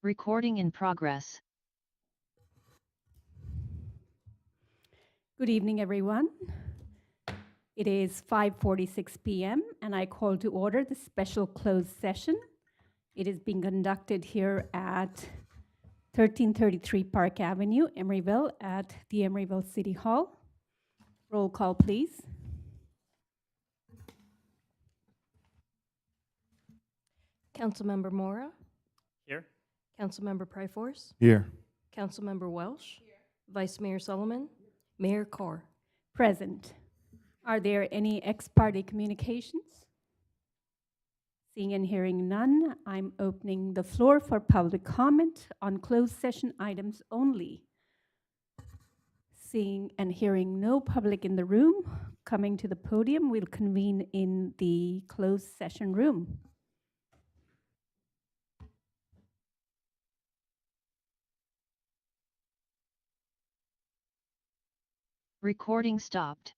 Recording in progress. Good evening, everyone. It is 5:46 p.m. and I call to order the special closed session. It is being conducted here at 1333 Park Avenue, Emeryville, at the Emeryville City Hall. Roll call, please. Councilmember Mora, Here. Councilmember Pryforce, Here. Councilmember Welsh, Vice Mayor Solomon, Mayor Carr. Present. Are there any ex parte communications? Seeing and hearing none, I'm opening the floor for public comment on closed session items only. Seeing and hearing no public in the room, coming to the podium, we'll convene in the closed session room. Recording stopped.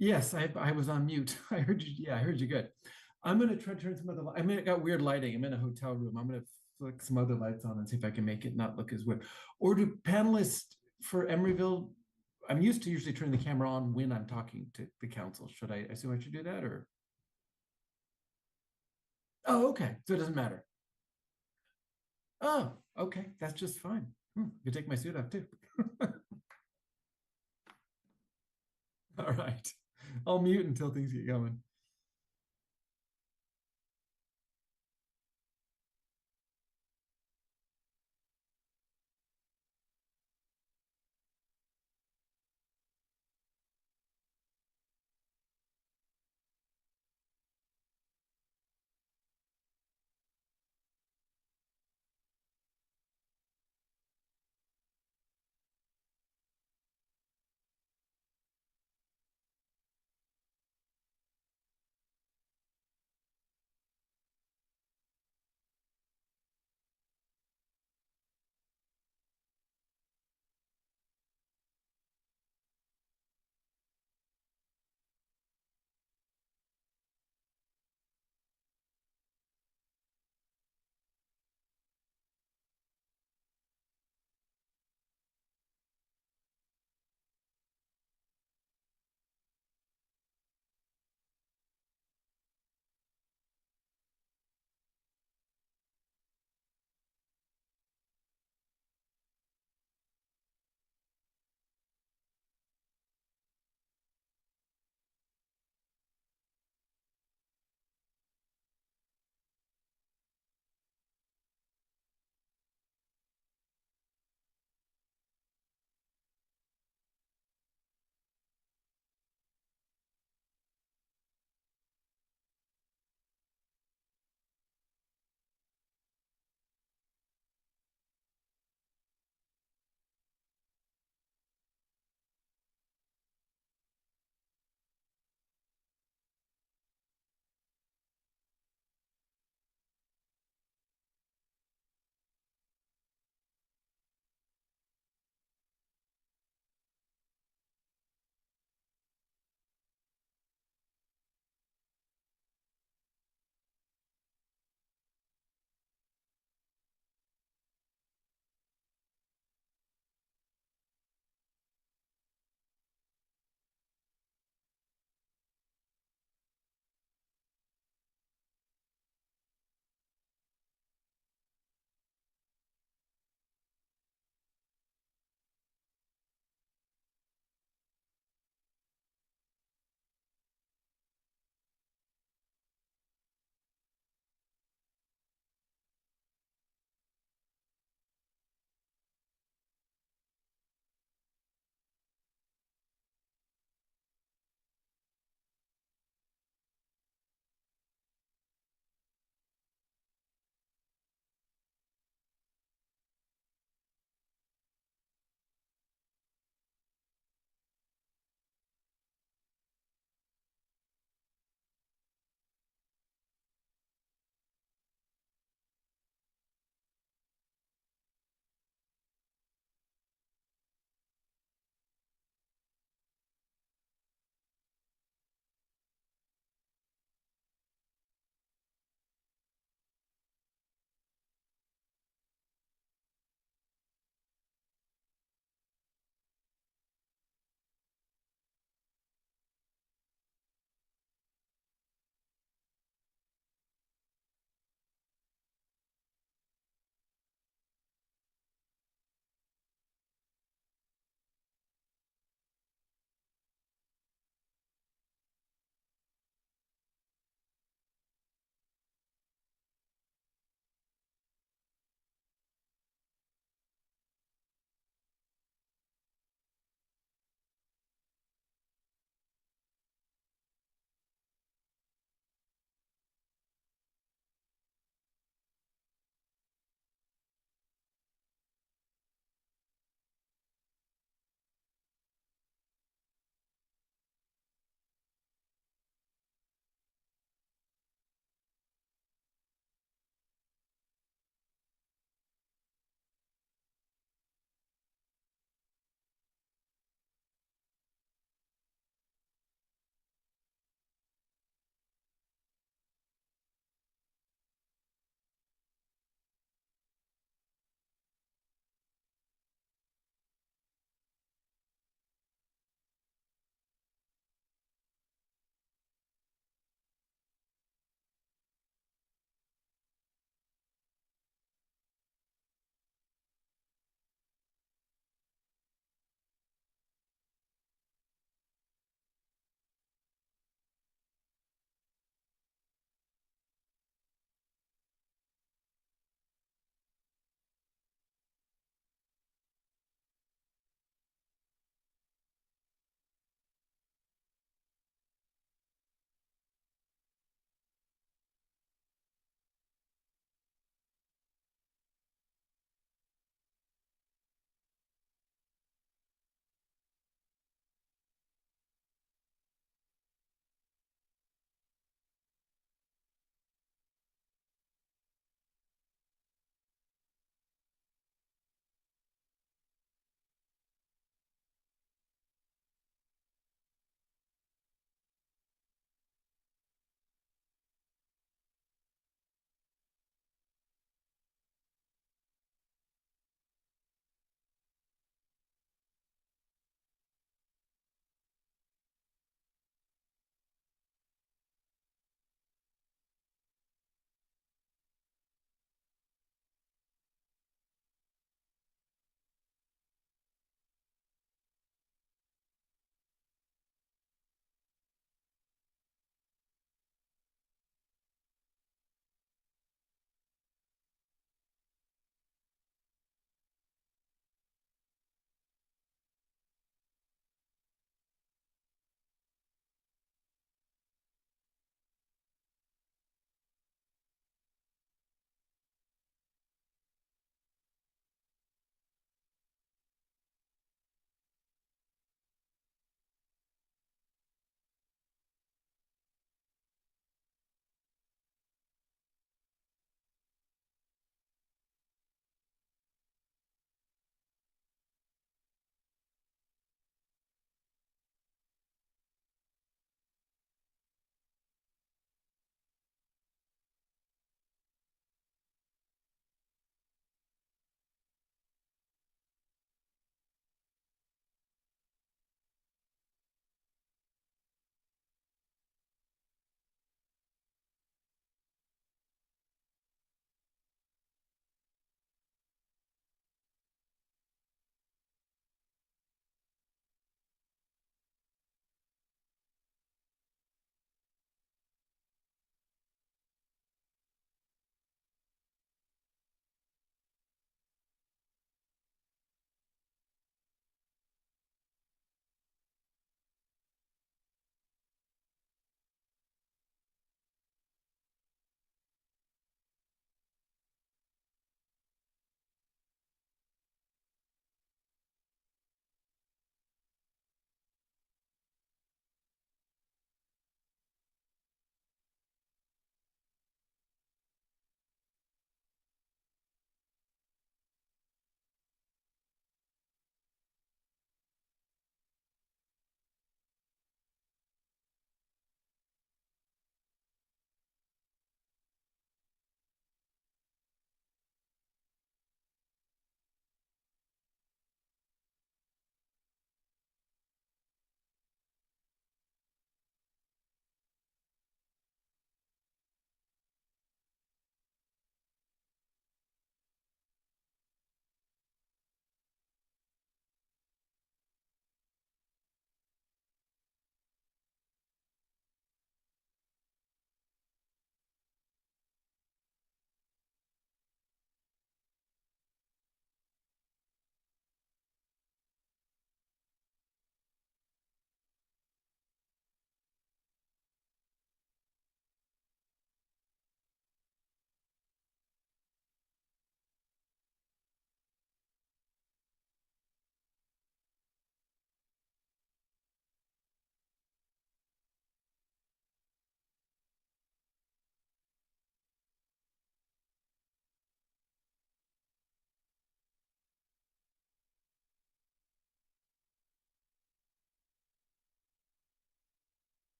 Yes, I was on mute. I heard you. Yeah, I heard you good. I'm gonna try to turn some other. I mean, it got weird lighting. I'm in a hotel room. I'm gonna flick some other lights on and see if I can make it not look as weird. Or do panelists for Emeryville? I'm used to usually turning the camera on when I'm talking to the council. Should I assume I should do that or? Oh, okay. So it doesn't matter. Oh, okay. That's just fine. I could take my suit off too. All right. I'll mute until things get going.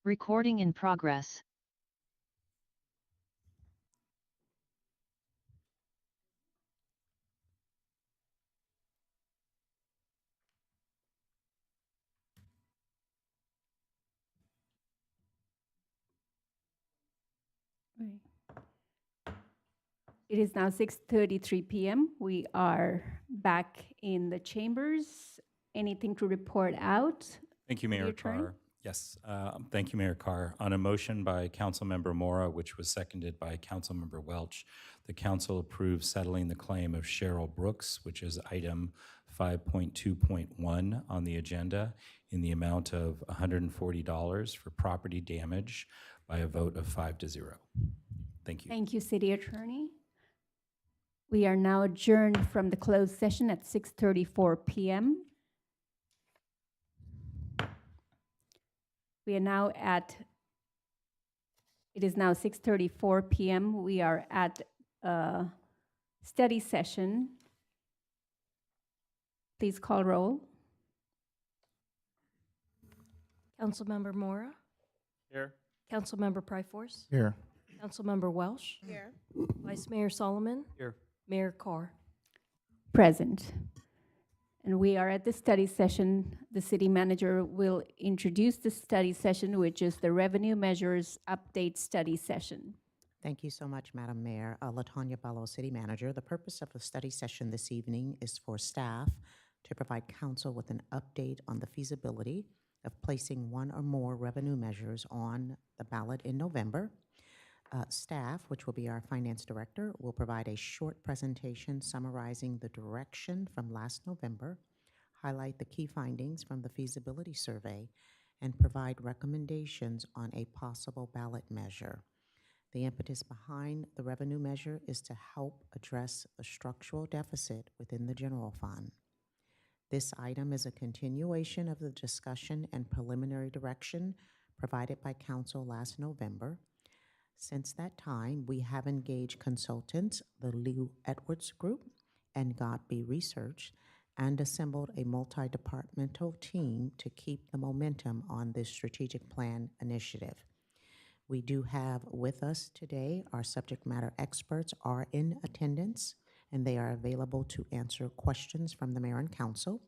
Recording in progress. Right. It is now 6:33 p.m. We are back in the chambers. Anything to report out? Thank you, City Mayor Attorney? Carr. Yes, thank you, Mayor Carr. On a motion by Councilmember Mora, which was seconded by Councilmember Welch, the council approved settling the claim of Cheryl Brooks, which is item 5.2.1 on the agenda, in the amount of $140 for property damage by a vote of 5-0. Thank you. Thank you, City Attorney. We are now adjourned from the closed session at 6:34 p.m. We are now at, it is now 6:34 p.m. We are at a study session. Please call roll. Councilmember Mora, Here. Councilmember Pryforce, Here. Councilmember Welsh. Here. Vice Mayor Solomon, Here. Mayor Carr. Present. And we are at the study session. The city manager will introduce the study session, which is the revenue measures update study session. Thank you so much, Madam Mayor. LaTanya Bello, City Manager. The purpose of the study session this evening is for staff to provide council with an update on the feasibility of placing one or more revenue measures on the ballot in November. Staff, which will be our finance director, will provide a short presentation summarizing the direction from last November, highlight the key findings from the feasibility survey, and provide recommendations on a possible ballot measure. The impetus behind the revenue measure is to help address the structural deficit within the general fund. This item is a continuation of the discussion and preliminary direction provided by council last November. Since that time, we have engaged consultants, the Lou Edwards Group and Godby Research, and assembled a multi-departmental team to keep the momentum on this strategic plan initiative. We do have with us today, our subject matter experts are in attendance, and they are available to answer questions from the mayor and council.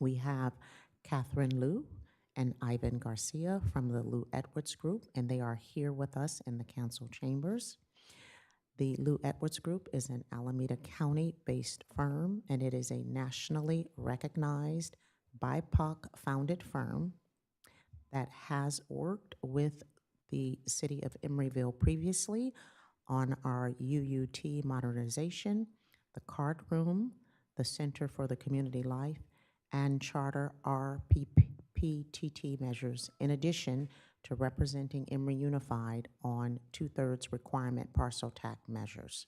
We have Catherine Liu and Ivan Garcia from the Lou Edwards Group, and they are here with us in the council chambers. The Lou Edwards Group is an Alameda County-based firm, and it is a nationally recognized BIPOC-founded firm that has worked with the city of Emeryville previously on our UUT modernization, the card room, the Center for the Community Life, and charter RPPTT measures, in addition to representing Emory Unified on 2/3 requirement parcel tax measures.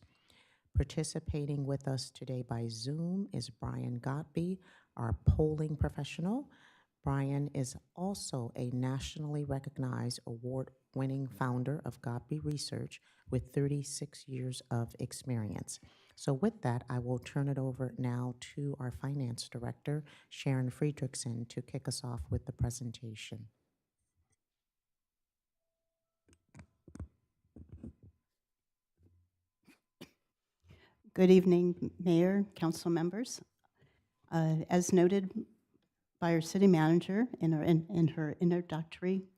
Participating with us today by Zoom is Brian Godby, our polling professional. Brian is also a nationally recognized award-winning founder of Godby Research with 36 years of experience. So with that, I will turn it over now to our finance director, Sharon Friedrichsen, to kick us off with the presentation. Good evening, Mayor, council members. As noted by our city manager in her introductory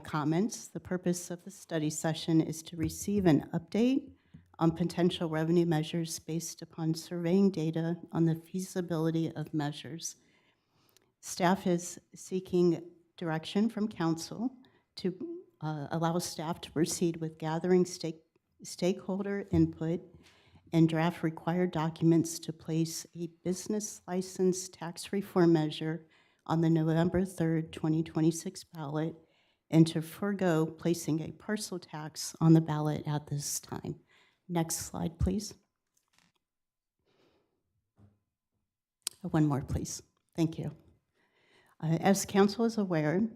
comments, the purpose of the study session is to receive an update on potential revenue measures based upon surveying data on the feasibility of measures. Staff is seeking direction from council to allow staff to proceed with gathering stakeholder input and draft required documents to place a business license tax reform measure on the November 3rd, 2026 ballot, and to forego placing a parcel tax on the ballot at this time. Next slide, please. One more, please. Thank you. As council is aware,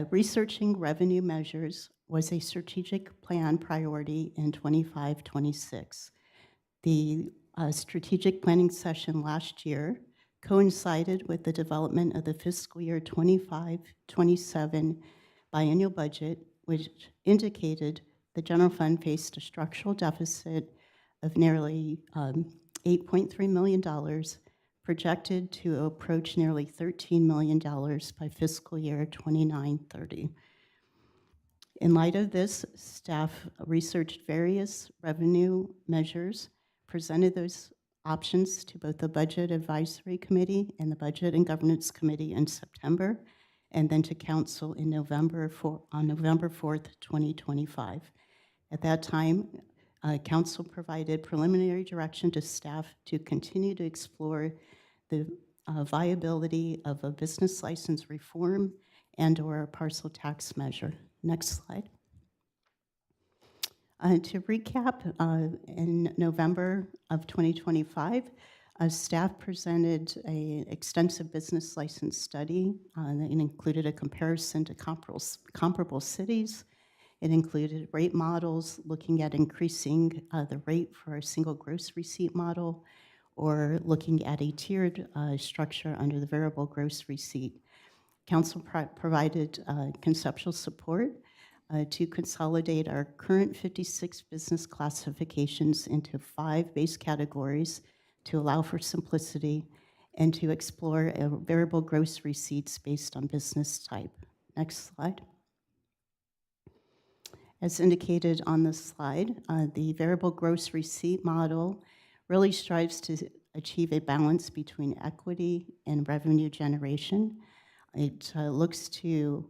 researching revenue measures was a strategic plan priority in 25-26. The strategic planning session last year coincided with the development of the fiscal year 25-27 biennial budget, which indicated the general fund faced a structural deficit of nearly $8.3 million, projected to approach nearly $13 million by fiscal year 29-30. In light of this, staff researched various revenue measures, presented those options to both the Budget Advisory Committee and the Budget and Governance Committee in September, and then to Council in on November 4th, 2025. At that time, Council provided preliminary direction to staff to continue to explore the viability of a business license reform and/or a parcel tax measure. Next slide. To recap, in November of 2025, staff presented an extensive business license study that included a comparison to comparable cities. It included rate models looking at increasing the rate for a single gross receipt model, or looking at a tiered structure under the variable gross receipt. Council provided conceptual support to consolidate our current 56 business classifications into 5 base categories to allow for simplicity and to explore variable gross receipts based on business type. Next slide. As indicated on the slide, the variable gross receipt model really strives to achieve a balance between equity and revenue generation. It looks to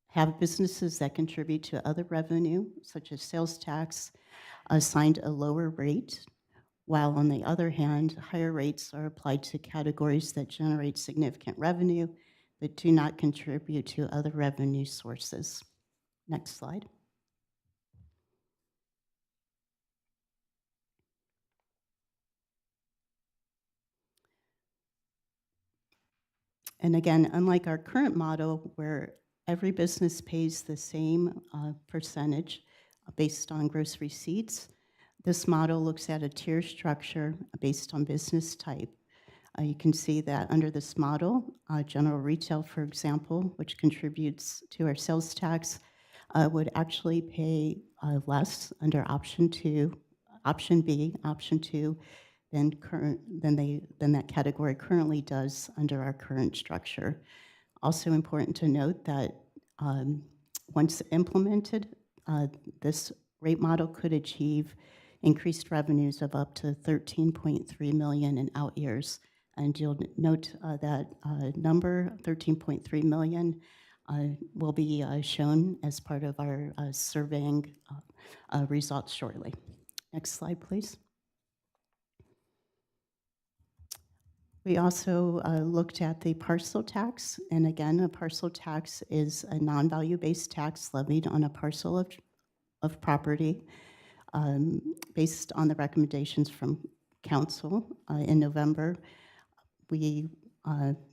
have businesses that contribute to other revenue, such as sales tax, assigned a lower rate, while on the other hand, higher rates are applied to categories that generate significant revenue but do not contribute to other revenue sources. Next slide. And again, unlike our current model where every business pays the same percentage based on gross receipts, this model looks at a tier structure based on business type. You can see that under this model, general retail, for example, which contributes to our sales tax, would actually pay less under option B, than that category currently does under our current structure. Also important to note that once implemented, this rate model could achieve increased revenues of up to $13.3 million in out years. And you'll note that number, $13.3 million, will be shown as part of our surveying results shortly. Next slide, please. We also looked at the parcel tax, and again, a parcel tax is a non-value-based tax levied on a parcel of property based on the recommendations from Council. In November, we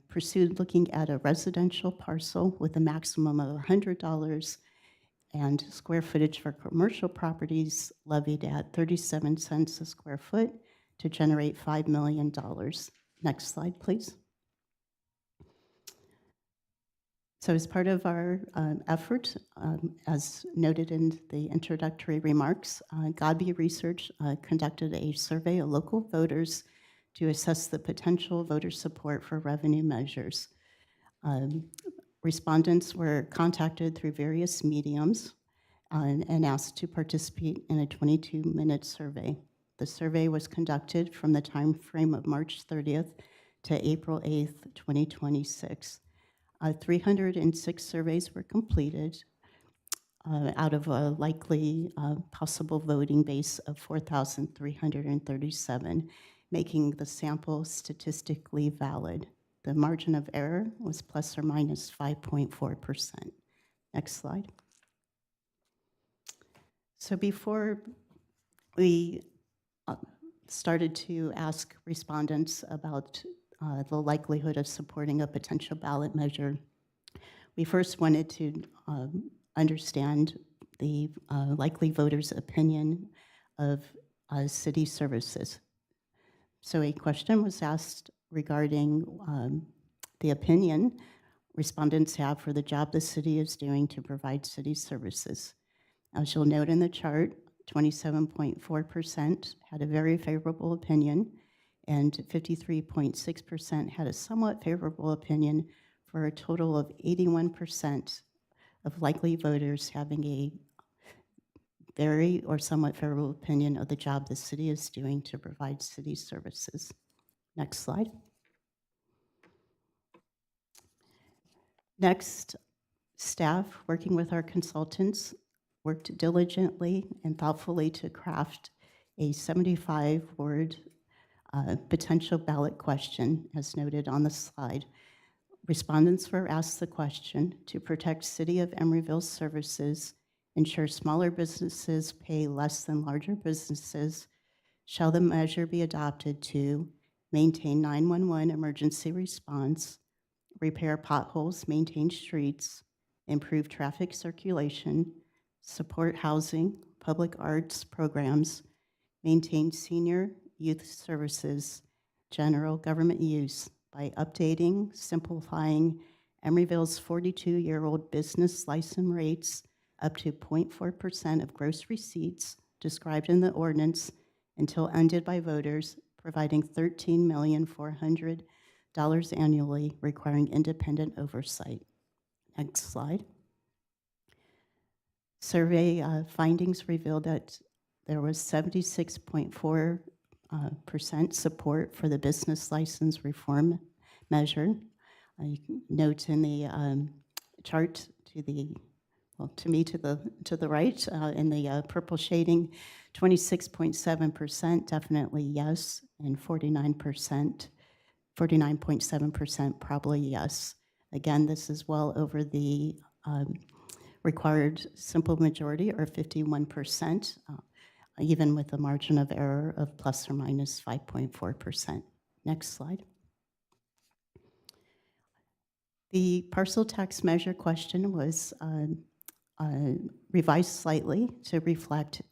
pursued looking at a residential parcel with a maximum of $100 and square footage for commercial properties levied at 37 cents a square foot to generate $5 million. Next slide, please. So as part of our effort, as noted in the introductory remarks, Godby Research conducted a survey of local voters to assess the potential voter support for revenue measures. Respondents were contacted through various mediums and asked to participate in a 22-minute survey. The survey was conducted from the time frame of March 30th to April 8th, 2026. 306 surveys were completed out of a likely possible voting base of 4,337, making the sample statistically valid. The margin of error was plus or minus 5.4%. Next slide. So before we started to ask respondents about the likelihood of supporting a potential ballot measure, we first wanted to understand the likely voters' opinion of city services. So a question was asked regarding the opinion respondents have for the job the city is doing to provide city services. As you'll note in the chart, 27.4% had a very favorable opinion, and 53.6% had a somewhat favorable opinion, for a total of 81% of likely voters having a very or somewhat favorable opinion of the job the city is doing to provide city services. Next slide. Next, staff, working with our consultants, worked diligently and thoughtfully to craft a 75-word potential ballot question, as noted on the slide. Respondents were asked the question: to protect City of Emeryville services, ensure smaller businesses pay less than larger businesses, shall the measure be adopted to maintain 911 emergency response, repair potholes, maintain streets, improve traffic circulation, support housing, public arts programs, maintain senior youth services, general government use by updating, simplifying Emeryville's 42-year-old business license rates up to 0.4% of gross receipts described in the ordinance until ended by voters, providing $13,400,000 annually, requiring independent oversight. Next slide. Survey findings revealed that there was 76.4% support for the business license reform measure. You can note in the chart to the, well, to me to the right, in the purple shading, 26.7% definitely yes, and 49.7% probably yes. Again, this is well over the required simple majority, or 51%, even with a margin of error of plus or minus 5.4%. Next slide. The parcel tax measure question was revised slightly to reflect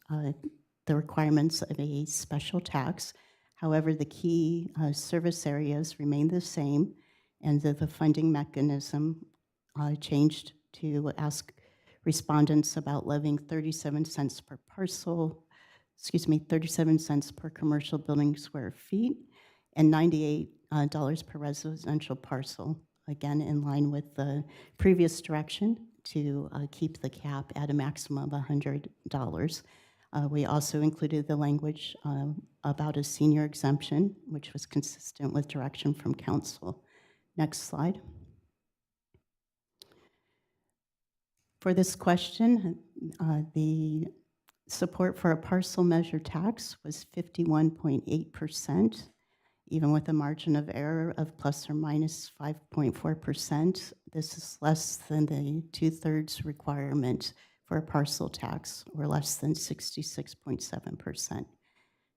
the requirements of a special tax. However, the key service areas remain the same, and the funding mechanism changed to ask respondents about levying 37 cents per parcel, 37 cents per commercial building square feet, and $98 per residential parcel, again in line with the previous direction to keep the cap at a maximum of $100. We also included the language about a senior exemption, which was consistent with direction from council. Next slide. For this question, the support for a parcel measure tax was 51.8%, even with a margin of error of plus or minus 5.4%. This is less than the 2/3 requirement for a parcel tax, or less than 66.7%.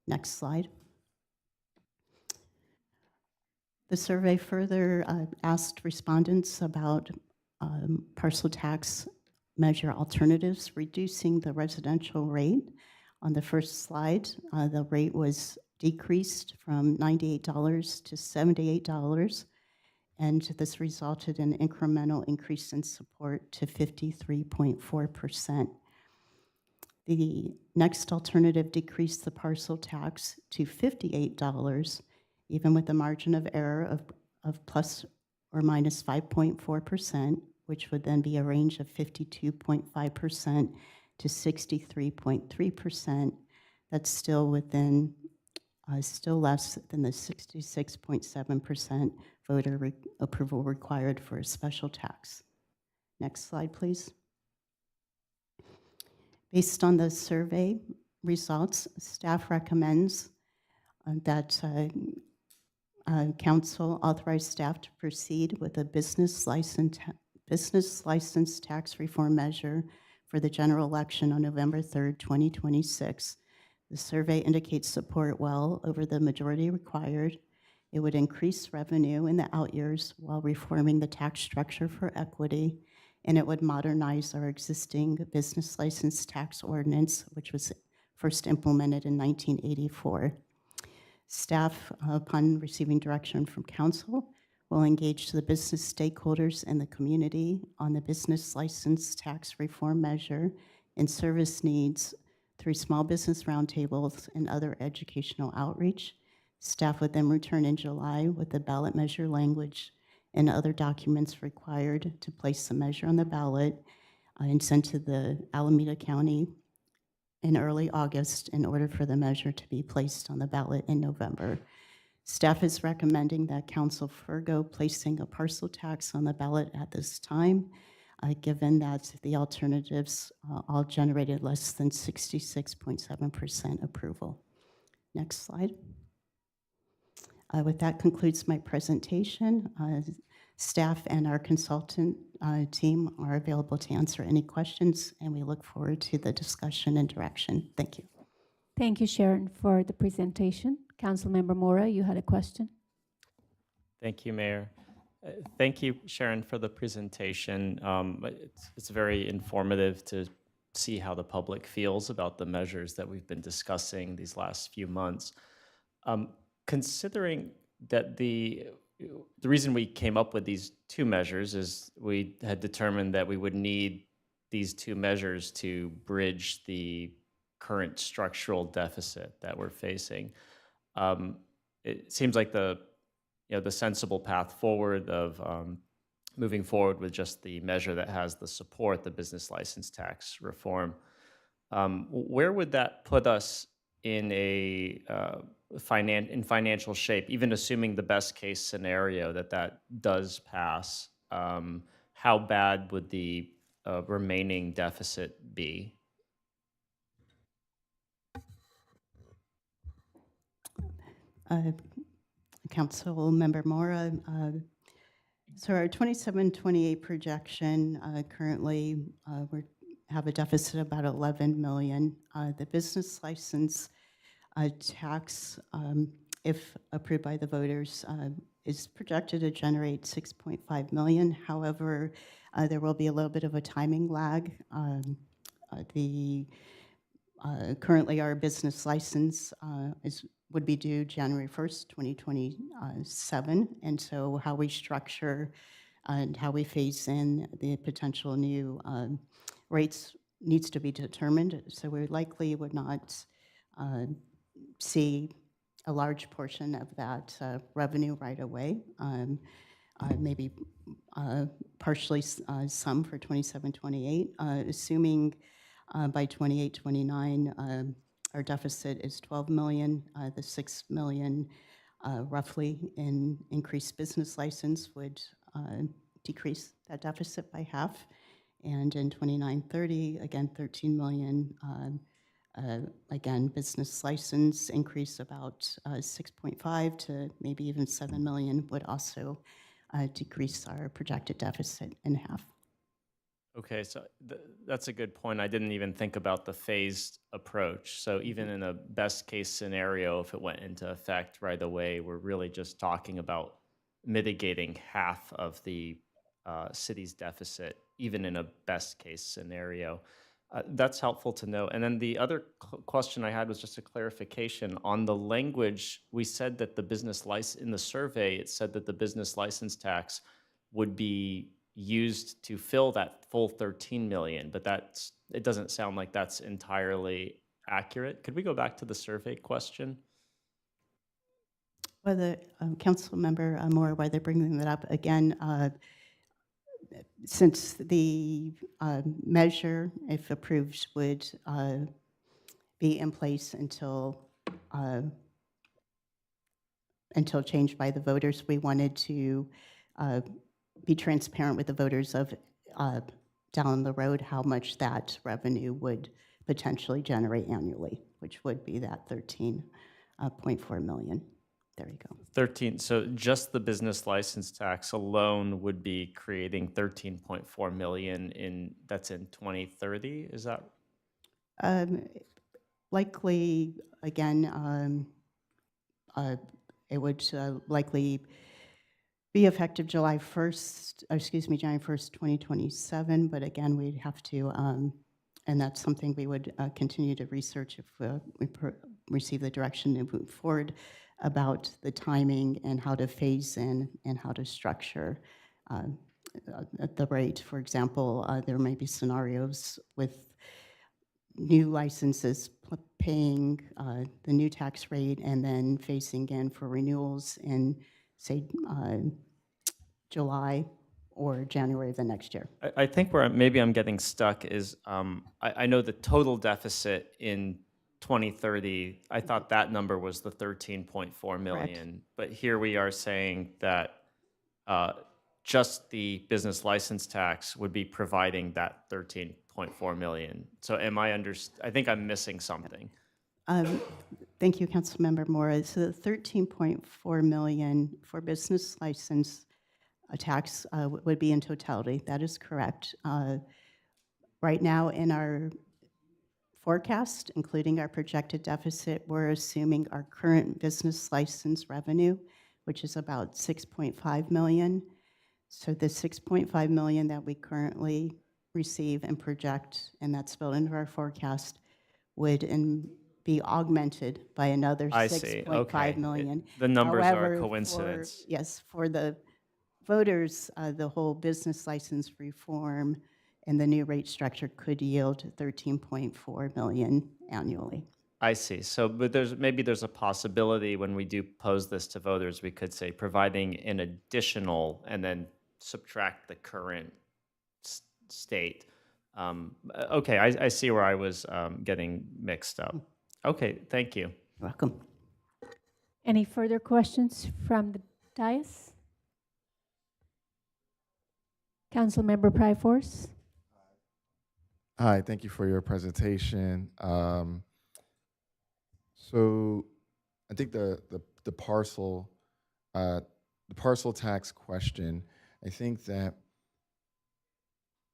Next slide. The survey further asked respondents about parcel tax measure alternatives, reducing the residential rate. On the first slide, the rate was decreased from $98 to $78, and this resulted in an incremental increase in support to 53.4%. The next alternative decreased the parcel tax to $58, even with a margin of error of plus or minus 5.4%, which would then be a range of 52.5% to 63.3%. That's still within, still less than the 66.7% voter approval required for a special tax. Next slide, please. Based on the survey results, staff recommends that council authorize staff to proceed with a business license tax reform measure for the general election on November 3rd, 2026. The survey indicates support well over the majority required. It would increase revenue in the out years while reforming the tax structure for equity, and it would modernize our existing business license tax ordinance, which was first implemented in 1984. Staff, upon receiving direction from council, will engage the business stakeholders in the community on the business license tax reform measure and service needs through small business roundtables and other educational outreach. Staff would then return in July with the ballot measure language and other documents required to place the measure on the ballot and sent to the Alameda County in early August in order for the measure to be placed on the ballot in November. Staff is recommending that council forego placing a parcel tax on the ballot at this time, given that the alternatives all generated less than 66.7% approval. Next slide. With that concludes my presentation. Staff and our consultant team are available to answer any questions, and we look forward to the discussion and direction. Thank you. Thank you, Sharon, for the presentation. Councilmember Mora, you had a question? Thank you, Mayor. Thank you, Sharon, for the presentation. It's very informative to see how the public feels about the measures that we've been discussing these last few months. Considering that the reason we came up with these two measures is we had determined that we would need these two measures to bridge the current structural deficit that we're facing. It seems like the sensible path forward of moving forward with just the measure that has the support, the business license tax reform. Where would that put us in a financial shape, even assuming the best case scenario that does pass? How bad would the remaining deficit be? Council Member Mora, so our 27-28 projection currently we have a deficit of about 11 million. The business license tax, if approved by the voters, is projected to generate 6.5 million. However, there will be a little bit of a timing lag. Currently, our business license would be due January 1st, 2027. And so how we structure and how we phase in the potential new rates needs to be determined. So we likely would not see a large portion of that revenue right away. Maybe partially some for 27-28, assuming by 28-29 our deficit is 12 million. The 6 million roughly in increased business license would decrease that deficit by half. And in 29-30, again, 13 million, again, business license increase about 6.5 to maybe even 7 million would also decrease our projected deficit in half. Okay, so that's a good point. I didn't even think about the phased approach. So even in a best case scenario, if it went into effect right away, we're really just talking about mitigating half of the city's deficit, even in a best case scenario. That's helpful to know. And then the other question I had was just a clarification on the language. We said that the business license, in the survey, it said that the business license tax would be used to fill that full 13 million, but it doesn't sound like that's entirely accurate. Could we go back to the survey question? Well, the council member Moore, why they're bringing that up again, since the measure, if approved, would be in place until changed by the voters, we wanted to be transparent with the voters of down the road how much that revenue would potentially generate annually, which would be that 13.4 million. There you go. 13. So just the business license tax alone would be creating 13.4 million that's in 2030. Is that? Likely, again, it would likely be effective January 1st, 2027. But again, we'd have to, and that's something we would continue to research if we receive the direction to move forward. about the timing and how to phase in and how to structure the rate. For example, there may be scenarios with new licenses paying the new tax rate and then phasing in for renewals in, say, July or January of the next year. I think where maybe I'm getting stuck is I know the total deficit in 2030, I thought that number was the 13.4 million. But here we are saying that just the business license tax would be providing that 13.4 million. So am I I think I'm missing something. Thank you, Councilmember Mora. So the 13.4 million for business license tax would be in totality. That is correct. Right now in our forecast, including our projected deficit, we're assuming our current business license revenue, which is about 6.5 million. So the 6.5 million that we currently receive and project, and that's built into our forecast, would be augmented by another I see. 6.5 Okay. million. The numbers However, are a coincidence. Yes, for the voters, the whole business license reform and the new rate structure could yield 13.4 million annually. I see. So, but maybe there's a possibility when we do pose this to voters, we could say providing an additional and then subtract the current state. Okay, I see where I was getting mixed up. Okay, thank you. You're welcome. Any further questions from the dais? Councilmember Pryforce. Hi, thank you for your presentation. So I think the parcel tax question, I think that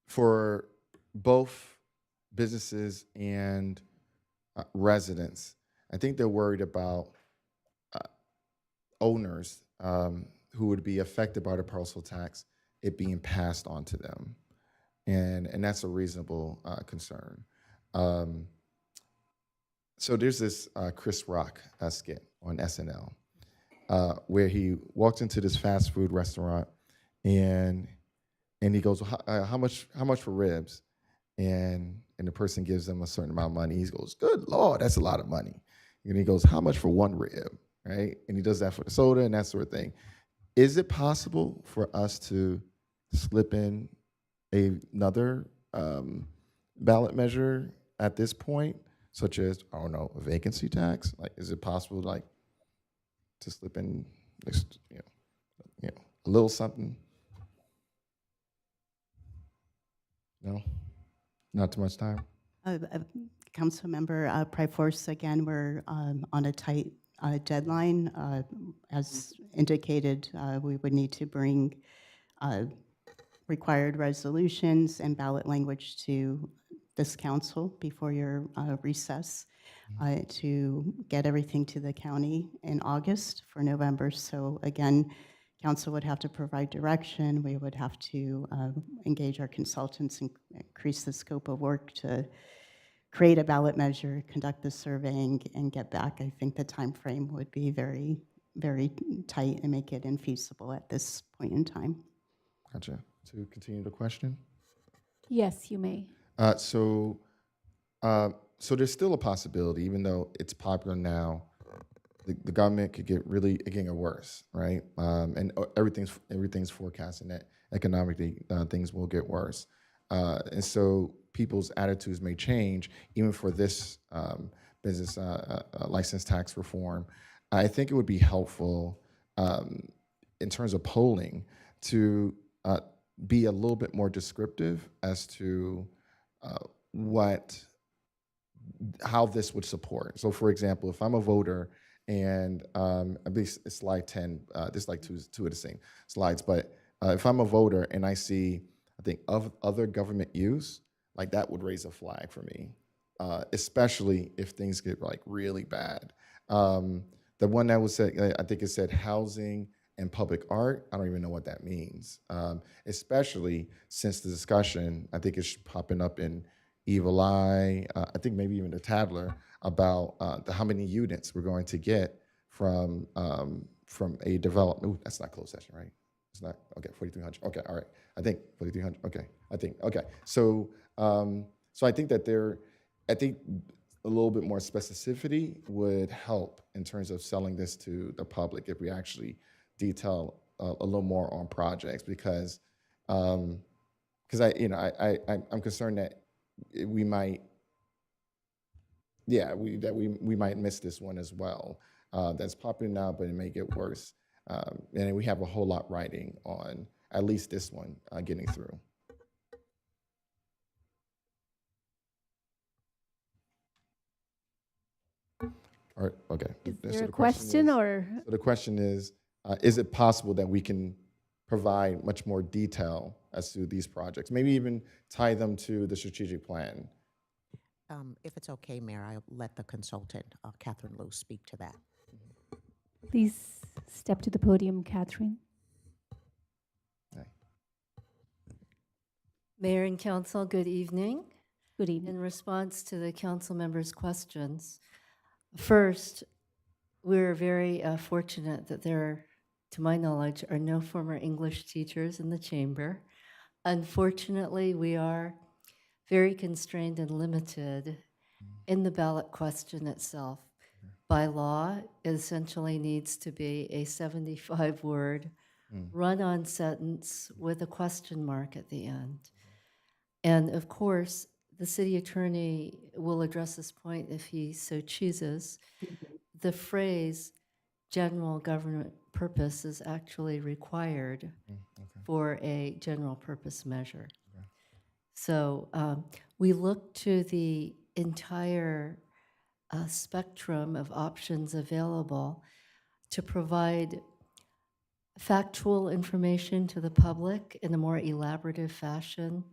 for both businesses and residents, I think they're worried about owners who would be affected by the parcel tax, it being passed on to them. And that's a reasonable concern. So there's this Chris Rock skit on SNL where he walks into this fast food restaurant and he goes, how much for ribs? And the person gives him a certain amount of money. He goes, good Lord, that's a lot of money. And he goes, how much for one rib, right? And he does that for the soda and that sort of thing. Is it possible for us to slip in another ballot measure at this point, such as, I don't know, a vacancy tax? Like, is it possible, like, to slip in, a little something? No, not too much time. Councilmember Pryforce, again, we're on a tight deadline. As indicated, we would need to bring required resolutions and ballot language to this council before your recess to get everything to the county in August for November. So again, council would have to provide direction. We would have to engage our consultants and increase the scope of work to create a ballot measure, conduct the surveying, and get back. I think the time frame would be very, very tight and make it infeasible at this point in time. Gotcha. To continue the question? Yes, you may. So there's still a possibility, even though it's popular now, the government could get worse, right? And everything's forecasting that economically things will get worse. And so people's attitudes may change, even for this business license tax reform. I think it would be helpful in terms of polling to be a little bit more descriptive as to how this would support. So, for example, if I'm a voter and at least it's slide 10, there's like two of the same slides, but if I'm a voter and I see, I think, of other government use, like that would raise a flag for me, especially if things get like really bad. The one that was said, I think it said housing and public art. I don't even know what that means, especially since the discussion, I think it's popping up in Evil Eye, I think maybe even the Tattler, about how many units we're going to get from a development. Ooh, that's not closed session, right? It's not. Okay, 4,300. Okay, all right. I think 4,300. Okay, I think. Okay, so so I think that I think a little bit more specificity would help in terms of selling this to the public if we actually detail a little more on projects, because I'm concerned that we might, we might miss this one as well. That's popular now, but it may get worse. And we have a whole lot riding on at least this one getting through. All right, okay. Is So there a the question is- or? So the question is it possible that we can provide much more detail as to these projects? Maybe even tie them to the strategic plan. If it's okay, Mayor, I'll let the consultant, Catherine Liu, speak to that. Please step to the podium, Catherine. Mayor and Council, good evening. Good evening. In response to the council members' questions, first, we're very fortunate that there, to my knowledge, are no former English teachers in the chamber. Unfortunately, we are very constrained and limited in the ballot question itself. By law, it essentially needs to be a 75-word run-on sentence with a question mark at the end. And of course, the city attorney will address this point if he so chooses. The phrase general government purpose is actually required for a general purpose measure. So we look to the entire spectrum of options available to provide factual information to the public in a more elaborative fashion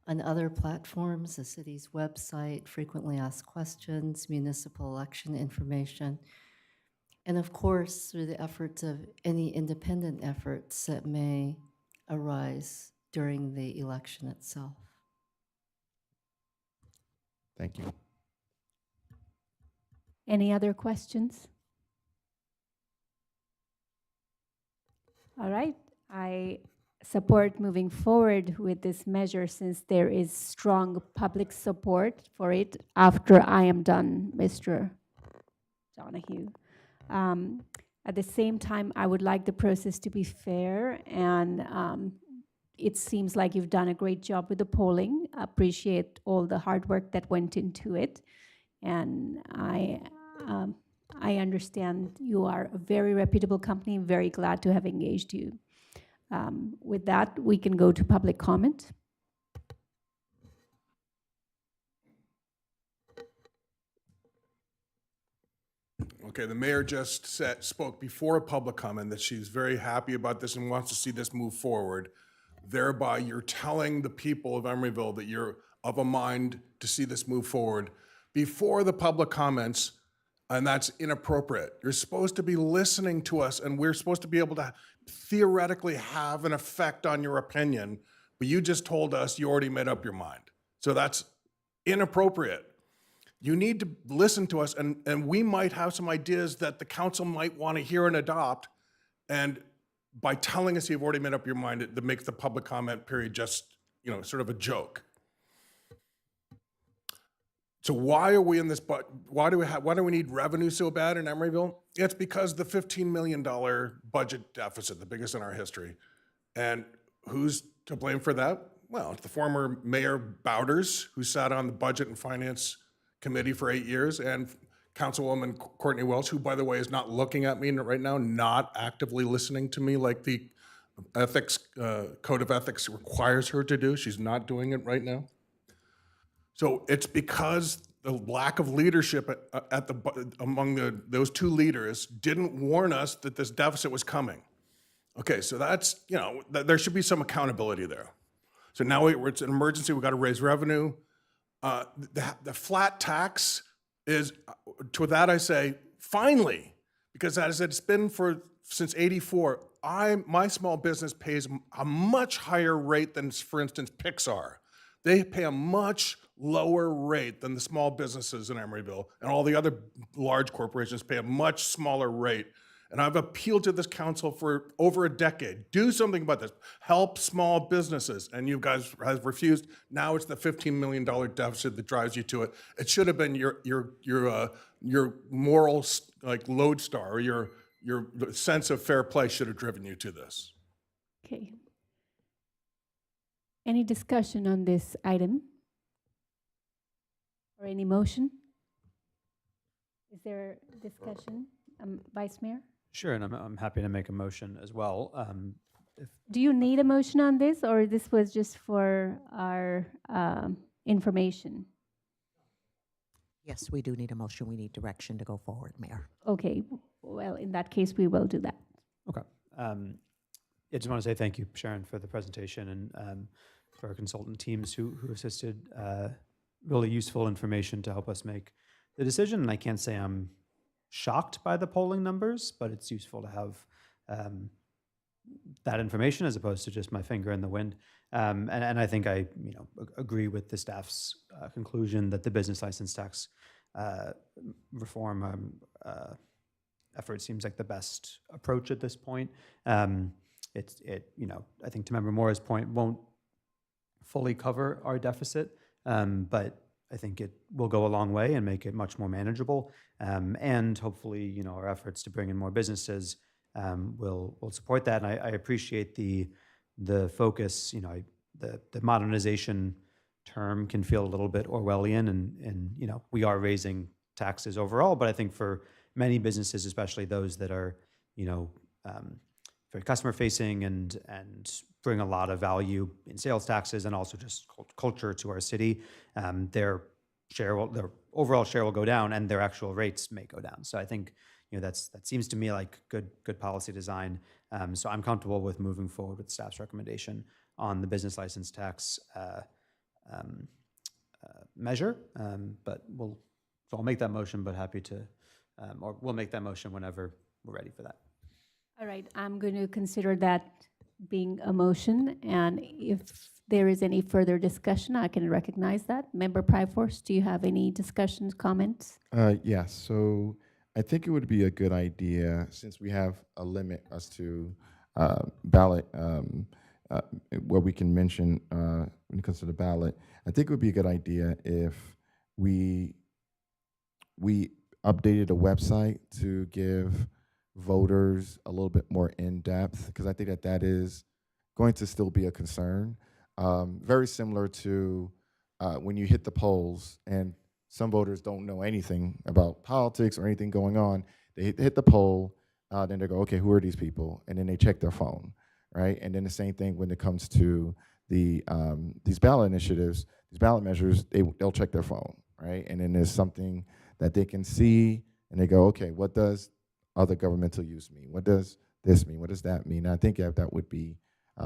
on other platforms, the city's website, frequently asked questions, municipal election information, and of course, through the efforts of any independent efforts that may arise during the election itself. Thank you. Any other questions? All right, I support moving forward with this measure since there is strong public support for it after I am done, Mr. Donahue. At the same time, I would like the process to be fair, and it seems like you've done a great job with the polling. Appreciate all the hard work that went into it, and I understand you are a very reputable company. I'm very glad to have engaged you. With that, we can go to public comment. Okay, the mayor just spoke before public comment that she's very happy about this and wants to see this move forward. Thereby, you're telling the people of Emeryville that you're of a mind to see this move forward before the public comments, and that's inappropriate. You're supposed to be listening to us, and we're supposed to be able to theoretically have an effect on your opinion, but you just told us you already made up your mind. So that's inappropriate. You need to listen to us, and we might have some ideas that the council might want to hear and adopt, and by telling us you've already made up your mind, it makes the public comment period just, sort of a joke. So why are we in this, why do we need revenue so bad in Emeryville? It's because the $15 million budget deficit, the biggest in our history. And who's to blame for that? Well, it's the former Mayor Bowders, who sat on the Budget and Finance Committee for 8 years, and Councilwoman Courtney Welch, who, by the way, is not looking at me right now, not actively listening to me like the ethics code of ethics requires her to do. She's not doing it right now. So it's because the lack of leadership among those two leaders didn't warn us that this deficit was coming. Okay, so that's, there should be some accountability there. So now it's an emergency, we've got to raise revenue. The flat tax is, to that I say, finally, because as it's been since '84, my small business pays a much higher rate than, for instance, Pixar. They pay a much lower rate than the small businesses in Emeryville, and all the other large corporations pay a much smaller rate. And I've appealed to this council for over a decade. Do something about this. Help small businesses. And you guys have refused. Now it's the $15 million deficit that drives you to it. It should have been your moral like lodestar, or your sense of fair play should have driven you to this. Okay. Any discussion on this item? Or any motion? Is there discussion? Vice Mayor? Sure, and I'm happy to make a motion as well. Do you need a motion on this, or this was just for our information? Yes, we do need a motion. We need direction to go forward, Mayor. Okay, well, in that case, we will do that. Okay. I just want to say thank you, Sharon, for the presentation, and for our consultant teams who assisted. Really useful information to help us make the decision. And I can't say I'm shocked by the polling numbers, but it's useful to have that information as opposed to just my finger in the wind. And I think I agree with the staff's conclusion that the business license tax reform effort seems like the best approach at this point. I think to Member Mora's point, won't fully cover our deficit, but I think it will go a long way and make it much more manageable. And hopefully, our efforts to bring in more businesses will support that. And I appreciate the focus. The modernization term can feel a little bit Orwellian, and we are raising taxes overall. But I think for many businesses, especially those that are very customer facing and bring a lot of value in sales taxes and also just culture to our city, their overall share will go down and their actual rates may go down. So I think that seems to me like good policy design. So I'm comfortable with moving forward with staff's recommendation on the business license tax measure. But I'll make that motion, but happy to, or we'll make that motion whenever we're ready for that. All right, I'm going to consider that being a motion, and if there is any further discussion, I can recognize that. Member Pryforce, do you have any discussions, comments? Yes, so I think it would be a good idea, since we have a limit as to ballot, what we can mention when it comes to the ballot. I think it would be a good idea if we updated a website to give voters a little bit more in-depth, because I think that is going to still be a concern. Very similar to when you hit the polls and some voters don't know anything about politics or anything going on. They hit the poll, then they go, okay, who are these people? And then they check their phone, right? And then the same thing when it comes to these ballot initiatives, these ballot measures, they'll check their phone, right? And then there's something that they can see, and they go, okay, what does other governmental use mean? What does this mean? What does that mean? I think that would be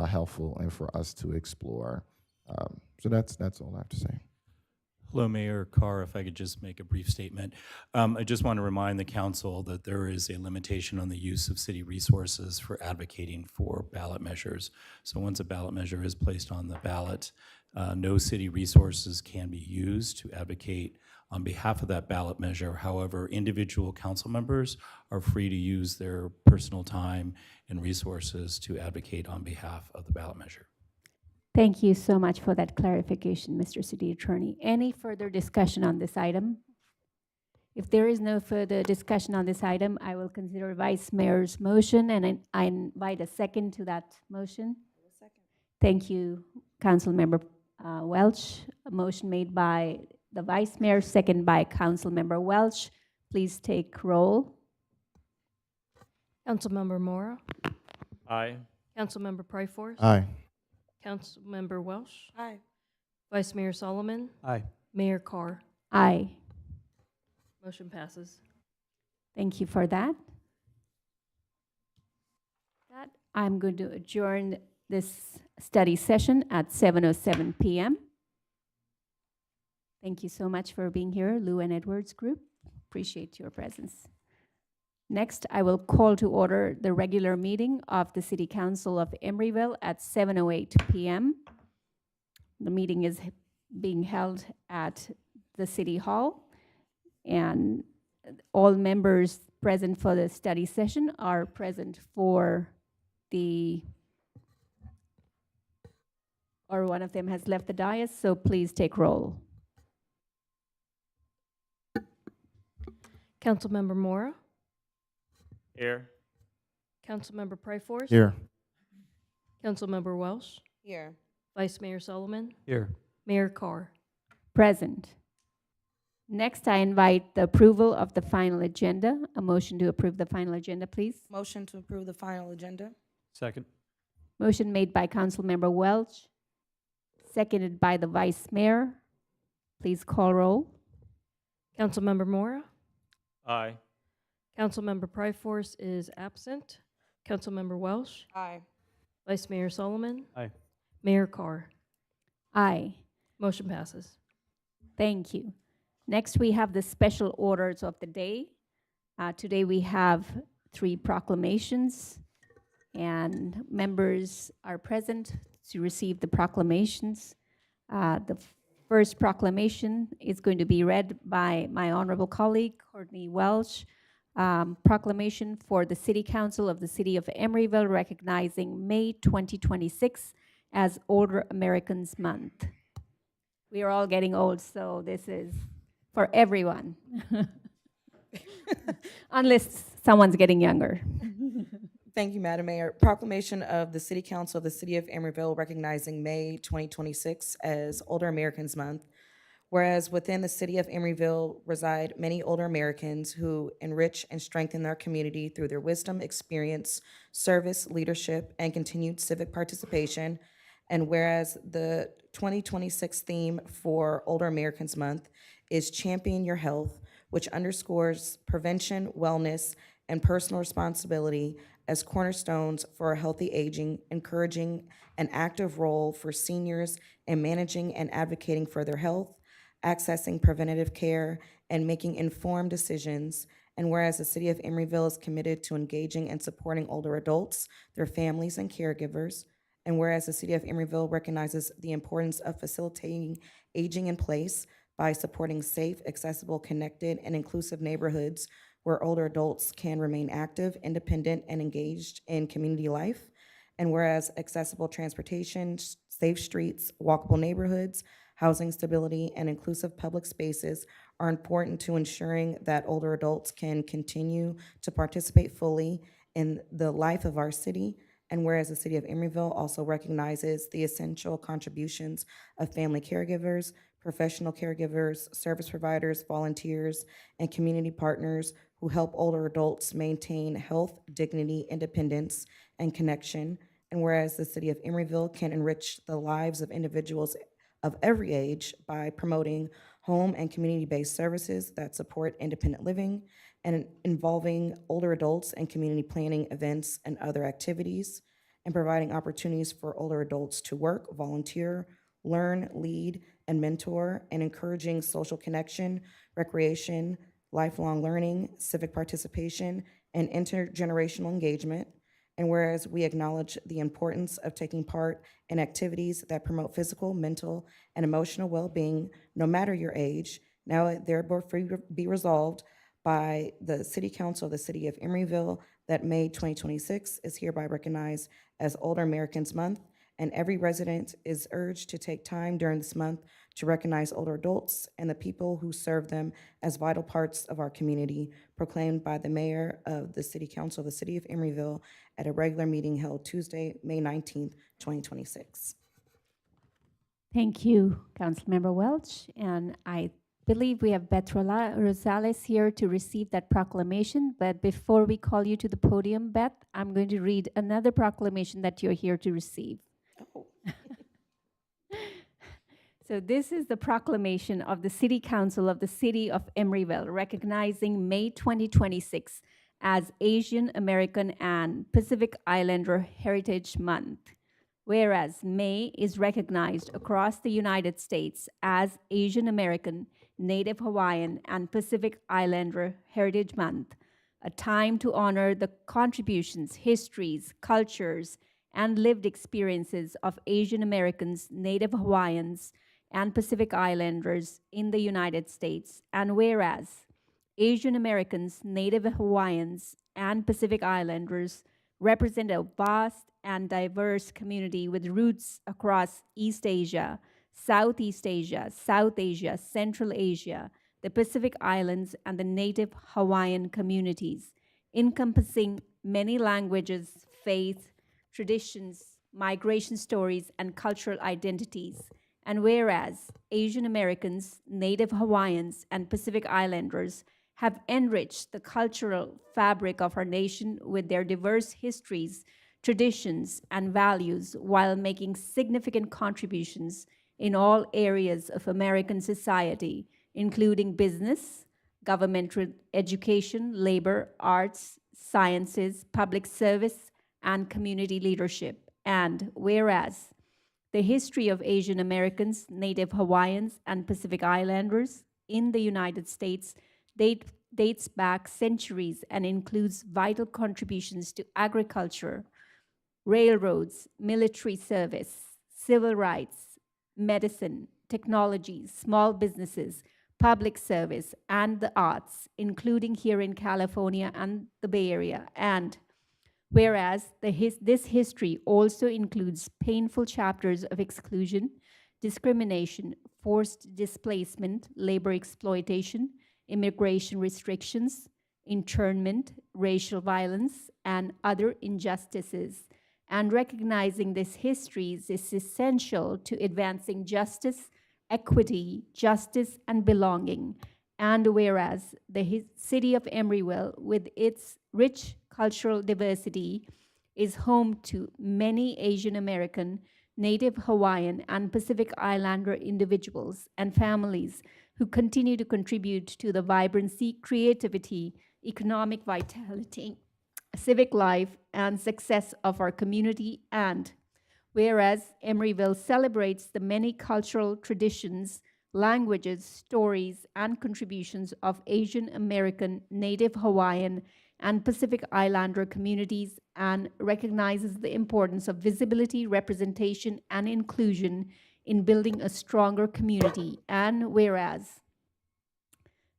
helpful and for us to explore. So that's all I have to say. Hello, Mayor Carr. If I could just make a brief statement. I just want to remind the council that there is a limitation on the use of city resources for advocating for ballot measures. So once a ballot measure is placed on the ballot, no city resources can be used to advocate on behalf of that ballot measure. However, individual council members are free to use their personal time and resources to advocate on behalf of the ballot measure. Thank you so much for that clarification, Mr. City Attorney. Any further discussion on this item? If there is no further discussion on this item, I will consider Vice Mayor's motion, and I invite a second to that motion. Thank you, Councilmember Welch. A motion made by the Vice Mayor, second by Councilmember Welch. Please take roll. Councilmember Mora, Aye. Councilmember Pryforce. Aye. Councilmember Welsh, Aye. Vice Mayor Solomon, Aye. Mayor Carr. Aye. Motion passes. Thank you for that. I'm going to adjourn this study session at 7:07 p.m. Thank you so much for being here, Lou and Edwards Group. Appreciate your presence. Next, I will call to order the regular meeting of the City Council of Emeryville at 7:08 p.m. The meeting is being held at the City Hall. And all members present for the study session are present for the, or one of them has left the dais, so please take roll. Councilmember Mora, Here. Councilmember Pryforce, Here. Councilmember Welsh, Here. Vice Mayor Solomon, Here. Mayor Carr. Present. Next, I invite the approval of the final agenda. A motion to approve the final agenda, please. Motion to approve the final agenda. Second. Motion made by Councilmember Welch, seconded by the Vice Mayor. Please call roll. Councilmember Mora, Aye. Councilmember Pryforce is absent. Councilmember Welsh, Aye. Vice Mayor Solomon, Aye. Mayor Carr. Aye. Motion passes. Thank you. Next, we have the special orders of the day. Today, we have 3 proclamations, and members are present to receive the proclamations. The first proclamation is going to be read by my honorable colleague, Courtney Welsh. Proclamation for the City Council of the City of Emeryville recognizing May 2026 as Older Americans Month. We are all getting old, so this is for everyone, unless someone's getting younger. Thank you, Madam Mayor. Proclamation of the City Council of the City of Emeryville recognizing May 2026 as Older Americans Month. Whereas within the City of Emeryville reside many older Americans who enrich and strengthen their community through their wisdom, experience, service, leadership, and continued civic participation. And whereas the 2026 theme for Older Americans Month is Champion Your Health, which underscores prevention, wellness, and personal responsibility as cornerstones for a healthy aging, encouraging an active role for seniors in managing and advocating for their health, accessing preventative care, and making informed decisions. And whereas the City of Emeryville is committed to engaging and supporting older adults, their families, and caregivers. And whereas the City of Emeryville recognizes the importance of facilitating aging in place by supporting safe, accessible, connected, and inclusive neighborhoods where older adults can remain active, independent, and engaged in community life. And whereas accessible transportation, safe streets, walkable neighborhoods, housing stability, and inclusive public spaces are important to ensuring that older adults can continue to participate fully in the life of our city. And whereas the City of Emeryville also recognizes the essential contributions of family caregivers, professional caregivers, service providers, volunteers, and community partners who help older adults maintain health, dignity, independence, and connection. And whereas the City of Emeryville can enrich the lives of individuals of every age by promoting home and community-based services that support independent living and involving older adults in community planning events and other activities, and providing opportunities for older adults to work, volunteer, learn, lead, and mentor, and encouraging social connection, recreation, lifelong learning, civic participation, and intergenerational engagement. And whereas we acknowledge the importance of taking part in activities that promote physical, mental, and emotional well-being, no matter your age, now therefore be resolved by the City Council of the City of Emeryville that May 2026 is hereby recognized as Older Americans Month, and every resident is urged to take time during this month to recognize older adults and the people who serve them as vital parts of our community, proclaimed by the Mayor of the City Council of the City of Emeryville at a regular meeting held Tuesday, May 19th, 2026. Thank you, Councilmember Welch. And I believe we have Beth Rosales here to receive that proclamation. But before we call you to the podium, Beth, I'm going to read another proclamation that you're here to receive. Oh. So this is the proclamation of the City Council of the City of Emeryville recognizing May 2026 as Asian American and Pacific Islander Heritage Month. Whereas May is recognized across the United States as Asian American, Native Hawaiian, and Pacific Islander Heritage Month, a time to honor the contributions, histories, cultures, and lived experiences of Asian Americans, Native Hawaiians, and Pacific Islanders in the United States. And whereas Asian Americans, Native Hawaiians, and Pacific Islanders represent a vast and diverse community with roots across East Asia, Southeast Asia, South Asia, Central Asia, the Pacific Islands, and the Native Hawaiian communities, encompassing many languages, faith, traditions, migration stories, and cultural identities. And whereas Asian Americans, Native Hawaiians, and Pacific Islanders have enriched the cultural fabric of our nation with their diverse histories, traditions, and values while making significant contributions in all areas of American society, including business, government education, labor, arts, sciences, public service, and community leadership. And whereas the history of Asian Americans, Native Hawaiians, and Pacific Islanders in the United States dates back centuries and includes vital contributions to agriculture, railroads, military service, civil rights, medicine, technology, small businesses, public service, and the arts, including here in California and the Bay Area. And whereas this history also includes painful chapters of exclusion, discrimination, forced displacement, labor exploitation, immigration restrictions, internment, racial violence, and other injustices. And recognizing these histories is essential to advancing justice, equity, justice, and belonging. And whereas the city of Emeryville, with its rich cultural diversity, is home to many Asian American, Native Hawaiian, and Pacific Islander individuals and families who continue to contribute to the vibrancy, creativity, economic vitality, civic life, and success of our community. And whereas Emeryville celebrates the many cultural traditions, languages, stories, and contributions of Asian American, Native Hawaiian, and Pacific Islander communities, and recognizes the importance of visibility, representation, and inclusion in building a stronger community. And whereas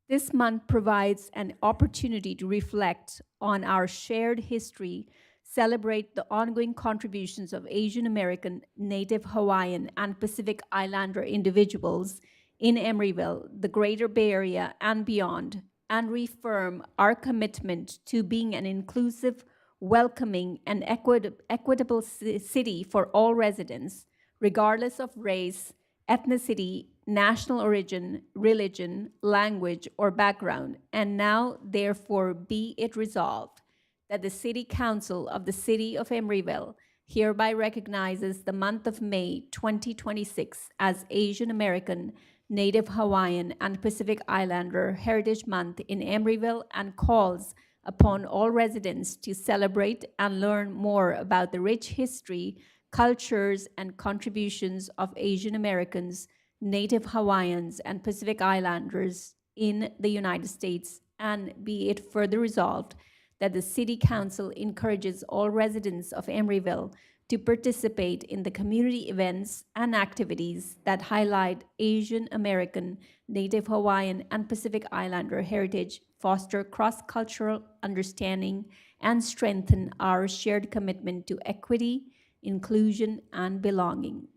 this month provides an opportunity to reflect on our shared history, celebrate the ongoing contributions of Asian American, Native Hawaiian, and Pacific Islander individuals in Emeryville, the Greater Bay Area, and beyond, and reaffirm our commitment to being an inclusive, welcoming, and equitable city for all residents, regardless of race, ethnicity, national origin, religion, language, or background. And now, therefore, be it resolved that the City Council of the City of Emeryville hereby recognizes the month of May 2026 as Asian American, Native Hawaiian, and Pacific Islander Heritage Month in Emeryville, and calls upon all residents to celebrate and learn more about the rich history, cultures, and contributions of Asian Americans, Native Hawaiians, and Pacific Islanders in the United States. And be it further resolved that the City Council encourages all residents of Emeryville to participate in the community events and activities that highlight Asian American, Native Hawaiian, and Pacific Islander heritage, foster cross-cultural understanding, and strengthen our shared commitment to equity, inclusion, and belonging.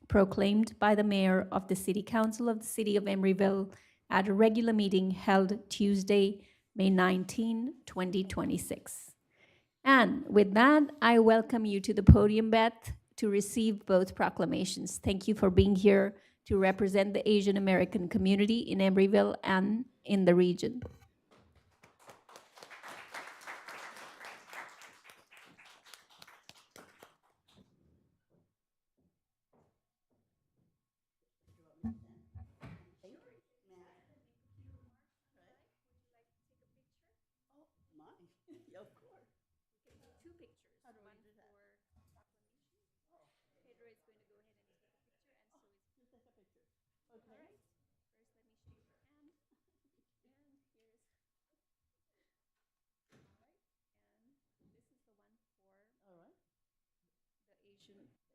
Proclaimed by the Mayor of the City Council of the City of Emeryville at a regular meeting held Tuesday, May 19, 2026. And with that, I welcome you to the podium, Beth, to receive both proclamations. Thank you for being here to represent the Asian American community in Emeryville and in the region.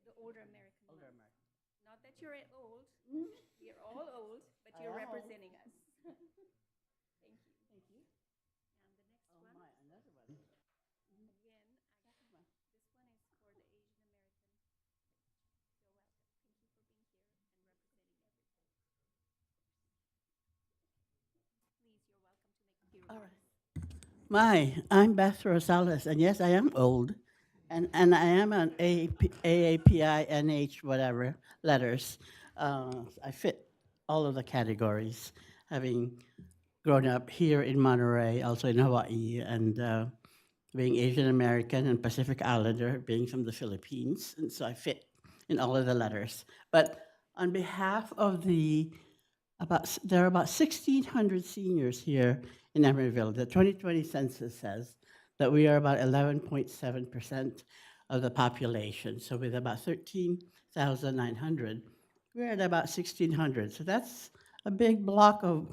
The older American. Not that you're old. We're all old, but I you're am old. representing us. Thank you. Thank you. And the next Oh, one, my, another one. again, this one is for the Asian American. You're welcome. Thank you for being here and representing everybody. Please, you're welcome to make a few All remarks. My, I'm Beth Rosales, and yes, I am old, and I am on AAPI, NH, whatever, letters. I fit all of the categories, having grown up here in Monterey, also in Hawaii, and being Asian American and Pacific Islander, being from the Philippines, and so I fit in all of the letters. But on behalf of there are about 1,600 seniors here in Emeryville. The 2020 census says that we are about 11.7% of the population. So with about 13,900, we're at about 1,600. So that's a big block of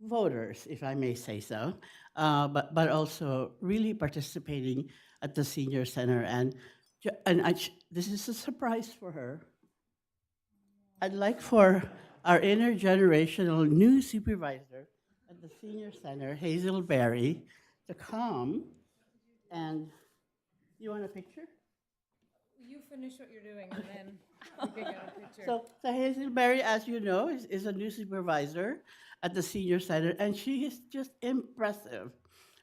voters, if I may say so, but also really participating at the senior center. And this is a surprise for her. I'd like for our intergenerational new supervisor at the senior center, Hazel Berry, to come. And you want a picture? You finish what you're doing and then we can get a picture. So Hazel Berry, as you know, is a new supervisor at the senior center, and she is just impressive.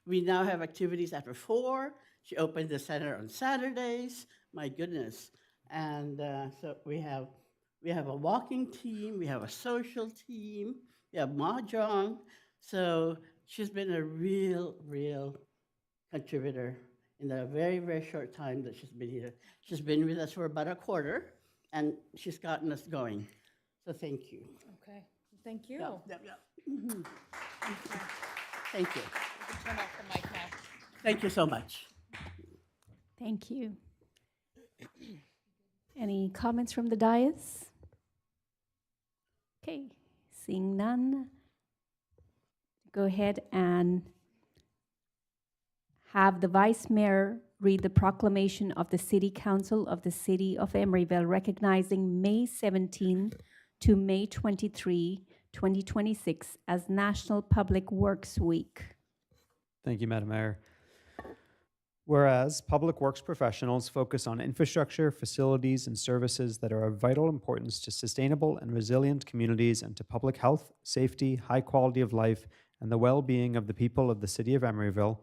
We now have activities after 4. She opened the center on Saturdays. My goodness. And so we have a walking team, we have a social team, we have mahjong. So she's been a real contributor in the very, very short time that she's been here. She's been with us for about a quarter, and she's gotten us going. So thank you. Okay, thank you. Yeah. Mhm. Thank you. You can turn off the mic now. Thank you so much. Thank you. Any comments from the dais? Okay, seeing none, go ahead and have the Vice Mayor read the proclamation of the City Council of the City of Emeryville recognizing May 17 to May 23, 2026 as National Public Works Week. Thank you, Madam Mayor. Whereas public works professionals focus on infrastructure, facilities, and services that are of vital importance to sustainable and resilient communities and to public health, safety, high quality of life, and the well-being of the people of the City of Emeryville.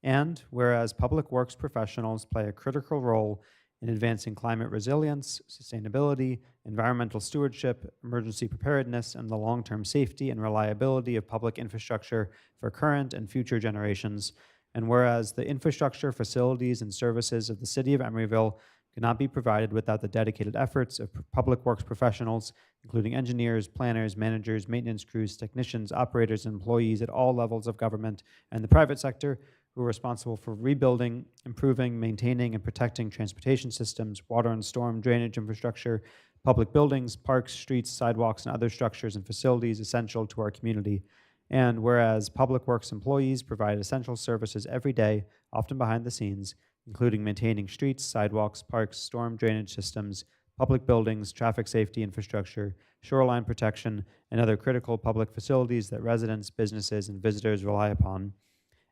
And whereas public works professionals play a critical role in advancing climate resilience, sustainability, environmental stewardship, emergency preparedness, and the long-term safety and reliability of public infrastructure for current and future generations. And whereas the infrastructure, facilities, and services of the City of Emeryville cannot be provided without the dedicated efforts of public works professionals, including engineers, planners, managers, maintenance crews, technicians, operators, and employees at all levels of government and the private sector, who are responsible for rebuilding, improving, maintaining, and protecting transportation systems, water and storm drainage infrastructure, public buildings, parks, streets, sidewalks, and other structures and facilities essential to our community. And whereas public works employees provide essential services every day, often behind the scenes, including maintaining streets, sidewalks, parks, storm drainage systems, public buildings, traffic safety infrastructure, shoreline protection, and other critical public facilities that residents, businesses, and visitors rely upon.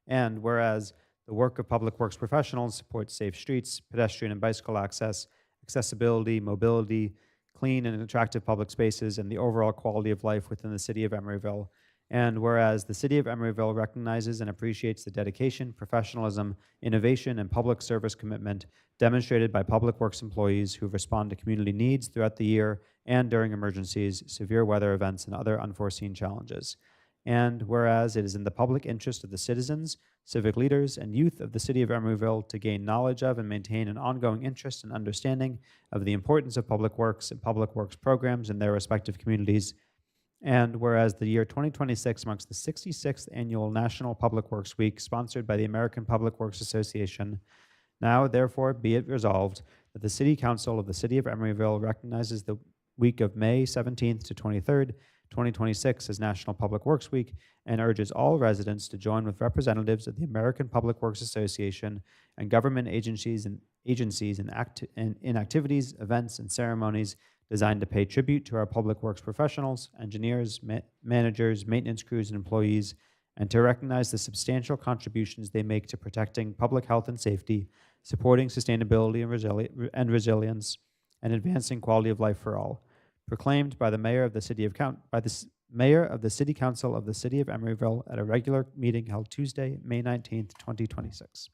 And whereas the work of public works professionals supports safe streets, pedestrian and bicycle access, accessibility, mobility, clean and attractive public spaces, and the overall quality of life within the City of Emeryville. And whereas the City of Emeryville recognizes and appreciates the dedication, professionalism, innovation, and public service commitment demonstrated by public works employees who respond to community needs throughout the year and during emergencies, severe weather events, and other unforeseen challenges. And whereas it is in the public interest of the citizens, civic leaders, and youth of the City of Emeryville to gain knowledge of and maintain an ongoing interest and understanding of the importance of public works and public works programs in their respective communities. And whereas the year 2026 marks the 66th annual National Public Works Week sponsored by the American Public Works Association, now therefore be it resolved that the City Council of the City of Emeryville recognizes the week of May 17th to 23rd, 2026 as National Public Works Week and urges all residents to join with representatives of the American Public Works Association and government agencies in activities, events, and ceremonies designed to pay tribute to our public works professionals, engineers, managers, maintenance crews, and employees, and to recognize the substantial contributions they make to protecting public health and safety, supporting sustainability and resilience, and advancing quality of life for all. Proclaimed by the Mayor of the City of Mayor of the City Council of the City of Emeryville at a regular meeting held Tuesday, May 19th, 2026.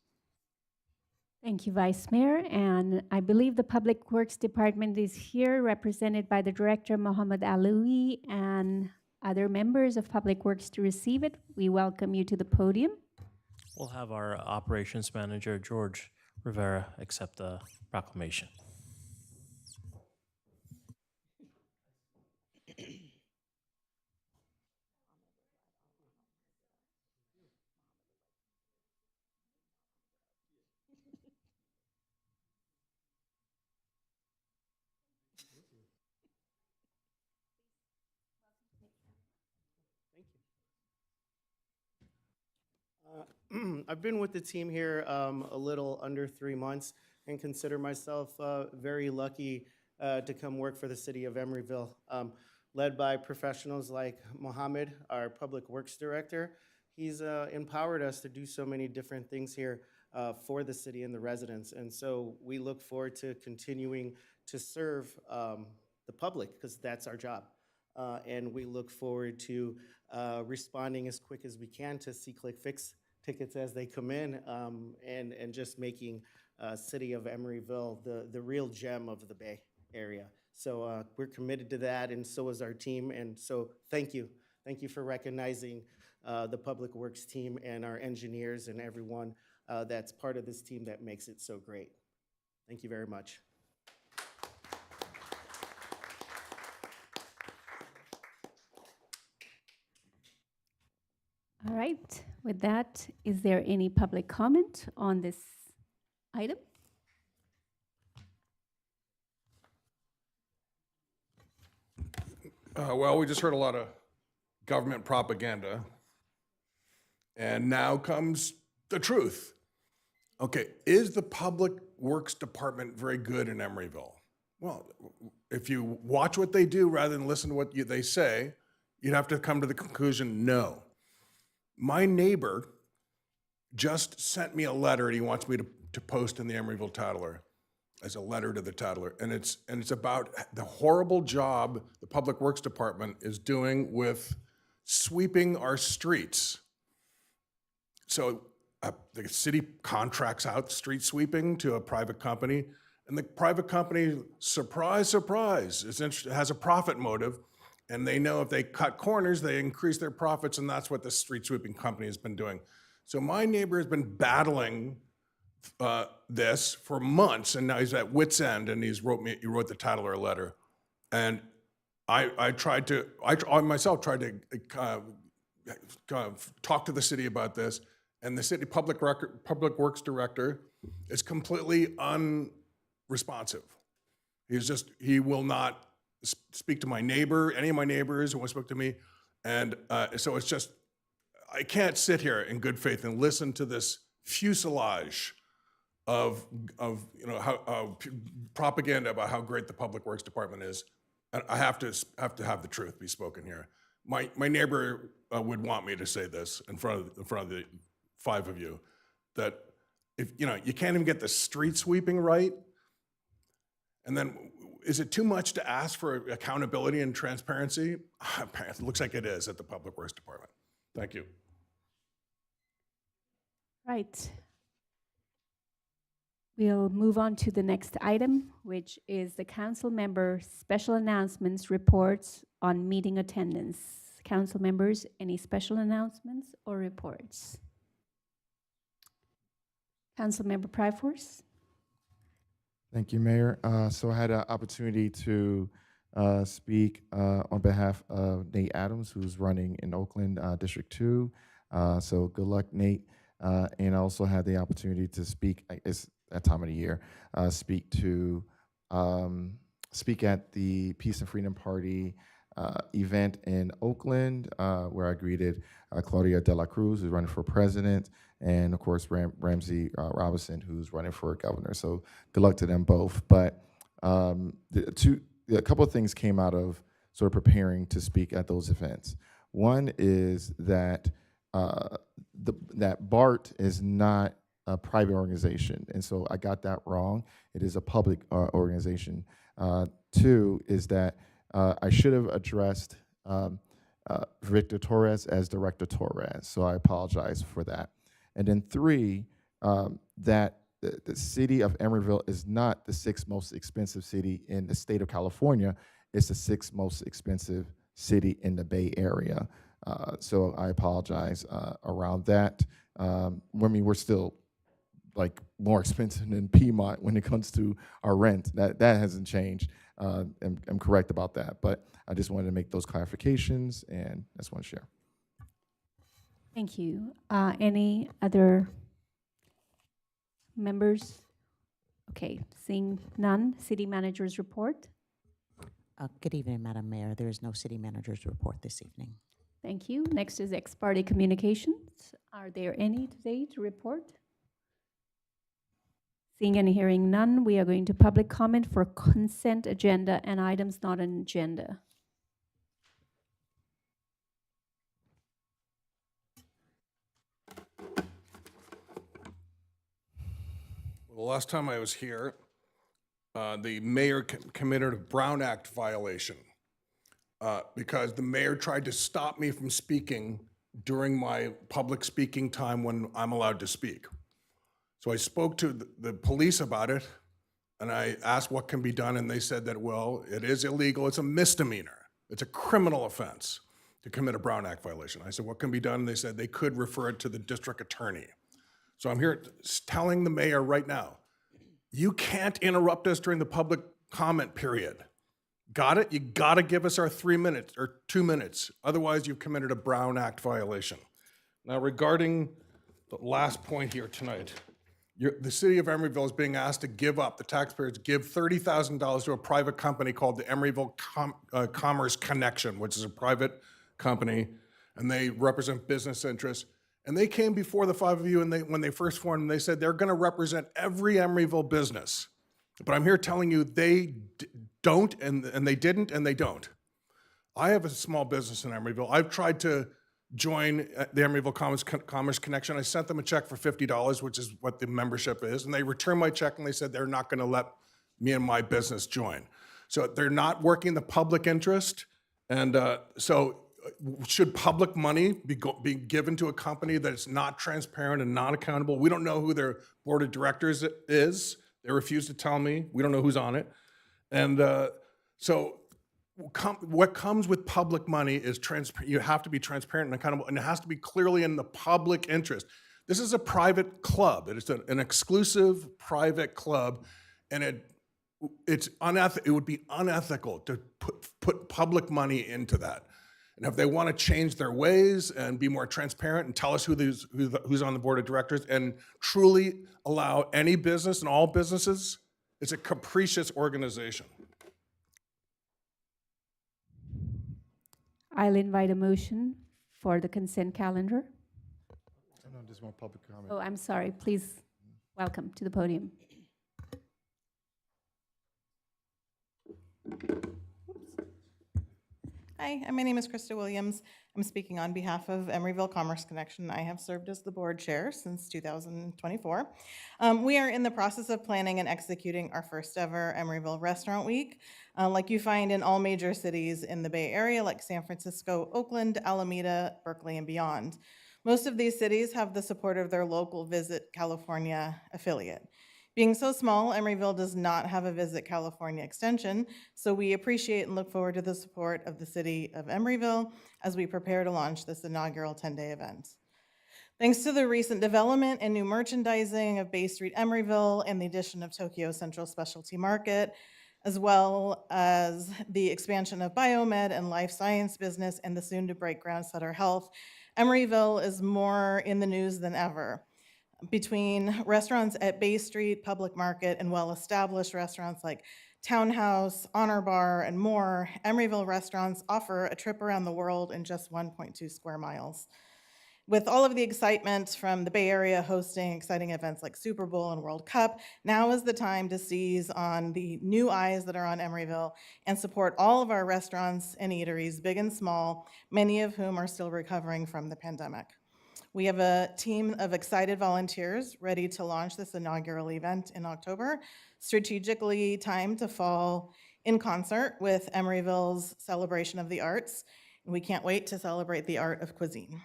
Thank you, Vice Mayor. And I believe the Public Works Department is here, represented by the Director, Mohammed Aloui, and other members of Public Works to receive it. We welcome you to the podium. We'll have our Operations Manager, George Rivera, accept the proclamation. I've been with the team here a little under 3 months and consider myself very lucky to come work for the city of Emeryville, led by professionals like Mohammed, our Public Works Director. He's empowered us to do so many different things here for the city and the residents. And so we look forward to continuing to serve the public, because that's our job. And we look forward to responding as quick as we can to see-click-fix tickets as they come in, and just making city of Emeryville the real gem of the Bay Area. So we're committed to that, and so is our team. And so thank you. Thank you for recognizing the Public Works team and our engineers and everyone that's part of this team that makes it so great. Thank you very much. All right. With that, is there any public comment on this item? Well, we just heard a lot of government propaganda, and now comes the truth. Okay, is the Public Works Department very good in Emeryville? Well, if you watch what they do rather than listen to what they say, you'd have to come to the conclusion, no. My neighbor just sent me a letter, and he wants me to post in the Emeryville Tattler as a letter to the Tattler. And it's about the horrible job the Public Works Department is doing with sweeping our streets. So the city contracts out street sweeping to a private company, and the private company, surprise, surprise, has a profit motive. And they know if they cut corners, they increase their profits, and that's what the street sweeping company has been doing. So my neighbor has been battling this for months, and now he's at wit's end, and he wrote the Tattler a letter. And I myself tried to talk to the city about this, and the city public works director is completely unresponsive. He will not speak to my neighbor, any of my neighbors who want to speak to me. And so it's just, I can't sit here in good faith and listen to this fuselage of propaganda about how great the Public Works Department is. I have to have the truth be spoken here. My neighbor would want me to say this in front of the five of you, that if you can't even get the street sweeping right, and then is it too much to ask for accountability and transparency? It looks like it is at the Public Works Department. Thank you. Right. We'll move on to the next item, which is the council member special announcements reports on meeting attendance. Council members, any special announcements or reports? Council member Pryforce. Thank you, Mayor. So I had an opportunity to speak on behalf of Nate Adams, who's running in Oakland District 2. So good luck, Nate. And I also had the opportunity to speak, it's that time of the year, speak at the Peace and Freedom Party event in Oakland, where I greeted Claudia De La Cruz, who's running for president, and of course Ramsey Robinson, who's running for governor. So good luck to them both. But a couple of things came out of sort of preparing to speak at those events. One is that that BART is not a private organization, and so I got that wrong. It is a public organization. Two is that I should have addressed Victor Torres as Director Torres, so I apologize for that. And then three, that the city of Emeryville is not the sixth most expensive city in the state of California. It's the sixth most expensive city in the Bay Area. So I apologize around that. I mean, we're still like more expensive than Piedmont when it comes to our rent. That hasn't changed. I'm correct about that, but I just wanted to make those clarifications, and I just want to share. Thank you. Any other members? Okay, seeing none, city manager's report. Good evening, Madam Mayor. There is no city manager's report this evening. Thank you. Next is ex parte communications. Are there any today to report? Seeing and hearing none, we are going to public comment for consent agenda and items not on agenda. Well, the last time I was here, the mayor committed a Brown Act violation because the mayor tried to stop me from speaking during my public speaking time when I'm allowed to speak. So I spoke to the police about it, and I asked what can be done, and they said that, well, it is illegal. It's a misdemeanor. It's a criminal offense to commit a Brown Act violation. I said, what can be done? And they said they could refer it to the district attorney. So I'm here telling the mayor right now, you can't interrupt us during the public comment period. Got it? You gotta give us our 3 minutes or 2 minutes. Otherwise, you've committed a Brown Act violation. Now, regarding the last point here tonight, the city of Emeryville is being asked to give up, the taxpayers give $30,000 to a private company called the Emeryville Commerce Connection, which is a private company, and they represent business interests. And they came before the five of you, and when they first formed, they said they're gonna represent every Emeryville business. But I'm here telling you they don't, and they didn't, and they don't. I have a small business in Emeryville. I've tried to join the Emeryville Commerce Connection. I sent them a check for $50, which is what the membership is, and they returned my check and they said they're not gonna let me and my business join. So they're not working the public interest, and so should public money be given to a company that is not transparent and not accountable? We don't know who their board of directors is. They refuse to tell me. We don't know who's on it. And so what comes with public money is you have to be transparent and accountable, and it has to be clearly in the public interest. This is a private club. It is an exclusive private club, and it would be unethical to put public money into that. And if they want to change their ways and be more transparent and tell us who's on the board of directors and truly allow any business and all businesses, it's a capricious organization. I'll invite a motion for the consent calendar. No, there's more public comment. Oh, I'm sorry. Please welcome to the podium. Hi, my name is Krista Williams. I'm speaking on behalf of Emeryville Commerce Connection. I have served as the board chair since 2024. We are in the process of planning and executing our first ever Emeryville Restaurant Week, like you find in all major cities in the Bay Area, like San Francisco, Oakland, Alameda, Berkeley, and beyond. Most of these cities have the support of their local Visit California affiliate. Being so small, Emeryville does not have a Visit California extension, so we appreciate and look forward to the support of the city of Emeryville as we prepare to launch this inaugural 10-day event. Thanks to the recent development and new merchandising of Bay Street Emeryville and the addition of Tokyo Central Specialty Market, as well as the expansion of biomed and life science business and the soon-to-break ground Sutter Health, Emeryville is more in the news than ever. Between restaurants at Bay Street, Public Market, and well-established restaurants like Townhouse, Honor Bar, and more, Emeryville restaurants offer a trip around the world in just 1.2 square miles. with all of the excitement from the Bay Area hosting exciting events like Super Bowl and World Cup, now is the time to seize on the new eyes that are on Emeryville and support all of our restaurants and eateries, big and small, many of whom are still recovering from the pandemic. We have a team of excited volunteers ready to launch this inaugural event in October, strategically timed to fall in concert with Emeryville's celebration of the arts. And we can't wait to celebrate the art of cuisine.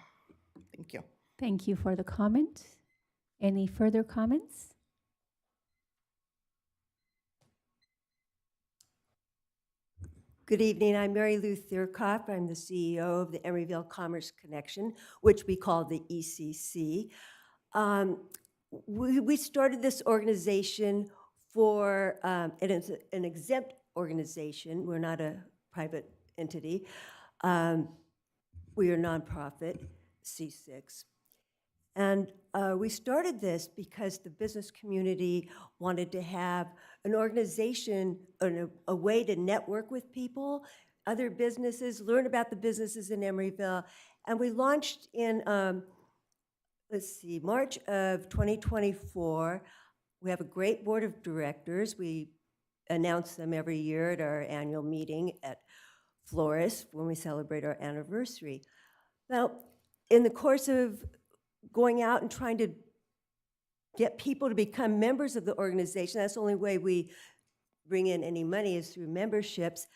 Thank you. Thank you for the comment. Any further comments? Good evening. I'm Mary Lou Thierkoff. I'm the CEO of the Emeryville Commerce Connection, which we call the ECC. We started this organization for, it is an exempt organization. We're not a private entity. We are nonprofit, C6. And we started this because the business community wanted to have an organization, a way to network with people, other businesses, learn about the businesses in Emeryville. And we launched in, March of 2024. We have a great board of directors. We announce them every year at our annual meeting at Flores when we celebrate our anniversary. Now, in the course of going out and trying to get people to become members of the organization, that's the only way we bring in any money is through memberships.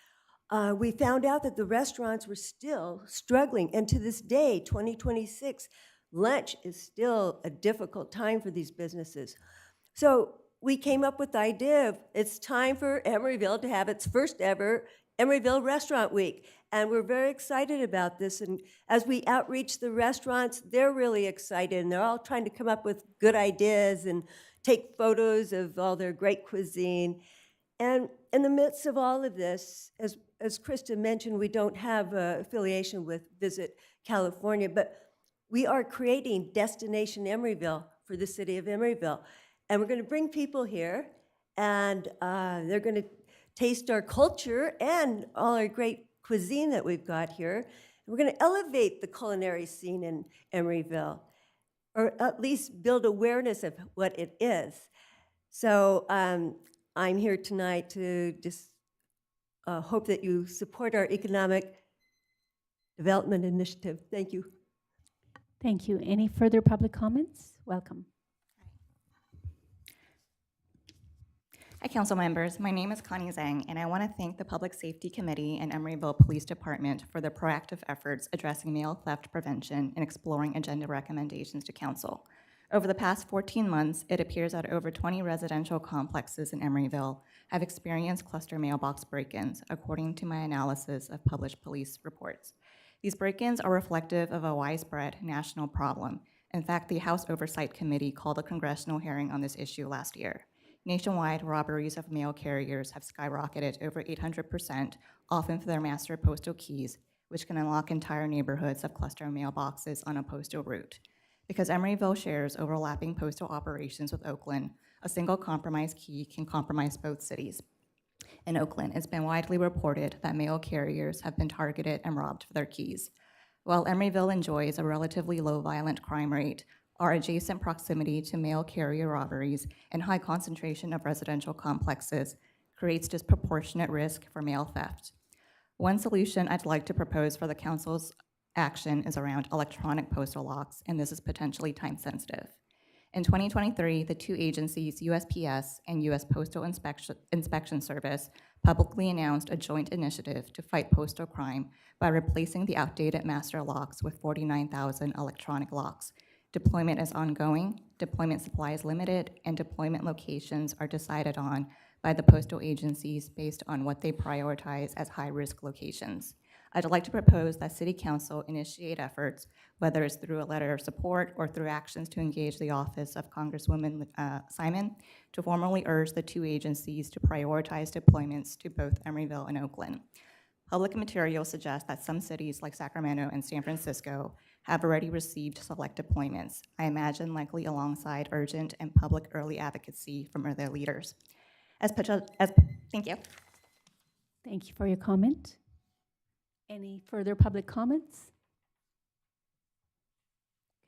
We found out that the restaurants were still struggling, and to this day, 2026, lunch is still a difficult time for these businesses. So we came up with the idea of it's time for Emeryville to have its first ever Emeryville Restaurant Week. And we're very excited about this. And as we outreach the restaurants, they're really excited. And they're all trying to come up with good ideas and take photos of all their great cuisine. And in the midst of all of this, as Krista mentioned, we don't have an affiliation with Visit California, but we are creating Destination Emeryville for the city of Emeryville. And we're going to bring people here, and they're going to taste our culture and all our great cuisine that we've got here. We're going to elevate the culinary scene in Emeryville, or at least build awareness of what it is. So I'm here tonight to just hope that you support our economic development initiative. Thank you. Thank you. Any further public comments? Welcome. Hi, council members. My name is Connie Zhang, and I want to thank the Public Safety Committee and Emeryville Police Department for their proactive efforts addressing mail theft prevention and exploring agenda recommendations to council. Over the past 14 months, it appears that over 20 residential complexes in Emeryville have experienced cluster mailbox break-ins, according to my analysis of published police reports. These break-ins are reflective of a widespread national problem. In fact, the House Oversight Committee called a congressional hearing on this issue last year. Nationwide, robberies of mail carriers have skyrocketed over 800%, often for their master postal keys, which can unlock entire neighborhoods of cluster mailboxes on a postal route. Because Emeryville shares overlapping postal operations with Oakland, a single compromised key can compromise both cities. In Oakland, it's been widely reported that mail carriers have been targeted and robbed for their keys. While Emeryville enjoys a relatively low violent crime rate, our adjacent proximity to mail carrier robberies and high concentration of residential complexes creates disproportionate risk for mail theft. One solution I'd like to propose for the council's action is around electronic postal locks, and this is potentially time sensitive. In 2023, the two agencies, USPS and US Postal Inspection Service, publicly announced a joint initiative to fight postal crime by replacing the outdated master locks with 49,000 electronic locks. Deployment is ongoing, deployment supply is limited, and deployment locations are decided on by the postal agencies based on what they prioritize as high-risk locations. I'd like to propose that City Council initiate efforts, whether it's through a letter of support or through actions to engage the office of Congresswoman Simon, to formally urge the two agencies to prioritize deployments to both Emeryville and Oakland. Public material suggests that some cities like Sacramento and San Francisco have already received select deployments, I imagine likely alongside urgent and public early advocacy from their leaders. Thank you. Thank you for your comment. Any further public comments?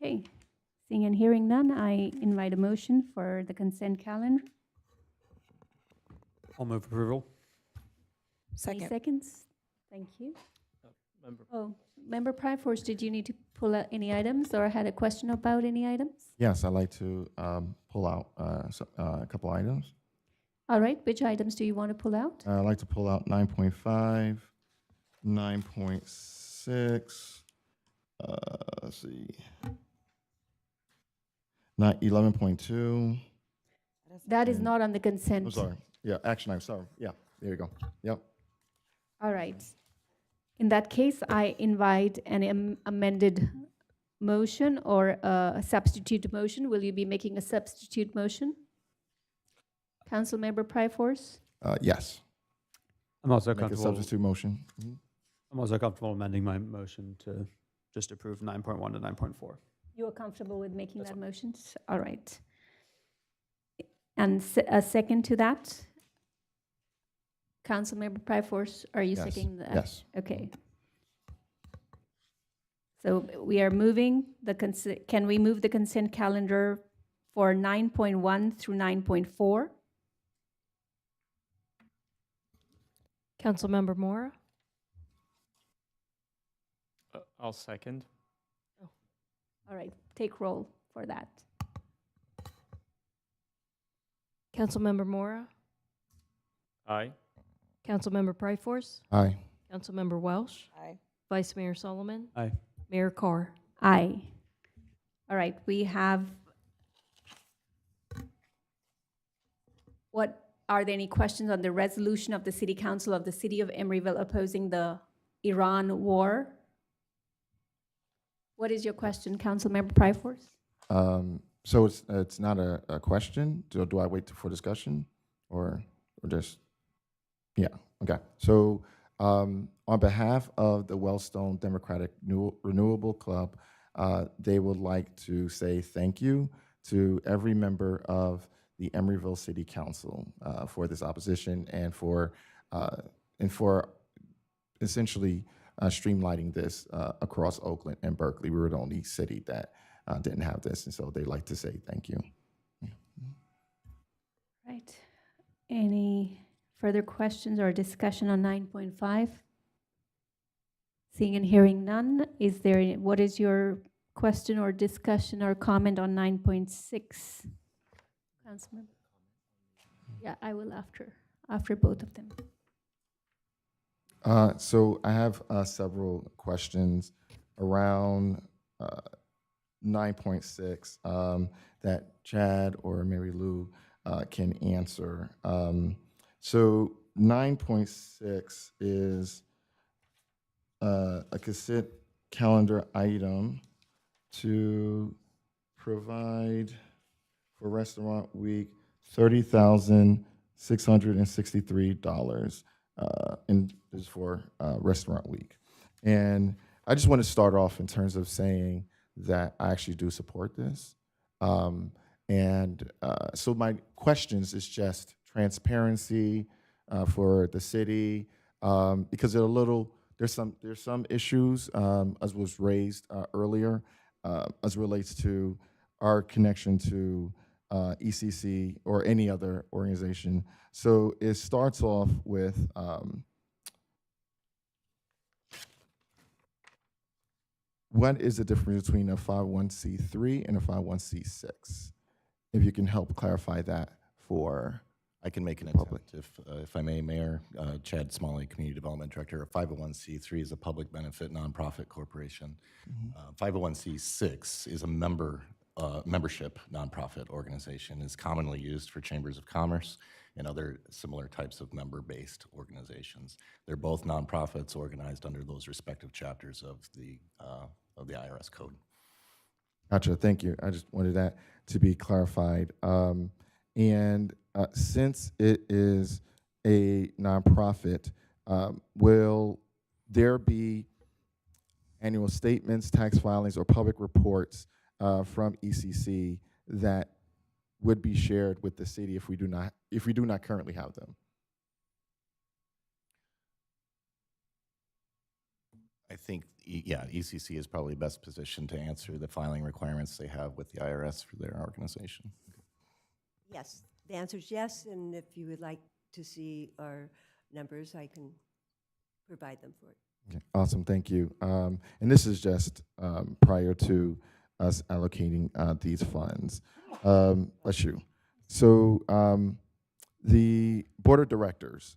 Okay, seeing and hearing none, I invite a motion for the consent calendar. I'll move approval. Any Second. seconds? Thank you. Member Oh, Member Pryforce, did you need to pull out any items or had a question about any items? Yes, I'd like to pull out a couple items. All right, which items do you want to pull out? I'd like to pull out 9.5, 9.6, let's see, 11.2. That is not on the consent. I'm sorry. Yeah, action item, sorry. Yeah, there you go. Yep. All right. In that case, I invite an amended motion or a substitute motion. Will you be making a substitute motion? Councilmember Pryforce? Yes. I'm also Make a comfortable. substitute motion. Mhm. I'm also comfortable amending my motion to just approve 9.1 to 9.4. You are comfortable with making that motion? All right. And a second to that? Councilmember Pryforce, are you Yes. seconding that? Yes. Okay. So we are moving the can we move the consent calendar for 9.1 through 9.4? Councilmember Mora? I'll second. All right, take roll for that. Councilmember Mora? Aye. Councilmember Pryforce? Aye. Councilmember Welsh? Aye. Vice Mayor Solomon? Aye. Mayor Carr? Aye. All right, we have, are there any questions on the resolution of the City Council of the City of Emeryville opposing the Iran war? What is your question, Councilmember Pryforce? So it's not a question. Do I wait for discussion or just? Yeah. Okay. So on behalf of the Wellstone Democratic Renewable Club, they would like to say thank you to every member of the Emeryville City Council for this opposition and for essentially streamlining this across Oakland and Berkeley. We were the only city that didn't have this, and so they'd like to say thank you. Right. Any further questions or discussion on 9.5? Seeing and hearing none, what is your question or discussion or comment on 9.6? Councilman? Yeah, I will after both of them. So I have several questions around 9.6 that Chad or Mary Lou can answer. So 9.6 is a consent calendar item to provide for Restaurant Week $30,663, and this is for Restaurant Week. And I just want to start off in terms of saying that I actually do support this. So my questions is just transparency for the city, because there's some issues as was raised earlier as relates to our connection to ECC or any other organization. So it starts off with what is the difference between a 501c3 and a 501c6? If you can help clarify that for I can make an public. attempt, if I may, Mayor. Chad Smalley, Community Development Director. A 501c3 is a public benefit nonprofit corporation. 501c6 is a membership nonprofit organization. Is commonly used for chambers of commerce and other similar types of member-based organizations. They're both nonprofits organized under those respective chapters of the IRS code. Gotcha, thank you. I just wanted that to be clarified. Since it is a nonprofit, will there be annual statements, tax filings, or public reports from ECC that would be shared with the city if we do not currently have them? I think, yeah, ECC is probably best positioned to answer the filing requirements they have with the IRS for their organization. Yes, the answer is yes, and if you would like to see our numbers, I can provide them for it. Okay, awesome, thank you. And this is just prior to us allocating these funds. Bless you. So the board of directors,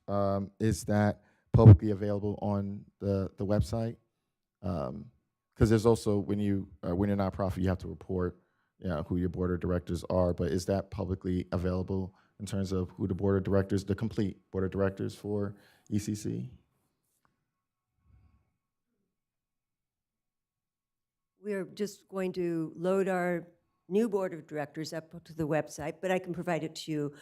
is that publicly available on the website? Because there's also, when you're a nonprofit, you have to report who your board of directors are, but is that publicly available in terms of who the board of directors, the complete board of directors for ECC? We're just going to load our new board of directors up to the website, but I can provide it to you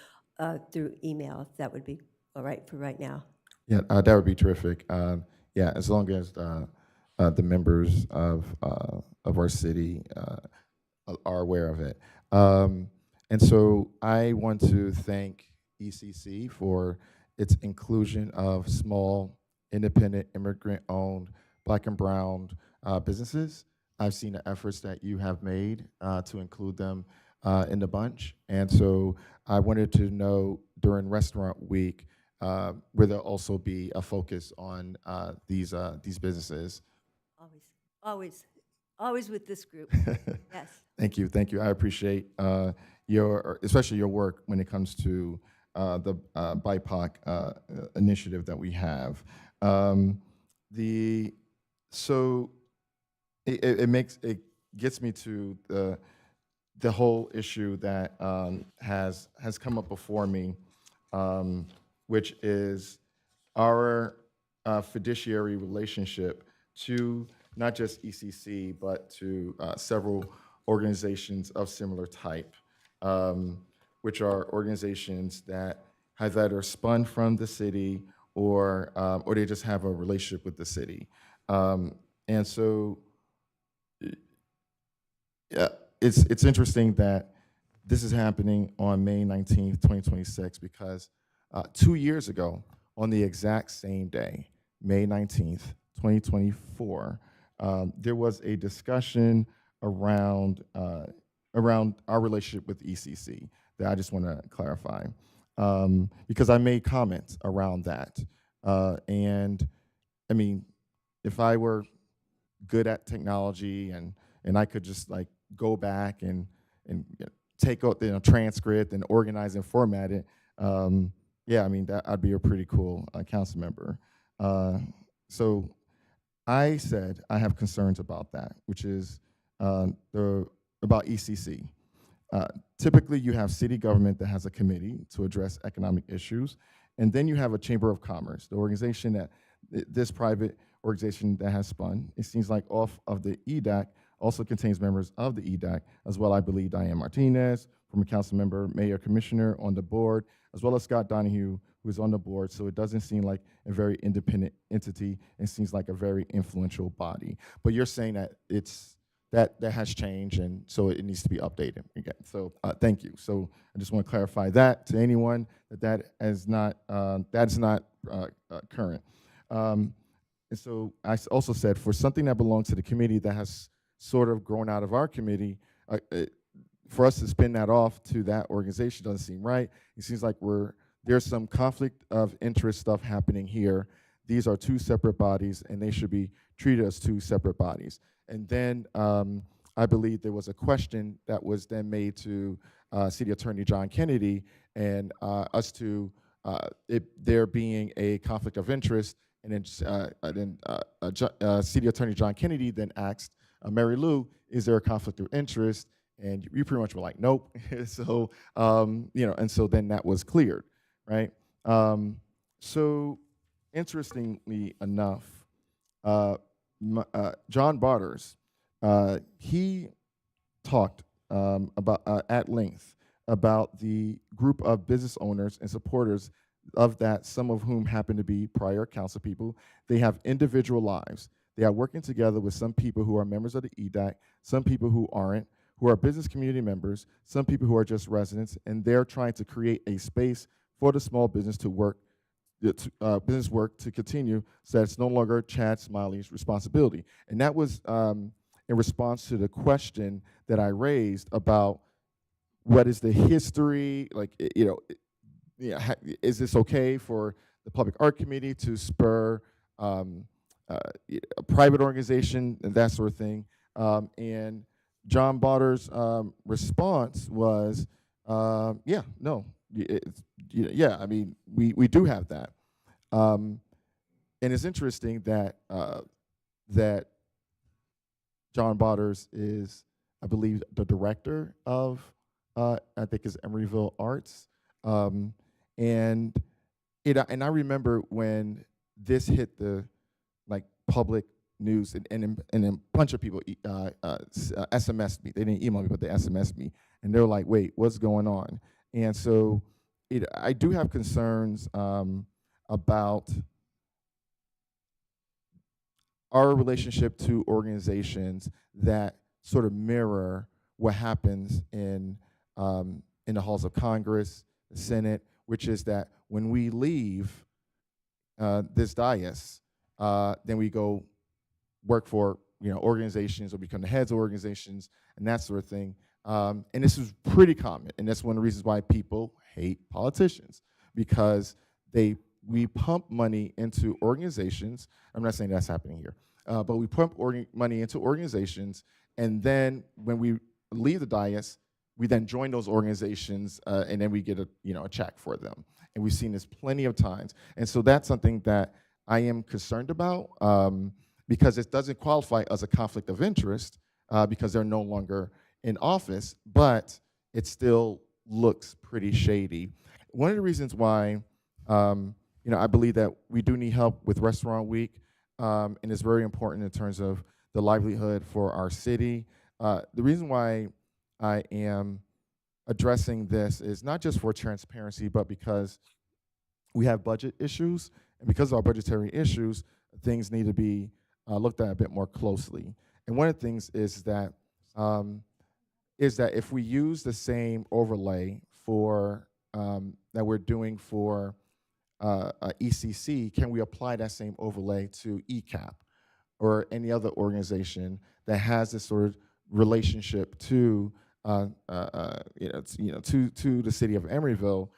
through email, if that would be all right for right now. Yeah, that would be terrific. Yeah, as long as the members of our city are aware of it. And so I want to thank ECC for its inclusion of small, independent, immigrant-owned, Black and brown businesses. I've seen the efforts that you have made to include them in the bunch. And so I wanted to know during Restaurant Week, will there also be a focus on these businesses? Always with this group. Yes. Thank you. I appreciate especially your work when it comes to the BIPOC initiative that we have. So it gets me to the whole issue that has come up before me, which is our fiduciary relationship to not just ECC, but to several organizations of similar type, which are organizations that have either spun from the city or they just have a relationship with the city. And so it's interesting that this is happening on May 19th, 2026, because 2 years ago, on the exact same day, May 19th, 2024, there was a discussion around our relationship with ECC that I just want to clarify, because I made comments around that. And I mean, if I were good at technology and I could just like go back and take out the transcript and organize and format it, yeah, I mean, I'd be a pretty cool council member. So I said I have concerns about that, which is about ECC. Typically, you have city government that has a committee to address economic issues, and then you have a chamber of commerce, the organization that this private organization that has spun. It seems like off of the EDAC also contains members of the EDAC as well. I believe Diane Martinez, former council member, mayor, commissioner on the board, as well as Scott Donahue, who is on the board. So it doesn't seem like a very independent entity. It seems like a very influential body. But you're saying that that has changed, and so it needs to be updated again. So thank you. So I just want to clarify that to anyone that is not current. And so I also said, for something that belongs to the committee that has sort of grown out of our committee, for us to spin that off to that organization doesn't seem right. It seems like there's some conflict of interest stuff happening here. These are two separate bodies, and they should be treated as two separate bodies. And then I believe there was a question that was then made to City Attorney John Kennedy and us to there being a conflict of interest. And then City Attorney John Kennedy then asked Mary Lou, is there a conflict of interest? And you pretty much were like, nope. So, and so then that was cleared, right? So interestingly enough, John Barters, he talked about at length about the group of business owners and supporters of that, some of whom happen to be prior council people. They have individual lives. They are working together with some people who are members of the EDAC, some people who aren't, who are business community members, some people who are just residents, and they're trying to create a space for the small business to work business work to continue, so that it's no longer Chad Smiley's responsibility. And that was in response to the question that I raised about what is the history, like, is this okay for the Public Art Committee to spur a private organization and that sort of thing? And John Botter's response was, yeah, no, yeah, I mean, we do have that. And it's interesting that that John Botters is, I believe, the director of, I think it's Emeryville Arts. And I remember when this hit the public news, and a bunch of people SMS'd me. They didn't email me, but they SMS'd me, and they were like, "Wait, what's going on?" And so, I do have concerns about our relationship to organizations that sort of mirror what happens in the halls of Congress, the Senate, which is that when we leave this dais, then we go work for organizations or become the heads of organizations and that sort of thing. And this is pretty common, and that's one of the reasons why people hate politicians, because we pump money into organizations. I'm not saying that's happening here, but we pump money into organizations, and then when we leave the dais, we then join those organizations, and then we get a check for them. And we've seen this plenty of times. And so that's something that I am concerned about, because it doesn't qualify as a conflict of interest because they're no longer in office, but it still looks pretty shady. One of the reasons why I believe that we do need help with Restaurant Week, and it's very important in terms of the livelihood for our city. The reason why I am addressing this is not just for transparency, but because we have budget issues, and because of our budgetary issues, things need to be looked at a bit more closely. And one of the things is that if we use the same overlay for that we're doing for ECC, can we apply that same overlay to ECAP or any other organization that has this sort of relationship to to the city of Emeryville,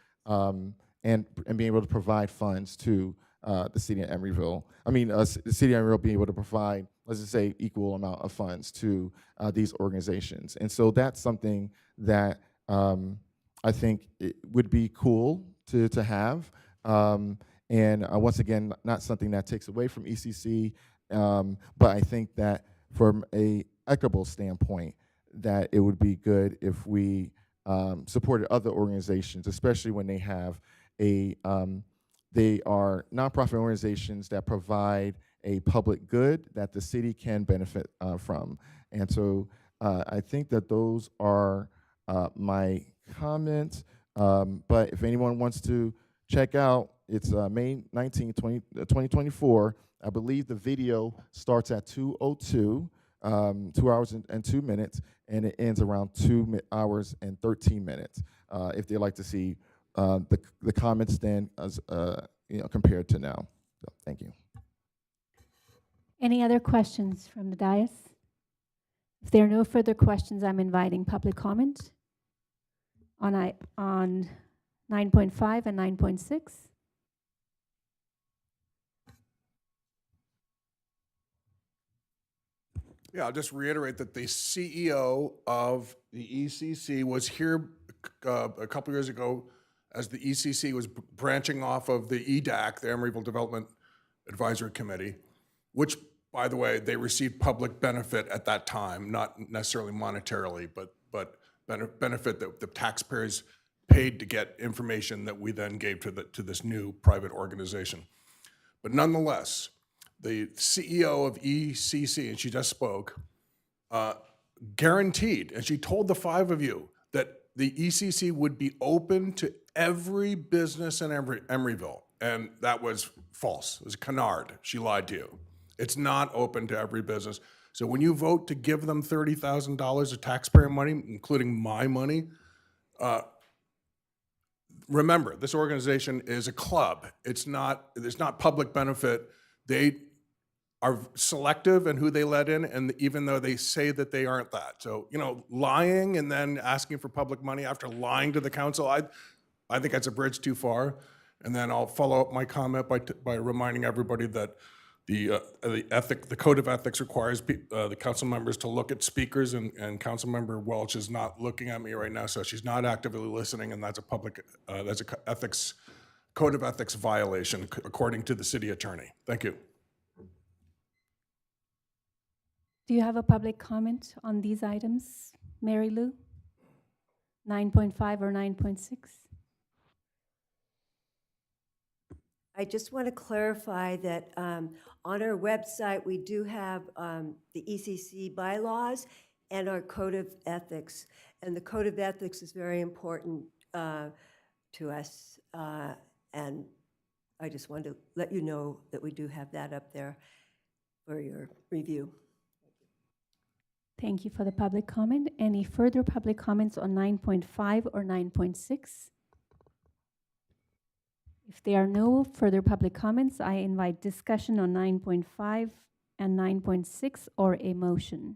and being able to provide funds to the city of Emeryville. I mean, the city of Emeryville being able to provide, let's just say, equal amount of funds to these organizations. And so that's something that I think it would be cool to have. And once again, not something that takes away from ECC, but I think that from a equitable standpoint, that it would be good if we supported other organizations, especially when they have they are nonprofit organizations that provide a public good that the city can benefit from. And so I think that those are my comments. But if anyone wants to check out, it's May 19, 2024. I believe the video starts at 2:02, 2 hours and 2 minutes, and it ends around 2 hours and 13 minutes. If they'd like to see the comments then as compared to now. So, thank you. Any other questions from the dais? If there are no further questions, I'm inviting public comment on 9.5 and 9.6. Yeah, I'll just reiterate that the CEO of the ECC was here a couple years ago as the ECC was branching off of the EDAC, the Emeryville Development Advisory Committee, which, by the way, they received public benefit at that time, not necessarily monetarily, but benefit that the taxpayers paid to get information that we then gave to this new private organization. But nonetheless, the CEO of ECC, and she just spoke, guaranteed, and she told the five of you that the ECC would be open to every business in Emeryville, and that was false. It was a canard. She lied to you. It's not open to every business. So when you vote to give them $30,000 of taxpayer money, including my money, remember, this organization is a club. There's not public benefit. They are selective in who they let in, and even though they say that they aren't that. So, lying and then asking for public money after lying to the council, I think that's a bridge too far. And then I'll follow up my comment by reminding everybody that the code of ethics requires the council members to look at speakers, and Council Member Welch is not looking at me right now, so she's not actively listening, and that's a code of ethics violation according to the city attorney. Thank you. Do you have a public comment on these items, Mary Lou? 9.5 or 9.6? I just want to clarify that on our website, we do have the ECC bylaws and our code of ethics. And the code of ethics is very important to us. And I just wanted to let you know that we do have that up there for your review. Thank you for the public comment. Any further public comments on 9.5 or 9.6? If there are no further public comments, I invite discussion on 9.5 and 9.6 or a motion.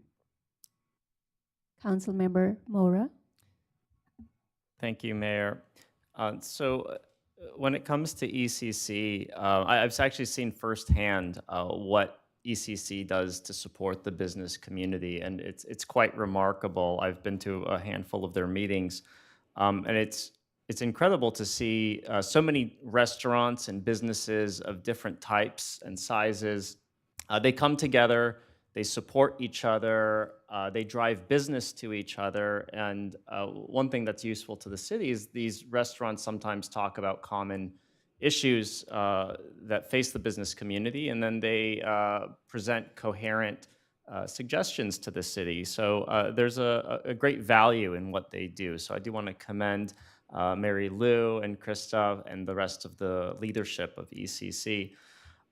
Councilmember Mora. Thank you, Mayor. When it comes to ECC, I've actually seen firsthand what ECC does to support the business community, and it's quite remarkable. I've been to a handful of their meetings, and it's incredible to see so many restaurants and businesses of different types and sizes. They come together, they support each other, they drive business to each other, and one thing that's useful to the city is these restaurants sometimes talk about common issues that face the business community, and then they present coherent suggestions to the city. So there's a great value in what they do. So I do want to commend Mary Lou and Krista and the rest of the leadership of ECC.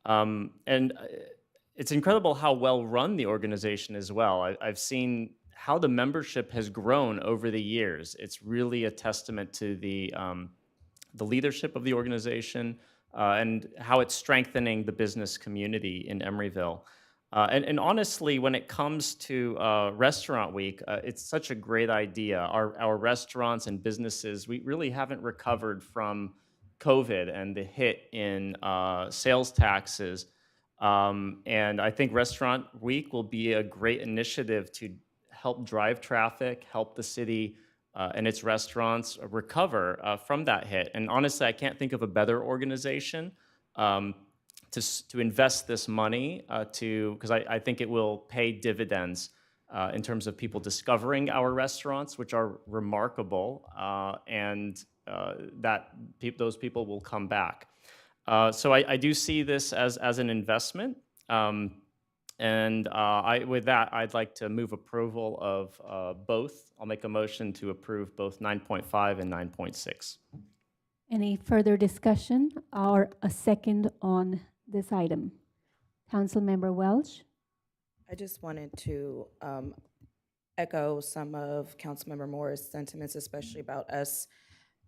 And it's incredible how well run the organization is well. I've seen how the membership has grown over the years. It's really a testament to the leadership of the organization and how it's strengthening the business community in Emeryville. And honestly, when it comes to Restaurant Week, it's such a great idea. Our restaurants and businesses, we really haven't recovered from COVID and the hit in sales taxes. And I think Restaurant Week will be a great initiative to help drive traffic, help the city and its restaurants recover from that hit. And honestly, I can't think of a better organization to invest this money because I think it will pay dividends in terms of people discovering our restaurants, which are remarkable, and those people will come back. So I do see this as an investment. With that, I'd like to move approval of both. I'll make a motion to approve both 9.5 and 9.6. Any further discussion or a second on this item? Councilmember Welch. I just wanted to echo some of Councilmember Moore's sentiments, especially about us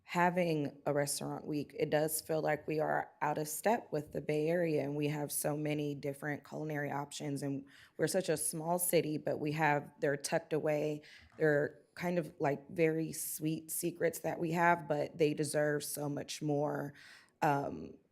having a Restaurant Week. It does feel like we are out of step with the Bay Area, and we have so many different culinary options, and we're such a small city, but they're tucked away. They're kind of like very sweet secrets that we have, but they deserve so much more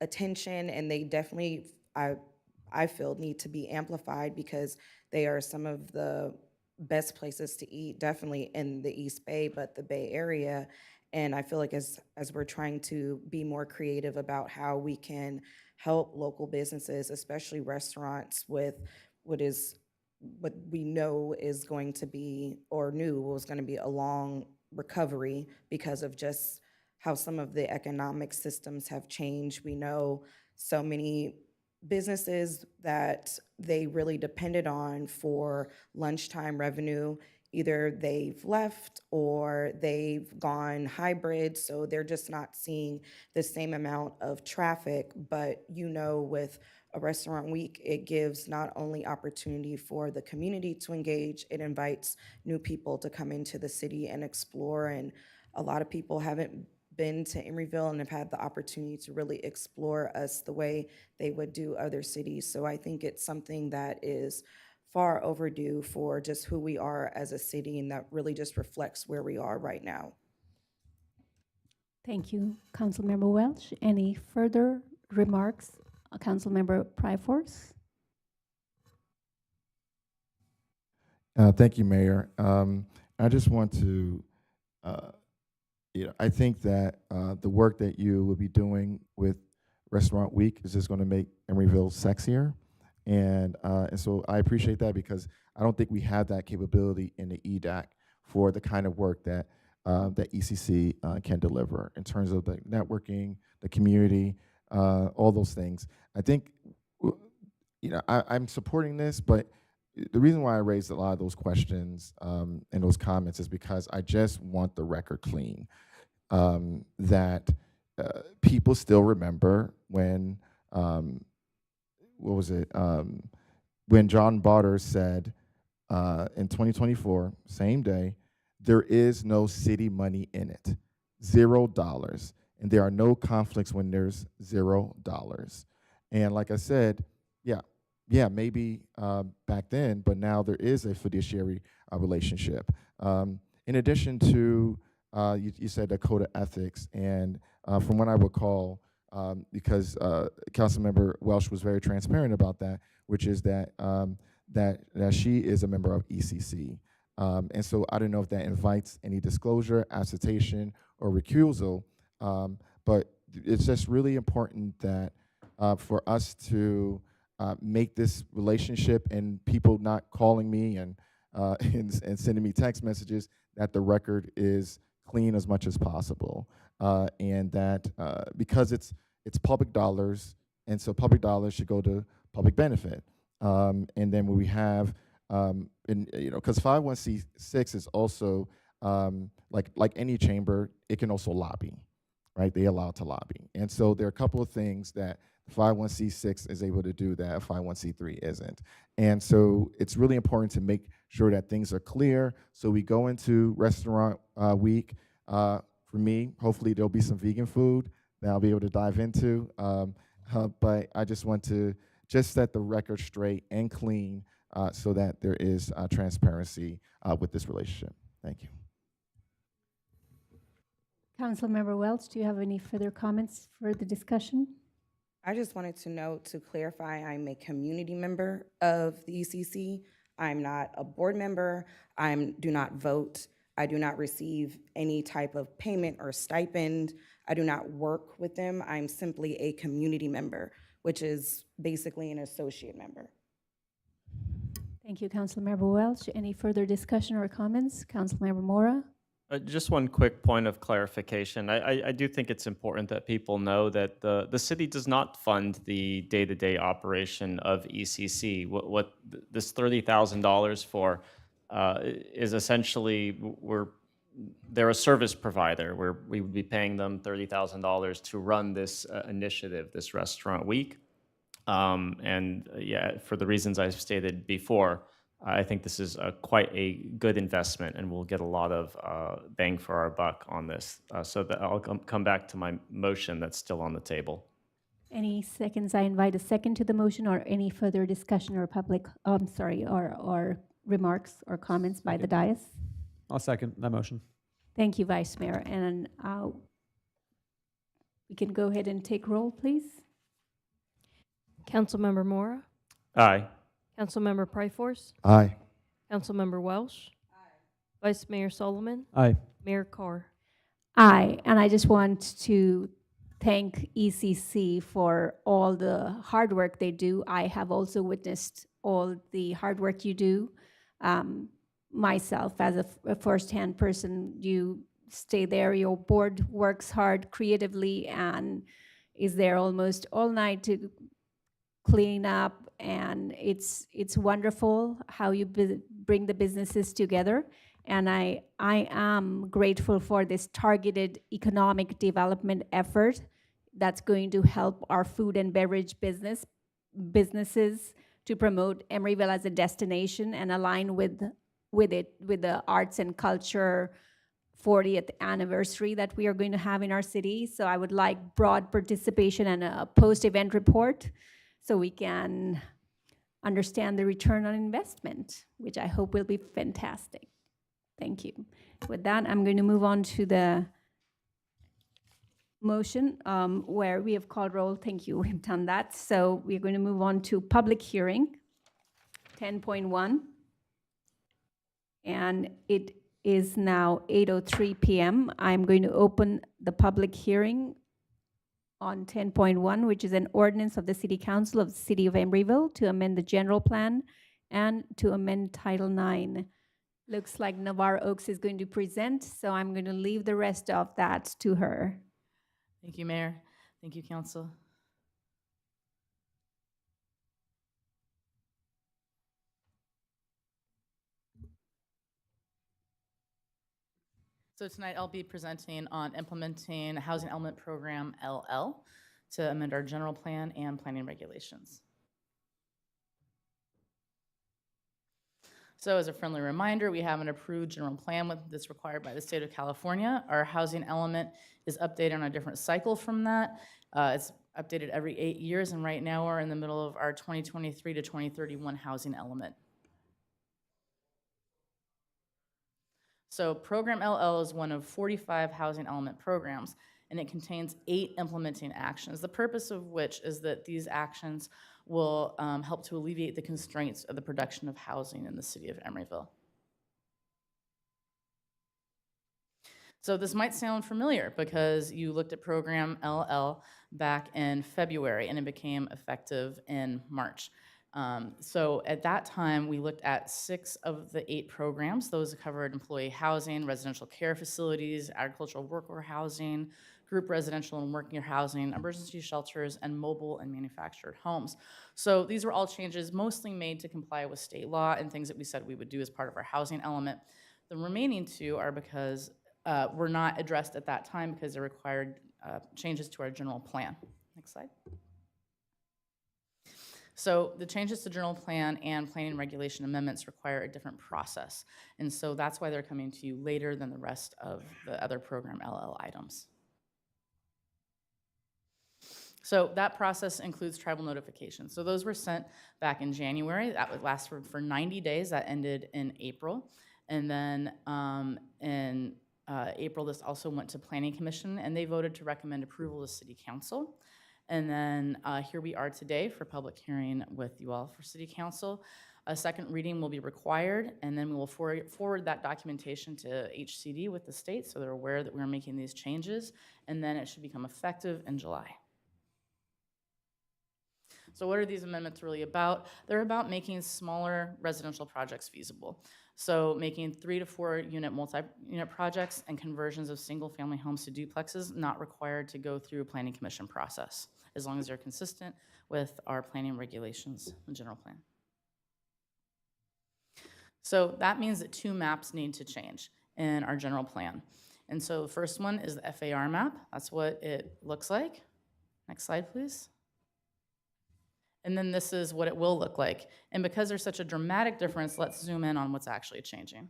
attention, and they definitely, I feel, need to be amplified because they are some of the best places to eat, definitely in the East Bay, but the Bay Area. And I feel like as we're trying to be more creative about how we can help local businesses, especially restaurants, with what we know is going to be, or knew was going to be, a long recovery because of just how some of the economic systems have changed. We know so many businesses that they really depended on for lunchtime revenue. Either they've left or they've gone hybrid, so they're just not seeing the same amount of traffic. But with a Restaurant Week, it gives not only opportunity for the community to engage, it invites new people to come into the city and explore. And a lot of people haven't been to Emeryville and have had the opportunity to really explore us the way they would do other cities. So I think it's something that is far overdue for just who we are as a city, and that really just reflects where we are right now. Thank you, Councilmember Welch. Any further remarks? Councilmember Pryforce? Thank you, Mayor. I just want to, I think that the work that you will be doing with Restaurant Week is just going to make Emeryville sexier. And so I appreciate that, because I don't think we have that capability in the EDAC for the kind of work that that ECC can deliver in terms of the networking, the community, all those things. I think, I'm supporting this, but the reason why I raised a lot of those questions and those comments is because I just want the record clean. That people still remember when, what was it? When John Botter said in 2024, same day, there is no city money in it, $0. And there are no conflicts when there's $0. And like I said, maybe back then, but now there is a fiduciary relationship. In addition to, you said the code of ethics, and from what I recall, because Councilmember Welsh was very transparent about that, which is that that she is a member of ECC. And so I don't know if that invites any disclosure, attestation, or recusal, but it's just really important that for us to make this relationship, and people not calling me and sending me text messages, that the record is clean as much as possible, and that because it's public dollars, and so public dollars should go to public benefit, and then when we have, because 501c6 is also like any chamber, it can also lobby, right? They allow to lobby, and so there are a couple of things that 501c6 is able to do that 501c3 isn't. And so it's really important to make sure that things are clear. So we go into Restaurant Week. For me, hopefully there'll be some vegan food that I'll be able to dive into. But I just want to just set the record straight and clean so that there is transparency with this relationship. Thank you. Councilmember Welch, do you have any further comments for the discussion? I just wanted to note, to clarify, I'm a community member of the ECC. I'm not a board member. I do not vote. I do not receive any type of payment or stipend. I do not work with them. I'm simply a community member, which is basically an associate member. Thank you, Councilmember Welch. Any further discussion or comments? Councilmember Mora? Just one quick point of clarification. I do think it's important that people know that the city does not fund the day-to-day operation of ECC. What this $30,000 for is essentially, they're a service provider where we would be paying them $30,000 to run this initiative, this Restaurant Week. For the reasons I've stated before, I think this is quite a good investment, and we'll get a lot of bang for our buck on this. So that I'll come back to my motion that's still on the table. Any seconds? I invite a second to the motion, or any further discussion or or remarks or comments by the dais? I'll second that motion. Thank you, Vice Mayor. And we can go ahead and take roll, please. Councilmember Mora? Aye. Councilmember Pryforce? Aye. Councilmember Welsh? Aye. Vice Mayor Solomon? Aye. Mayor Carr? Aye, and I just want to thank ECC for all the hard work they do. I have also witnessed all the hard work you do. Myself, as a first-hand person, you stay there, your board works hard creatively and is there almost all night to clean up, and it's wonderful how you bring the businesses together. And I am grateful for this targeted economic development effort that's going to help our food and beverage businesses to promote Emeryville as a destination and align with the arts and culture 40th anniversary that we are going to have in our city. So I would like broad participation and a post-event report so we can understand the return on investment, which I hope will be fantastic. Thank you. With that, I'm going to move on to the motion where we have called roll. Thank you, we've done that. So we're going to move on to public hearing, 10.1. And it is now 8:03 p.m. I'm going to open the public hearing on 10.1, which is an ordinance of the City Council of the City of Emeryville to amend the general plan and to amend Title IX. Looks like Navarre Oaks is going to present, so I'm going to leave the rest of that to her. Thank you, Mayor. Thank you, Council. So tonight I'll be presenting on implementing Housing Element Program LL to amend our general plan and planning regulations. So as a friendly reminder, we have an approved general plan that's required by the state of California. Our housing element is updated on a different cycle from that. It's updated every 8 years, and right now we're in the middle of our 2023 to 2031 housing element. So Program LL is one of 45 housing element programs, and it contains 8 implementing actions, the purpose of which is that these actions will help to alleviate the constraints of the production of housing in the city of Emeryville. So this might sound familiar because you looked at Program LL back in February and it became effective in March. So at that time, we looked at 6 of the 8 programs. Those covered employee housing, residential care facilities, agricultural worker housing, group residential and working housing, emergency shelters, and mobile and manufactured homes. So these were all changes mostly made to comply with state law and things that we said we would do as part of our housing element. The remaining 2 are because were not addressed at that time because they required changes to our general plan. Next slide. So the changes to general plan and planning regulation amendments require a different process. And so that's why they're coming to you later than the rest of the other Program LL items. So that process includes tribal notifications. So those were sent back in January. That would last for 90 days. That ended in April. And then in April, this also went to Planning Commission, and they voted to recommend approval to City Council. And then here we are today for public hearing with you all for City Council. A second reading will be required, and then we will forward that documentation to HCD with the state so they're aware that we're making these changes, and then it should become effective in July. So what are these amendments really about? They're about making smaller residential projects feasible. So making 3 to 4 unit multi-unit projects and conversions of single-family homes to duplexes not required to go through a planning commission process, as long as they're consistent with our planning regulations and general plan. So that means that 2 maps need to change in our general plan. And so the first one is the FAR map. That's what it looks like. Next slide, please. And then this is what it will look like. And because there's such a dramatic difference, let's zoom in on what's actually changing.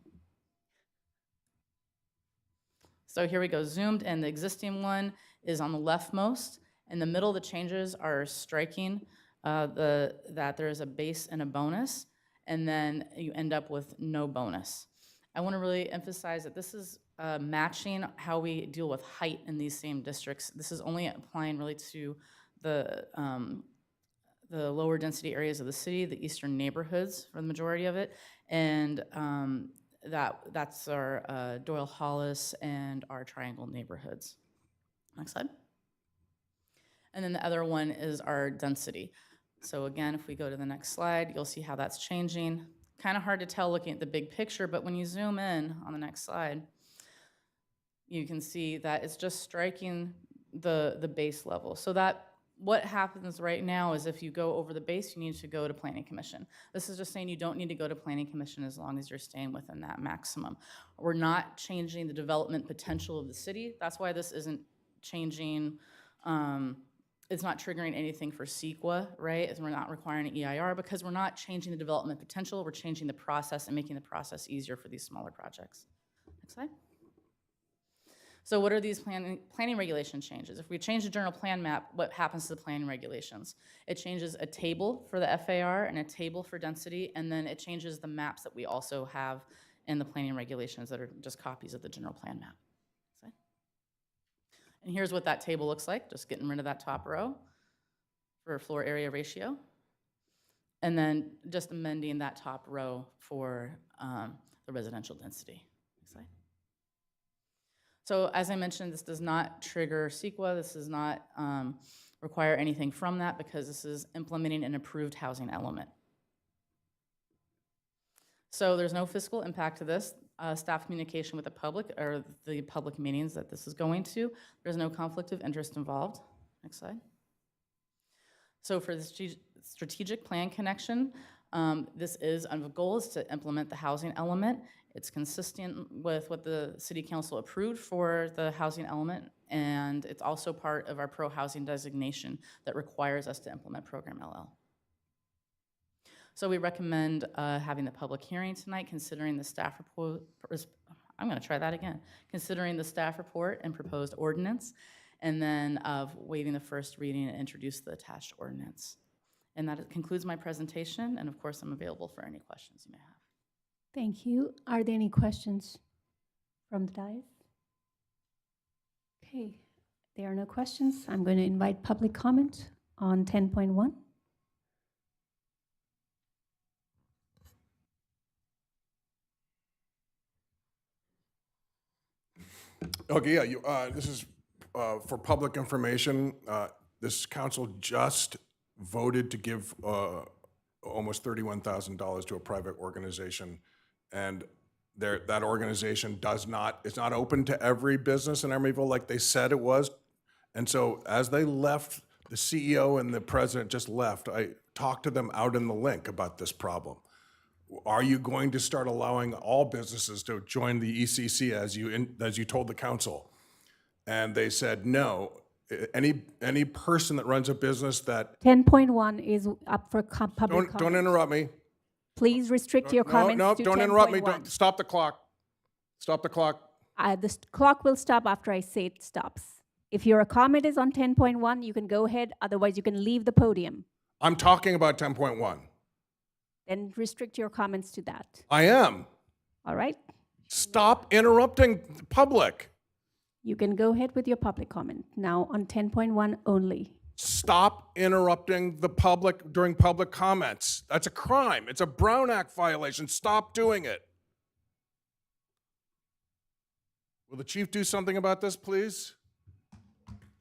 So here we go, zoomed in. The existing one is on the leftmost. In the middle, the changes are striking that there is a base and a bonus, and then you end up with no bonus. I want to really emphasize that this is matching how we deal with height in these same districts. This is only applying really to the lower density areas of the city, the eastern neighborhoods for the majority of it, and that's our Doyle Hollis and our Triangle neighborhoods. Next slide. And then the other one is our density. So again, if we go to the next slide, you'll see how that's changing. Kind of hard to tell looking at the big picture, but when you zoom in on the next slide, you can see that it's just striking the base level. So that what happens right now is if you go over the base, you need to go to Planning Commission. This is just saying you don't need to go to Planning Commission as long as you're staying within that maximum. We're not changing the development potential of the city. That's why this isn't changing, it's not triggering anything for CEQA, right? We're not requiring an EIR because we're not changing the development potential. We're changing the process and making the process easier for these smaller projects. Next slide. So what are these planning regulation changes? If we change the general plan map, what happens to the planning regulations? It changes a table for the FAR and a table for density, and then it changes the maps that we also have in the planning regulations that are just copies of the general plan map. See? And here's what that table looks like, just getting rid of that top row for floor area ratio. And then just amending that top row for the residential density. Next slide. So as I mentioned, this does not trigger CEQA. This does not require anything from that because this is implementing an approved housing element. So there's no fiscal impact to this. Staff communication with the public or the public meetings that this is going to. There's no conflict of interest involved. Next slide. So for the strategic plan connection, this is, the goal is to implement the housing element. It's consistent with what the City Council approved for the housing element, and it's also part of our pro-housing designation that requires us to implement Program LL. So we recommend having the public hearing tonight, considering the staff report, I'm gonna try that again, considering the staff report and proposed ordinance, and then of waiving the first reading and introduce the attached ordinance. And that concludes my presentation, and of course, I'm available for any questions you may have. Thank you. Are there any questions from the dais? Okay, there are no questions. I'm going to invite public comment on 10.1. Okay, yeah, this is for public information. This council just voted to give almost $31,000 to a private organization, and that organization is not open to every business in Emeryville like they said it was. And so as they left, the CEO and the president just left, I talked to them out in the link about this problem. Are you going to start allowing all businesses to join the ECC as you told the council? And they said no. Any person that runs a business that 10.1 is up for public comment. don't interrupt me. Please restrict your comments No, to don't interrupt me. 10.1. Stop the clock. Stop the clock. The clock will stop after I say it stops. If your comment is on 10.1, you can go ahead. Otherwise, you can leave the podium. I'm talking about 10.1. Then restrict your comments to that. I am. All right? Stop interrupting the public. You can go ahead with your public comment now on 10.1 only. Stop interrupting the public during public comments. That's a crime. It's a Brown Act violation. Stop doing it. Will the chief do something about this, please?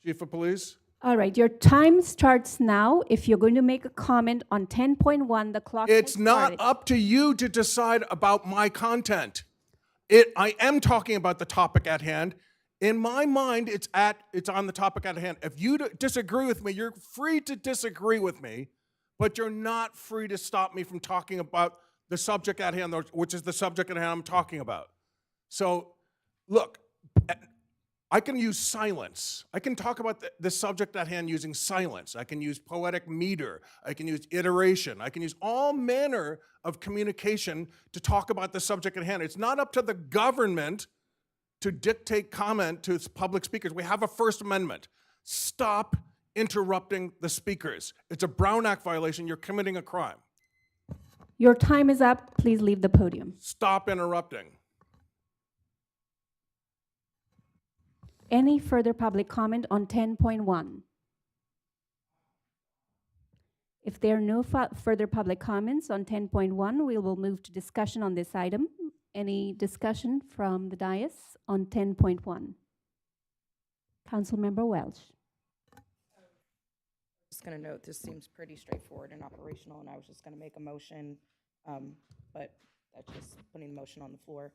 Chief of Police? All right, your time starts now. If you're going to make a comment on 10.1, the clock It's has not started. up to you to decide about my content. I am talking about the topic at hand. In my mind, it's on the topic at hand. If you disagree with me, you're free to disagree with me, but you're not free to stop me from talking about the subject at hand, which is the subject at hand I'm talking about. So, look, I can use silence. I can talk about the subject at hand using silence. I can use poetic meter. I can use iteration. I can use all manner of communication to talk about the subject at hand. It's not up to the government to dictate comment to its public speakers. We have a First Amendment. Stop interrupting the speakers. It's a Brown Act violation. You're committing a crime. Your time is up. Please leave the podium. Stop interrupting. Any further public comment on 10.1? If there are no further public comments on 10.1, we will move to discussion on this item. Any discussion from the dais on 10.1? Councilmember Welch. Just going to note, this seems pretty straightforward and operational, and I was just going to make a motion, but that's just putting the motion on the floor.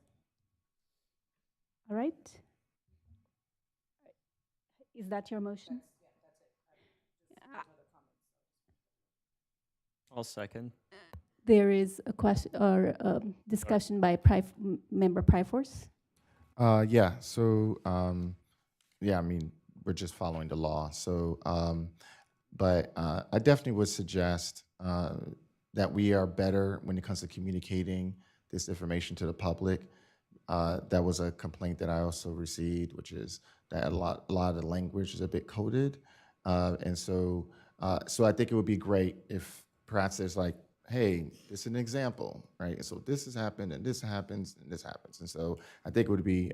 All right. Is that your motion? I'll second. There is a question or discussion by member Pryforce. Yeah, so, yeah, I mean, we're just following the law. So, but I definitely would suggest that we are better when it comes to communicating this information to the public. That was a complaint that I also received, which is that a lot of the language is a bit coded. And so I think it would be great if perhaps there's like, hey, this is an example, right? So this has happened, and this happens, and this happens. And so I think it would be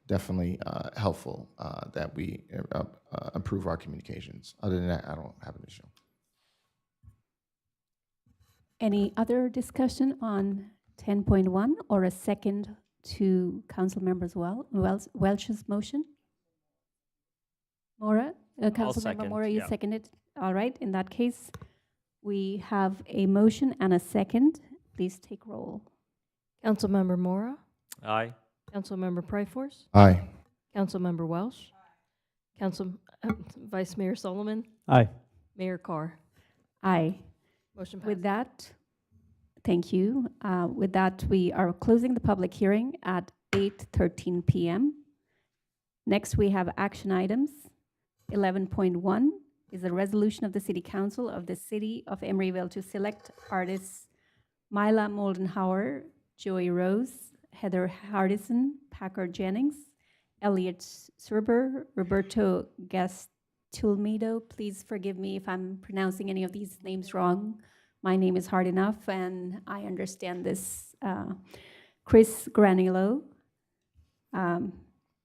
definitely helpful that we improve our communications. Other than that, I don't have an issue. Any other discussion on 10.1 or a second to Council Members Welch's motion? Mora, Council Member second, Mora, you yeah. seconded. All right. In that case, we have a motion and a second. Please take roll. Councilmember Mora, Aye. Councilmember Pryforce, Aye. Councilmember Welsh, Vice Mayor Solomon, Aye. Mayor Carr. Aye. Motion With passes. that, thank you. With that, we are closing the public hearing at 8:13 p.m. Next, we have action items. 11.1 is a resolution of the City Council of the City of Emeryville to select artists Mila Moldenhauer, Joey Rose, Heather Hardison, Packer Jennings, Elliot Serber, Roberto Gastulmido. Please forgive me if I'm pronouncing any of these names wrong. My name is hard enough, and I understand this. Chris Granillo,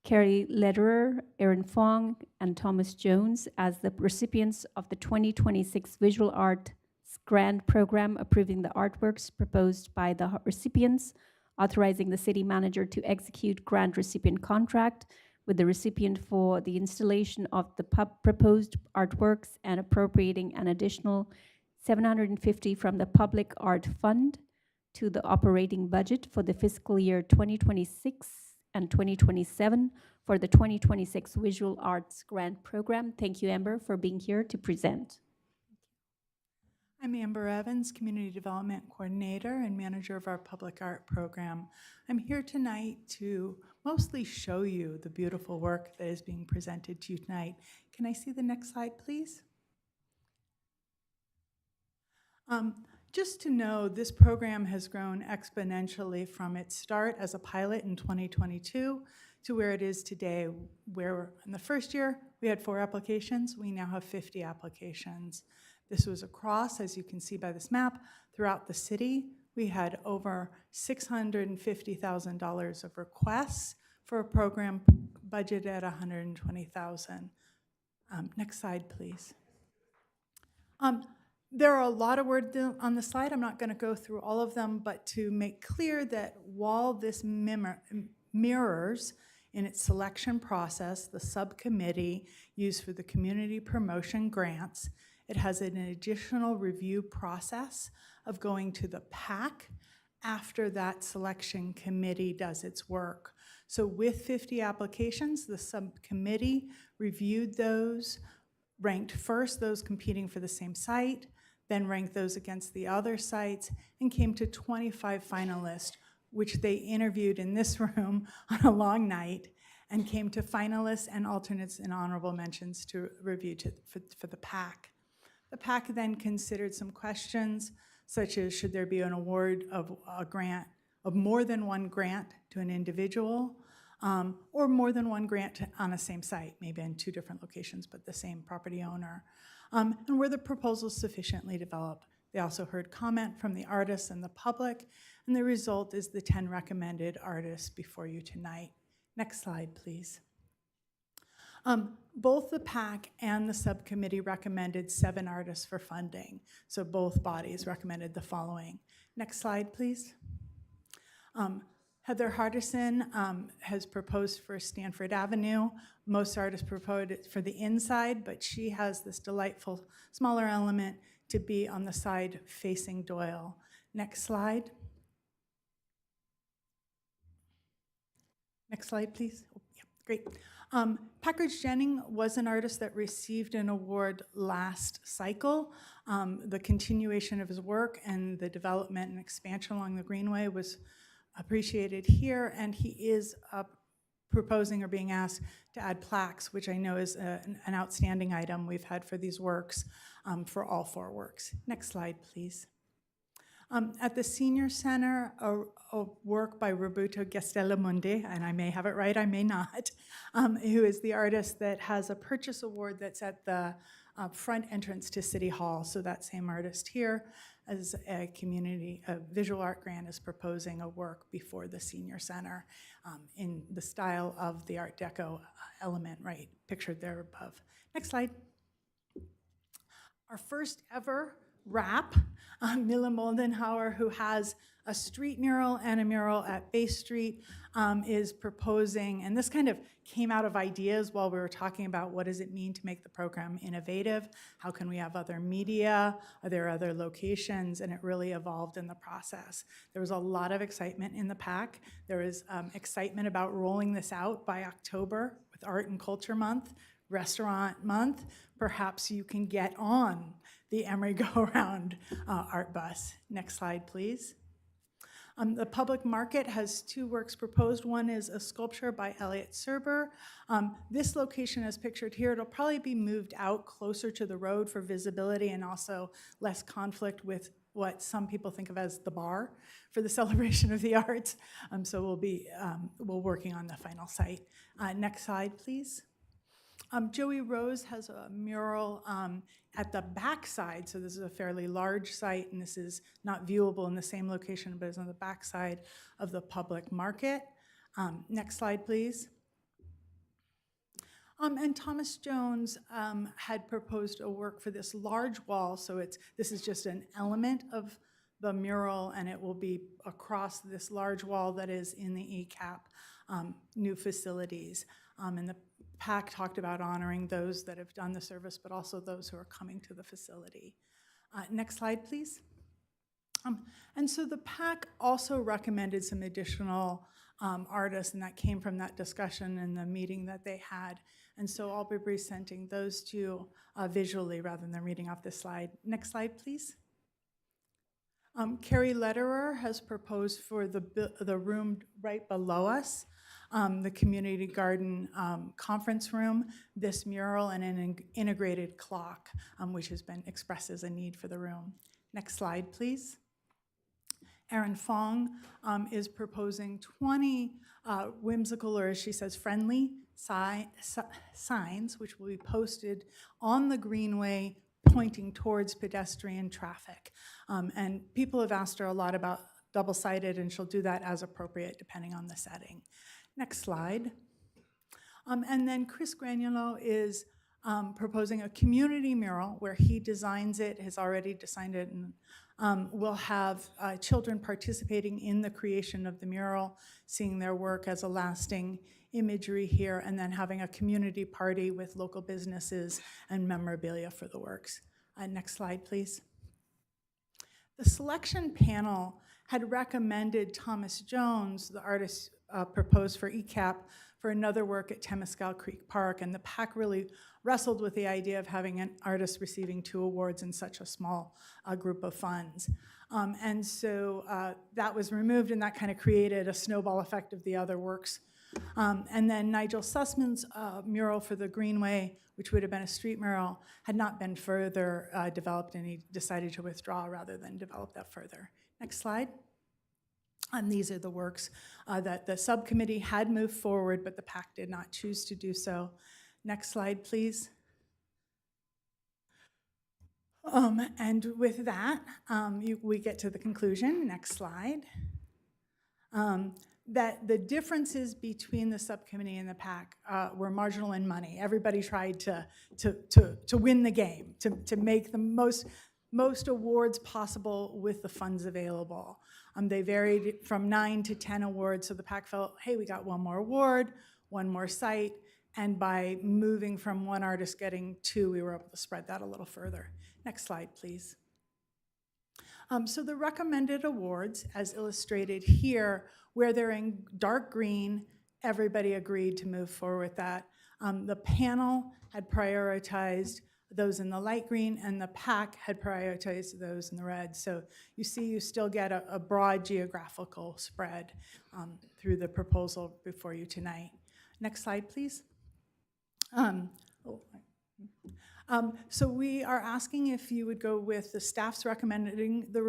Carrie Lederer, Aaron Fong, and Thomas Jones as the recipients of the 2026 Visual Arts Grant Program, approving the artworks proposed by the recipients, authorizing the city manager to execute grant recipient contract with the recipient for the installation of the proposed artworks, and appropriating an additional $750 from the Public Art Fund to the operating budget for the fiscal year 2026 and 2027 for the 2026 Visual Arts Grant Program. Thank you, Amber, for being here to present. I'm Amber Evans, Community Development Coordinator and Manager of our Public Art Program. I'm here tonight to mostly show you the beautiful work that is being presented to you tonight. Can I see the next slide, please? Just to know, this program has grown exponentially from its start as a pilot in 2022 to where it is today, where in the first year we had 4 applications, we now have 50 applications. This was across, as you can see by this map, throughout the city. We had over $650,000 of requests for a program budgeted at $120,000. Next slide, please. There are a lot of words on the slide. I'm not going to go through all of them, but to make clear that while this mirrors in its selection process the subcommittee used for the community promotion grants, it has an additional review process of going to the PAC after that selection committee does its work. So with 50 applications, the subcommittee reviewed those, ranked first those competing for the same site, then ranked those against the other sites, and came to 25 finalists, which they interviewed in this room on a long night, and came to finalists and alternates and honorable mentions to review for the PAC. The PAC then considered some questions, such as should there be an award of a grant, of more than one grant to an individual, or more than one grant on a same site, maybe in 2 different locations, but the same property owner. And were the proposals sufficiently developed? They also heard comment from the artists and the public, and the result is the 10 recommended artists before you tonight. Next slide, please. Both the PAC and the subcommittee recommended 7 artists for funding, so both bodies recommended the following. Next slide, please. Heather Hardison has proposed for Stanford Avenue. Most artists proposed it for the inside, but she has this delightful smaller element to be on the side facing Doyle. Next slide. Next slide, please. Oh, yeah, great. Packer Jennings was an artist that received an award last cycle. The continuation of his work and the development and expansion along the Greenway was appreciated here, and he is proposing or being asked to add plaques, which I know is an outstanding item we've had for these works, for all 4 works. Next slide, please. At the Senior Center, a work by Roberto Gastellamundi, and I may have it right, I may not, who is the artist that has a purchase award that's at the front entrance to City Hall. So that same artist here, as a visual art grant, is proposing a work before the Senior Center in the style of the Art Deco element, right, pictured there above. Next slide. Our first ever rap, Mila Moldenhauer, who has a street mural and a mural at Bay Street, is proposing, and this kind of came out of ideas while we were talking about what does it mean to make the program innovative, how can we have other media, are there other locations, and it really evolved in the process. There was a lot of excitement in the PAC. There was excitement about rolling this out by October with Art and Culture Month, Restaurant Month. Perhaps you can get on the Emery Go-Around art bus. Next slide, please. The public market has two works proposed. One is a sculpture by Elliot Serber. This location is pictured here. It'll probably be moved out closer to the road for visibility and also less conflict with what some people think of as the bar for the celebration of the arts. So we're working on the final site. Next slide, please. Joey Rose has a mural at the back side, so this is a fairly large site, and this is not viewable in the same location, but is on the back side of the public market. Next slide, please. And Thomas Jones had proposed a work for this large wall, so this is just an element of the mural, and it will be across this large wall that is in the ECAP new facilities. And the PAC talked about honoring those that have done the service, but also those who are coming to the facility. Next slide, please. And so the PAC also recommended some additional artists, and that came from that discussion in the meeting that they had. And so I'll be presenting those two visually rather than reading off this slide. Next slide, please. Carrie Lederer has proposed for the room right below us, the community garden conference room, this mural, and an integrated clock, which has been expressed as a need for the room. Next slide, please. Erin Fong is proposing 20 whimsical, or as she says, friendly signs, which will be posted on the greenway pointing towards pedestrian traffic. And people have asked her a lot about double-sided, and she'll do that as appropriate depending on the setting. Next slide. And then Chris Granulo is proposing a community mural where he designs it, has already designed it, and will have children participating in the creation of the mural, seeing their work as a lasting imagery here, and then having a community party with local businesses and memorabilia for the works. Next slide, please. The selection panel had recommended Thomas Jones, the artist proposed for ECAP, for another work at Temescal Creek Park, and the PAC really wrestled with the idea of having an artist receiving 2 awards in such a small group of funds. And so that was removed, and that kind of created a snowball effect of the other works. And then Nigel Sussman's mural for the Greenway, which would have been a street mural, had not been further developed, and he decided to withdraw rather than develop that further. Next slide. And these are the works that the subcommittee had moved forward, but the PAC did not choose to do so. Next slide, please. And with that, we get to the conclusion. Next slide. That the differences between the subcommittee and the PAC were marginal in money. Everybody tried to win the game, to make the most awards possible with the funds available. They varied from 9 to 10 awards, so the PAC felt, hey, we got one more award, one more site, and by moving from one artist getting 2, we were able to spread that a little further. Next slide, please. So the recommended awards, as illustrated here, where they're in dark green, everybody agreed to move forward with that. The panel had prioritized those in the light green, and the PAC had prioritized those in the red. So you see you still get a broad geographical spread through the proposal before you tonight. Next slide, please. So we are asking if you would go with the staff's recommending the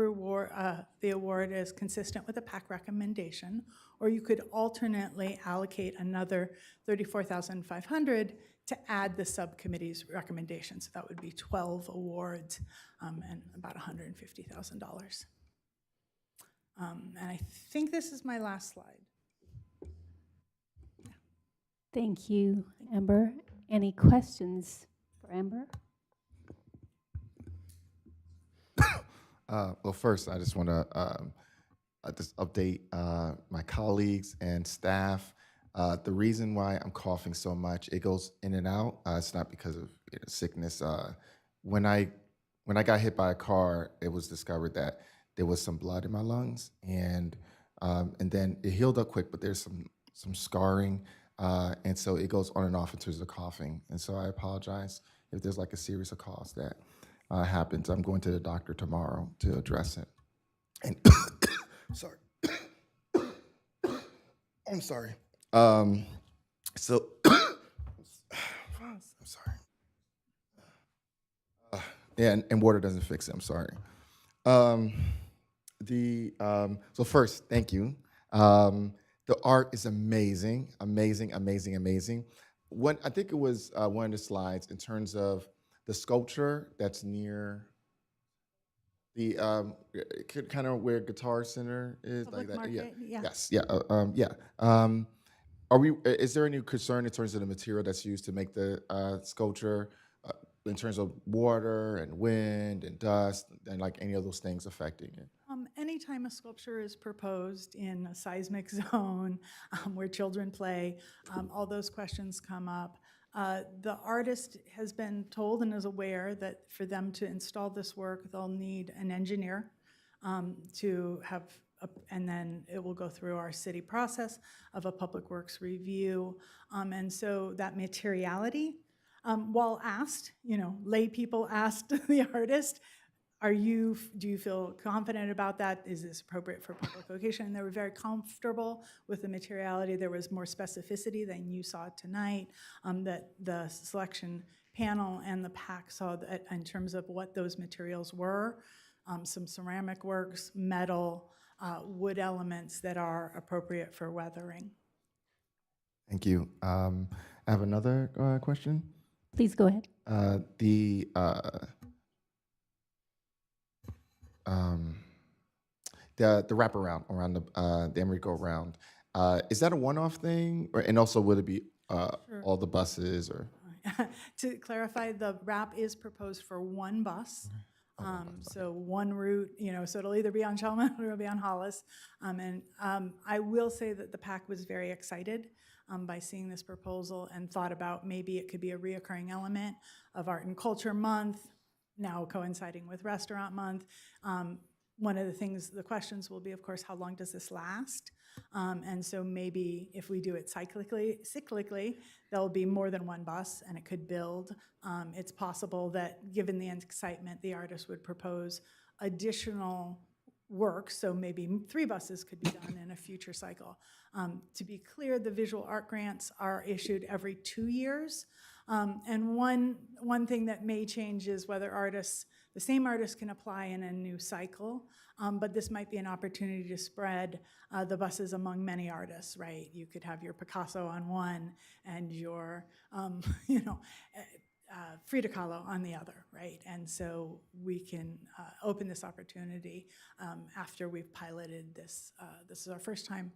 award as consistent with the PAC recommendation, or you could alternately allocate another $34,500 to add the subcommittee's recommendation. So that would be 12 awards and about $150,000. And I think this is my last slide. Thank you, Amber. Any questions for Amber? Well, first, I just want to just update my colleagues and staff. The reason why I'm coughing so much, it goes in and out. It's not because of sickness. When I got hit by a car, it was discovered that there was some blood in my lungs, and then it healed up quick, but there's some scarring, and so it goes on and off in terms of coughing. And so I apologize if there's like a series of coughs that happens. I'm going to the doctor tomorrow to address it. And sorry, I'm sorry. So I'm sorry. Yeah, and water doesn't fix it. I'm sorry. So first, thank you. The art is amazing, amazing, amazing, amazing. I think it was one of the slides in terms of the sculpture that's near the kind of where Guitar Center is, Public like that. Market, yeah. Yes. Yeah. Is there any concern in terms of the material that's used to make the sculpture, in terms of water and wind and dust and like any of those things affecting it? Anytime a sculpture is proposed in a seismic zone where children play, all those questions come up. The artist has been told and is aware that for them to install this work, they'll need an engineer to have, and then it will go through our city process of a public works review. And so that materiality, while asked, lay people asked the artist, do you feel confident about that? Is this appropriate for public location? And they were very comfortable with the materiality. There was more specificity than you saw tonight, that the selection panel and the PAC saw that in terms of what those materials were, some ceramic works, metal, wood elements that are appropriate for weathering. Thank you. I have another question. Please go ahead. The wraparound around the Emeryville round, is that a one-off thing, and also would it be Sure. all the buses or? To clarify, the wrap is proposed for one bus. So one route, so it'll either be on Chelman or it'll be on Hollis. I will say that the PAC was very excited by seeing this proposal and thought about maybe it could be a reoccurring element of Art and Culture Month, now coinciding with Restaurant Month. One of the questions will be, of course, how long does this last? And so maybe if we do it cyclically, there'll be more than one bus and it could build. It's possible that given the excitement, the artist would propose additional work, so maybe 3 buses could be done in a future cycle. To be clear, the visual art grants are issued every 2 years. And one thing that may change is whether the same artist can apply in a new cycle, but this might be an opportunity to spread the buses among many artists, right? You could have your Picasso on one and your, Frida Kahlo on the other, right? And so we can open this opportunity after we've piloted this. This is our first time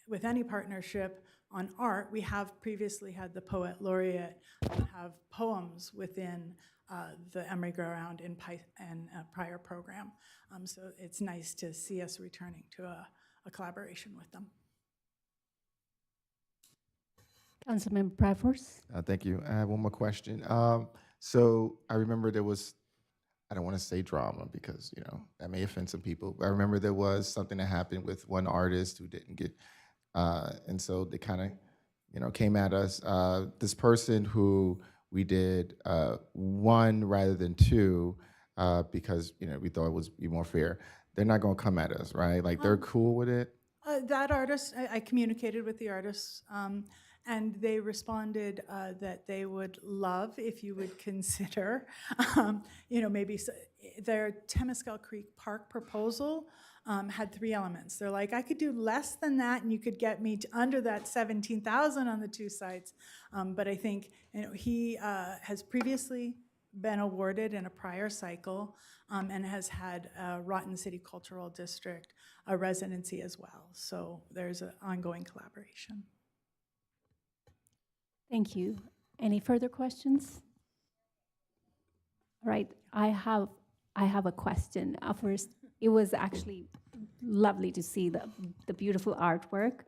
with any partnership on art. We have previously had the poet laureate have poems within the Emeryville round in a prior program. So it's nice to see us returning to a collaboration with them. Councilmember Bradford. Thank you. I have one more question. So I remember there was, I don't want to say drama because, that may offend some people, but I remember there was something that happened with one artist who didn't get, and so they kind of, came at us. This person who we did 1 rather than 2 because, we thought it was be more fair. They're not going to come at us, right? Like they're cool with it. That artist, I communicated with the artist, And they responded that they would love if you would consider, maybe their Temescal Creek Park proposal had 3 elements. They're like, I could do less than that, and you could get me to under that 17,000 on the 2 sites. But I think he has previously been awarded in a prior cycle and has had Rotten City Cultural District a residency as well. So there's an ongoing collaboration. Thank you. Any further questions? All right, I have a question. First, it was actually lovely to see the beautiful artwork.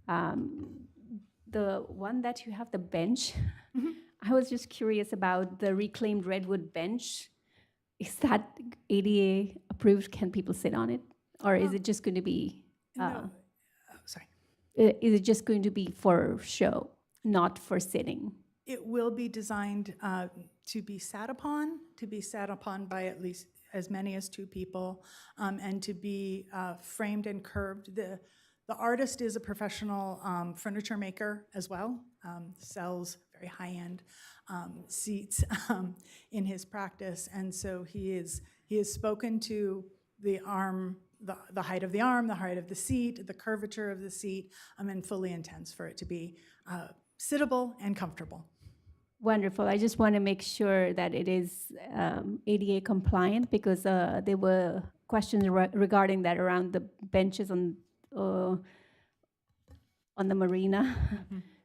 The one that you have, the bench, I was just curious about the reclaimed redwood bench. Is that ADA approved? Can people sit on it? Or is it just going to be, Sorry. Is it just going to be for show, not for sitting? It will be designed to be sat upon by at least as many as 2 people, and to be framed and curved. The artist is a professional furniture maker as well, sells very high-end seats in his practice, and so he has spoken to the arm, the height of the arm, the height of the seat, the curvature of the seat, and fully intends for it to be sittable and comfortable. Wonderful. I just want to make sure that it is ADA compliant, because there were questions regarding that around the benches on the marina.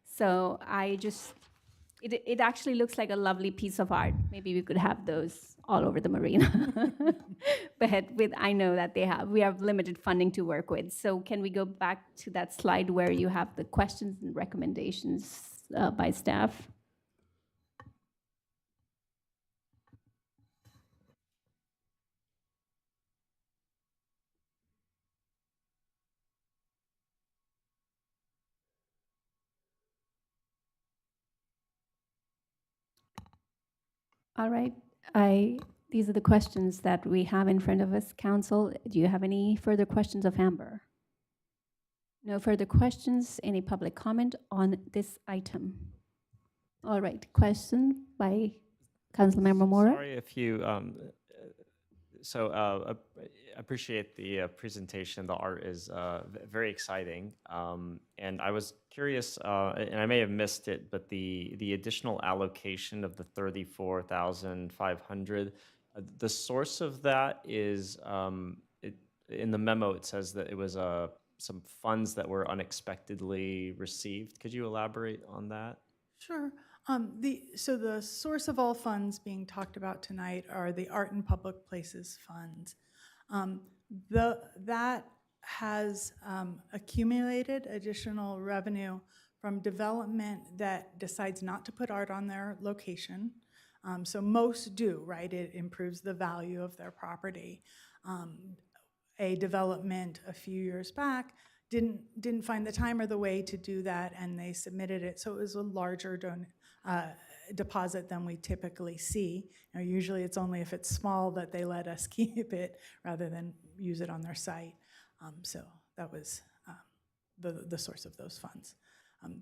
So it actually looks like a lovely piece of art. Maybe we could have those all over the marina. But I know that we have limited funding to work with. So can we go back to that slide where you have the questions and recommendations by staff? All right. These are the questions that we have in front of us, Council. Do you have any further questions of Amber? No further questions. Any public comment on this item? All right. Question by Councilmember Mora. Sorry if you, I appreciate the presentation. The art is very exciting. And I was curious, and I may have missed it, but the additional allocation of the 34,500, the source of that is, in the memo, it says that it was some funds that were unexpectedly received. Could you elaborate on that? Sure. So the source of all funds being talked about tonight are the Art and Public Places funds. That has accumulated additional revenue from development that decides not to put art on their location. So most do, right? It improves the value of their property. A development a few years back didn't find the time or the way to do that, and they submitted it. So it was a larger deposit than we typically see. Usually it's only if it's small that they let us keep it rather than use it on their site. So that was the source of those funds.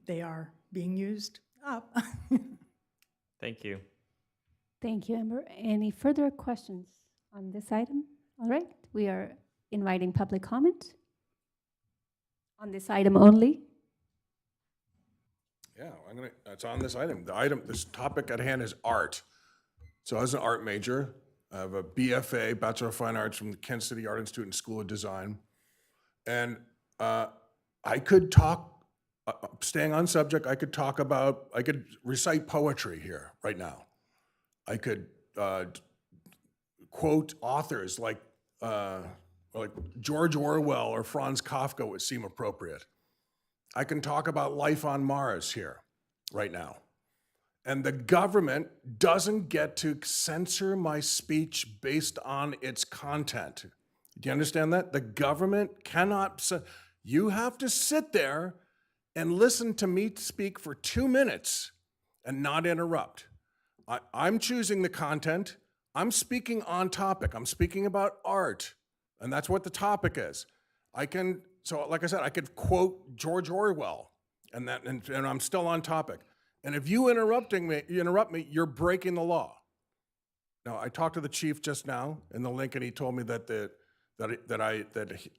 They are being used up. Thank you. Thank you, Amber. Any further questions on this item? All right, we are inviting public comment on this item only. Yeah, it's on this item. This topic at hand is art. So as an art major, I have a BFA, Bachelor of Fine Arts from the Kansas City Art Institute and School of Design. And I could talk, staying on subject, I could recite poetry here right now. I could quote authors like George Orwell or Franz Kafka would seem appropriate. I can talk about life on Mars here right now. And the government doesn't get to censor my speech based on its content. Do you understand that? The government cannot, you have to sit there and listen to me speak for 2 minutes and not interrupt. I'm choosing the content. I'm speaking on topic. I'm speaking about art. And that's what the topic is. So like I said, I could quote George Orwell And I'm still on topic. And if you interrupt me, you're breaking the law. Now, I talked to the chief just now in the link, and he told me that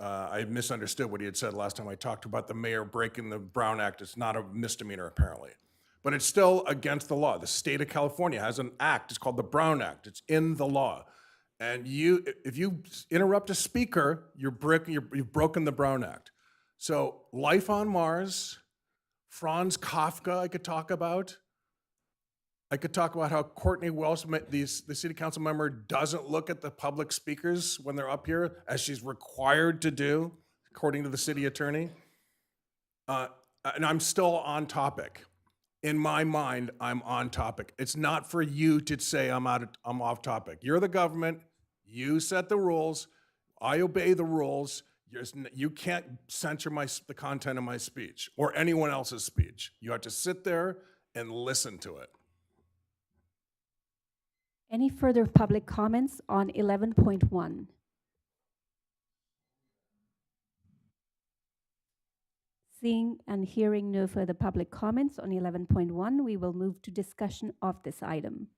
I misunderstood what he had said last time I talked about the mayor breaking the Brown Act. It's not a misdemeanor, apparently. But it's still against the law. The state of California has an act. It's called the Brown Act. It's in the law. And if you interrupt a speaker, you've broken the Brown Act. So Life on Mars, Franz Kafka I could talk about. I could talk about how Courtney Welsh, the city council member, doesn't look at the public speakers when they're up here, as she's required to do, according to the city attorney. And I'm still on topic. In my mind, I'm on topic. It's not for you to say I'm off topic. You're the government. You set the rules. I obey the rules. You can't censor the content of my speech or anyone else's speech. You have to sit there and listen to it. Any further public comments on 11.1? Seeing and hearing no further public comments on 11.1, we will move to discussion of this item.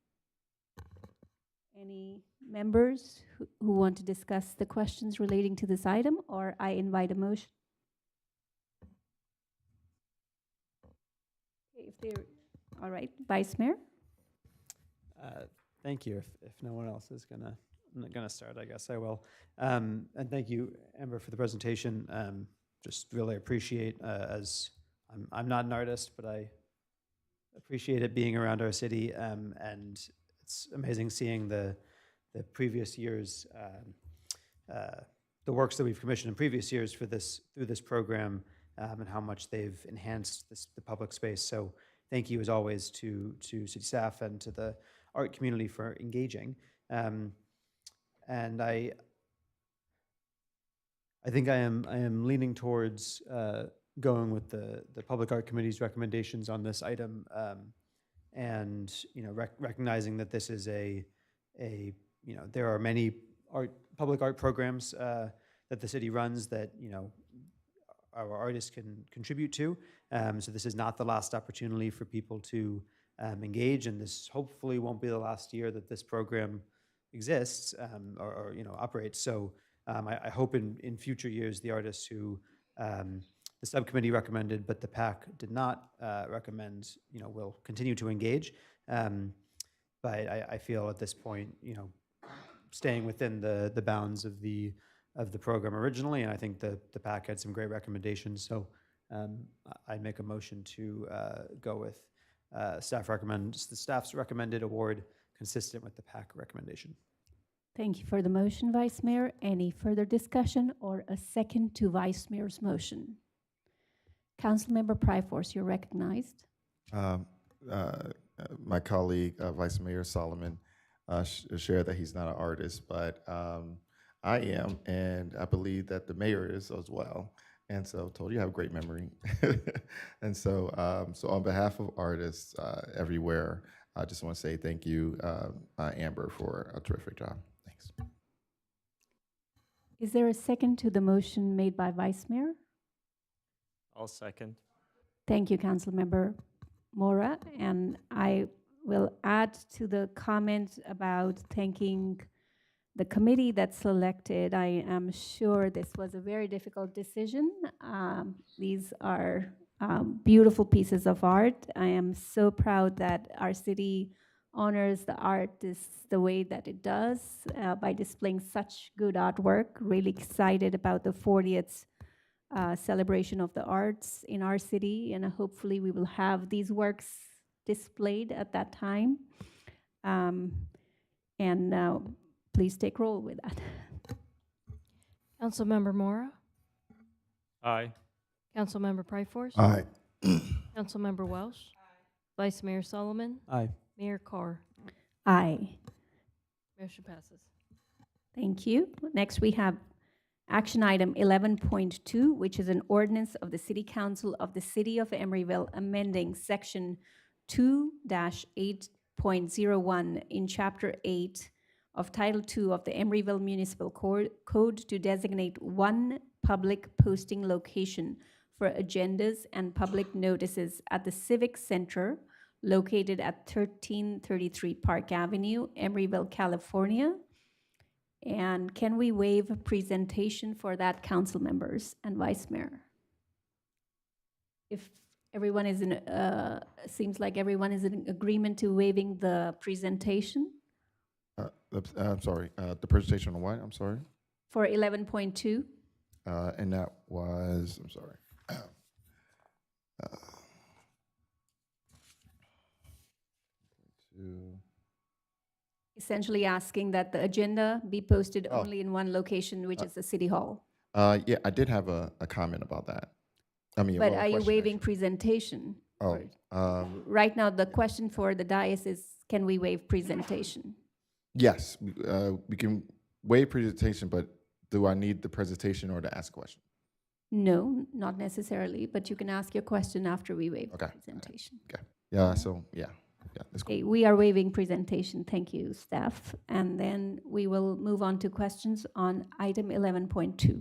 Any members who want to discuss the questions relating to this item, or I invite a motion? All right, Vice Mayor? Thank you. If no one else is gonna start, I guess I will. And thank you, Amber, for the presentation. Just really appreciate, as I'm not an artist, but I appreciate it being around our city. And it's amazing seeing the previous years, the works that we've commissioned in previous years through this program, and how much they've enhanced the public space. So thank you, as always, to city staff and to the art community for engaging. And I think I am leaning towards going with the Public Art Committee's recommendations on this item, and recognizing that this is there are many public art programs that the city runs that our artists can contribute to. So this is not the last opportunity for people to engage, and this hopefully won't be the last year that this program exists or operates. So I hope in future years the artists who the subcommittee recommended but the PAC did not recommend will continue to engage. But I feel at this point staying within the bounds of the program originally, and I think the PAC had some great recommendations. So I'd make a motion to go with the staff's recommended award consistent with the PAC recommendation. Thank you for the motion, Vice Mayor. Any further discussion or a second to Vice Mayor's motion? Councilmember Pryforce, you're recognized. My colleague, Vice Mayor Solomon, shared that he's not an artist, but I am, and I believe that the mayor is as well. And so, told you have great memory. And so, on behalf of artists everywhere, I just want to say thank you, Amber, for a terrific job. Thanks. Is there a second to the motion made by Vice Mayor? I'll second. Thank you, Councilmember Mora. And I will add to the comment about thanking the committee that selected. I am sure this was a very difficult decision. These are beautiful pieces of art. I am so proud that our city honors the artists the way that it does by displaying such good artwork. Really excited about the 40th celebration of the arts in our city, and hopefully we will have these works displayed at that time. And please take roll with that. Councilmember Mora? Aye. Councilmember Pryforce? Aye. Councilmember Welsh? Aye. Vice Mayor Solomon? Aye. Mayor Carr? Aye. Motion passes. Thank you. Next, we have action item 11.2, which is an ordinance of the City Council of the City of Emeryville amending Section 2-8.01 in Chapter 8 of Title 2 of the Emeryville Municipal Code to designate one public posting location for agendas and public notices at the Civic Center located at 1333 Park Avenue, Emeryville, California. And can we waive a presentation for that, council members and vice mayor? If everyone is in, seems like everyone is in agreement to waiving the presentation I'm sorry, the presentation on what? I'm sorry. for 11.2. And that was, I'm sorry. Essentially asking that the agenda be posted Oh. only in one location, which is the city hall. Yeah, I did have a comment about that. I mean, But well, a are you question, waiving presentation? actually. Right now, the question for the dais is, can we waive presentation? Yes, we can waive presentation, but do I need the presentation or to ask a question? No, not necessarily, but you can ask your question after we waive Okay. presentation. Okay. Yeah. So yeah, that's cool. Okay, we are waiving presentation. Thank you, staff. And then we will move on to questions on item 11.2.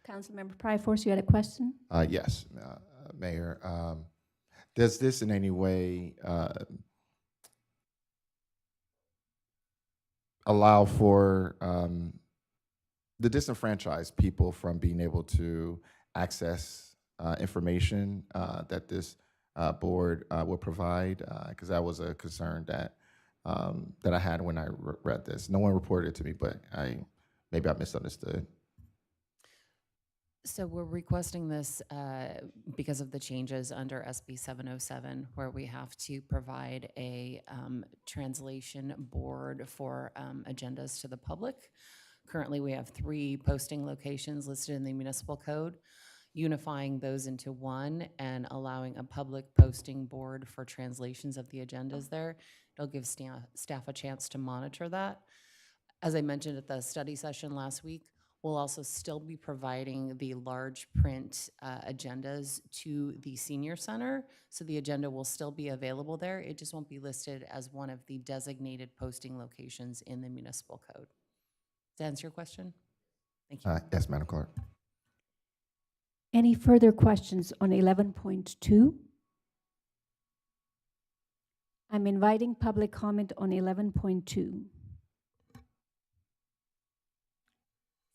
Councilmember Pryforce, you had a question? Yes, Mayor. Does this in any way allow for the disenfranchised people from being able to access information that this board would provide? Because that was a concern that that I had when I read this. No one reported it to me, but maybe I misunderstood. So we're requesting this because of the changes under SB 707, where we have to provide a translation board for agendas to the public. Currently, we have 3 posting locations listed in the municipal code. Unifying those into one and allowing a public posting board for translations of the agendas there. It'll give staff a chance to monitor that. As I mentioned at the study session last week, we'll also still be providing the large print agendas to the senior center. So the agenda will still be available there. It just won't be listed as one of the designated posting locations in the municipal code. Does that answer your question? Thank you. Yes, Madam Clerk. Any further questions on 11.2? I'm inviting public comment on 11.2.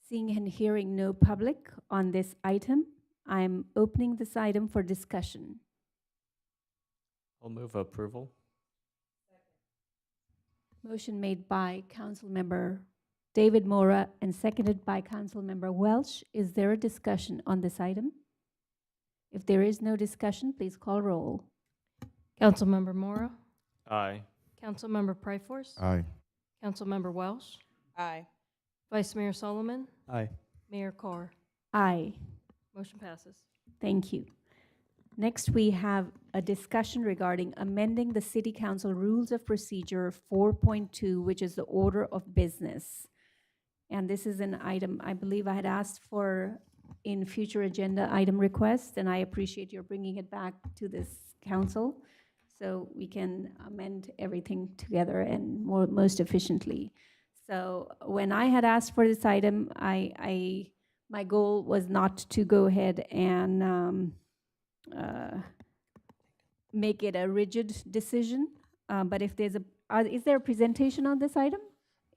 Seeing and hearing no public on this item, I'm opening this item for discussion. I'll move approval. Motion made by Councilmember David Mora and seconded by Councilmember Welsh. Is there a discussion on this item? If there is no discussion, please call roll. Councilmember Mora, Aye. Councilmember Pryforce, Aye. Councilmember Welsh, Aye. Vice Mayor Solomon, Aye. Mayor Carr. Aye. Motion passes. Thank you. Next, we have a discussion regarding amending the City Council Rules of Procedure 4.2, which is the order of business. And this is an item I believe I had asked for in future agenda item requests, and I appreciate your bringing it back to this council so we can amend everything together and most efficiently. So when I had asked for this item, my goal was not to go ahead and make it a rigid decision, but if there's is there a presentation on this item?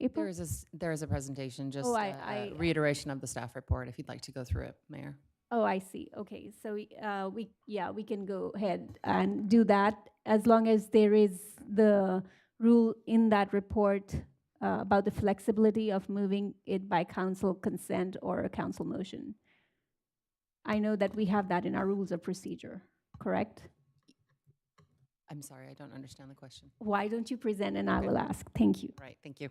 April? There is a presentation, just I reiteration of the staff report, if you'd like to go through it, Mayor. Oh, I see. Okay, so we can go ahead and do that as long as there is the rule in that report about the flexibility of moving it by council consent or a council motion. I know that we have that in our rules of procedure, correct? I'm sorry, I don't understand the question. Why don't you present and I will ask? Thank you. Right, thank you.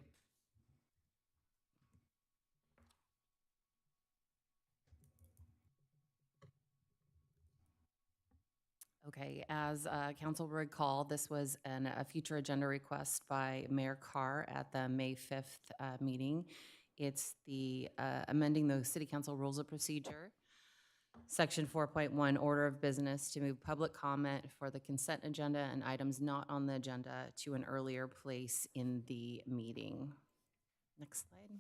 Okay, as council will recall, this was a future agenda request by Mayor Carr at the May 5th meeting. It's the amending the City Council Rules of Procedure, Section 4.1, Order of Business, to move public comment for the consent agenda and items not on the agenda to an earlier place in the meeting. Next slide.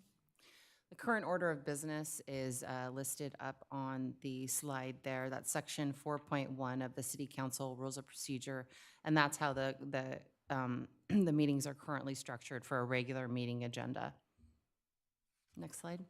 The current order of business is listed up on the slide there. That's section 4.1 of the City Council Rules of Procedure, and that's how the the meetings are currently structured for a regular meeting agenda. Next slide.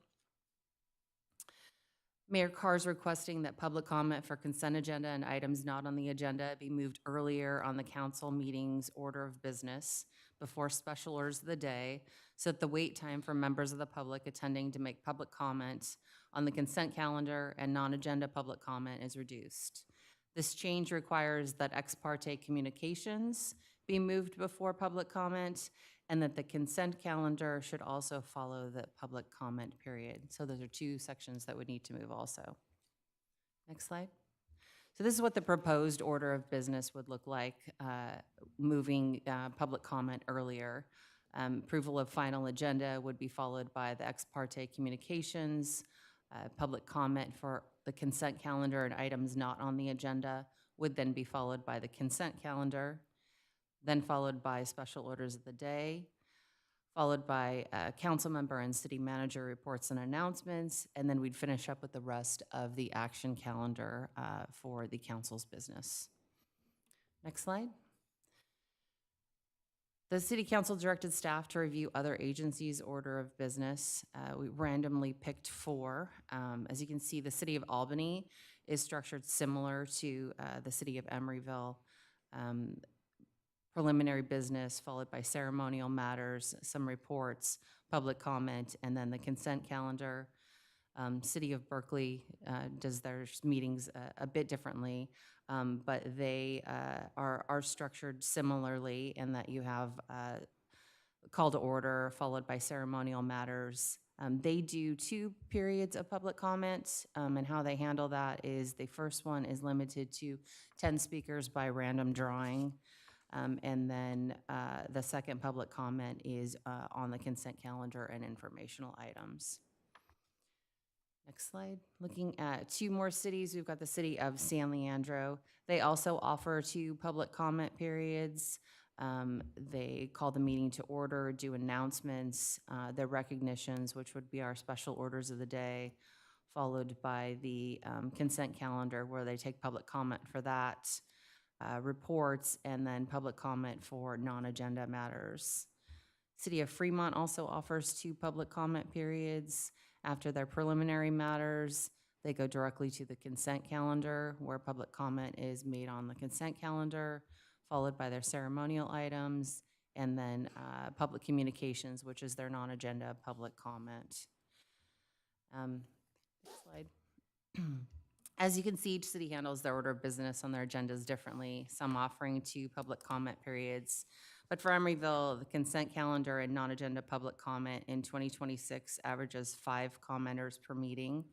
Mayor Carr is requesting that public comment for consent agenda and items not on the agenda be moved earlier on the council meeting's order of business before special orders of the day, so that the wait time for members of the public attending to make public comment on the consent calendar and non-agenda public comment is reduced. This change requires that ex parte communications be moved before public comment, and that the consent calendar should also follow the public comment period. So those are two sections that would need to move also. Next slide. So this is what the proposed order of business would look like, moving public comment earlier. Approval of final agenda would be followed by the ex parte communications. Public comment for the consent calendar and items not on the agenda would then be followed by the consent calendar, then followed by special orders of the day, followed by council member and city manager reports and announcements, and then we'd finish up with the rest of the action calendar for the council's business. Next slide. The City Council directed staff to review other agencies' order of business. We randomly picked 4. As you can see, the City of Albany is structured similar to the City of Emeryville. Preliminary business followed by ceremonial matters, some reports, public comment, and then the consent calendar. City of Berkeley does their meetings a bit differently, but they are structured similarly in that you have call to order followed by ceremonial matters. They do 2 periods of public comment, and how they handle that is the first one is limited to 10 speakers by random drawing. And then the second public comment is on the consent calendar and informational items. Next slide. Looking at 2 more cities, we've got the city of San Leandro. They also offer 2 public comment periods. They call the meeting to order, do announcements, their recognitions, which would be our special orders of the day, followed by the consent calendar where they take public comment for that. Reports, and then public comment for non-agenda matters. City of Fremont also offers 2 public comment periods. After their preliminary matters, they go directly to the consent calendar where public comment is made on the consent calendar, followed by their ceremonial items, and then public communications, which is their non-agenda public comment. Next slide. As you can see, each city handles their order of business on their agendas differently, some offering 2 public comment periods. But for Emeryville, the consent calendar and non-agenda public comment in 2026 averages 5 commenters per meeting.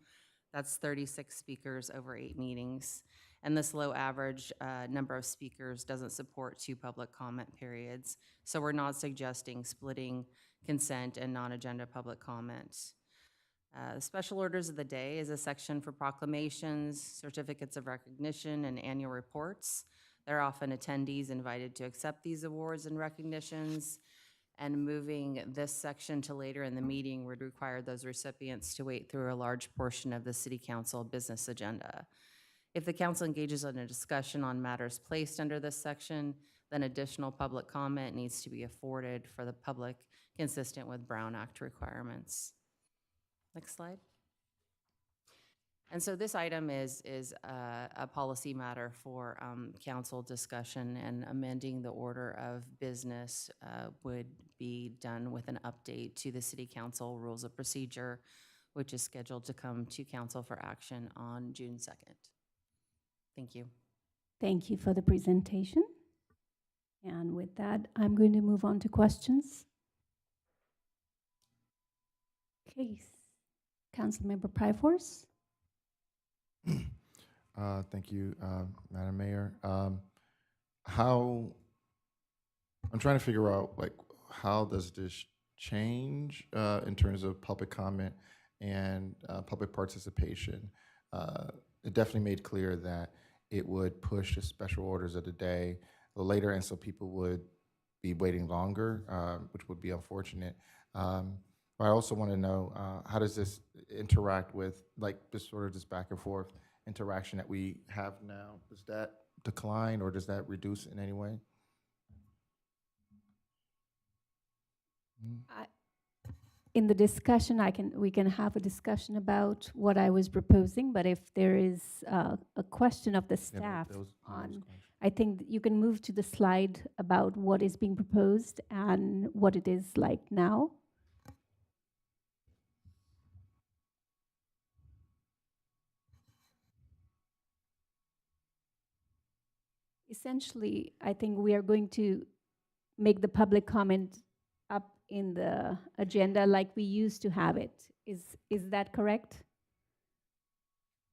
That's 36 speakers over 8 meetings. And this low average number of speakers doesn't support 2 public comment periods. So we're not suggesting splitting consent and non-agenda public comment. Special orders of the day is a section for proclamations, certificates of recognition, and annual reports. There are often attendees invited to accept these awards and recognitions, and moving this section to later in the meeting would require those recipients to wait through a large portion of the City Council business agenda. If the council engages in a discussion on matters placed under this section, then additional public comment needs to be afforded for the public consistent with Brown Act requirements. Next slide. And so this item is a policy matter for council discussion, and amending the order of business would be done with an update to the City Council Rules of Procedure, which is scheduled to come to council for action on June 2nd. Thank you. Thank you for the presentation. And with that, I'm going to move on to questions. Okay, Councilmember Pryforce. Thank you, Madam Mayor. I'm trying to figure out, like, how does this change in terms of public comment and public participation? It definitely made clear that it would push the special orders of the day later, and so people would be waiting longer, which would be unfortunate. But I also want to know, how does this interact with, like, this sort of this back and forth interaction that we have now? Does that decline or does that reduce in any way? In the discussion, we can have a discussion about what I was proposing, but if there is a question of the staff on, I think that you can move to the slide about what is being proposed and what it is like now. Essentially, I think we are going to make the public comment up in the agenda like we used to have it. Is that correct?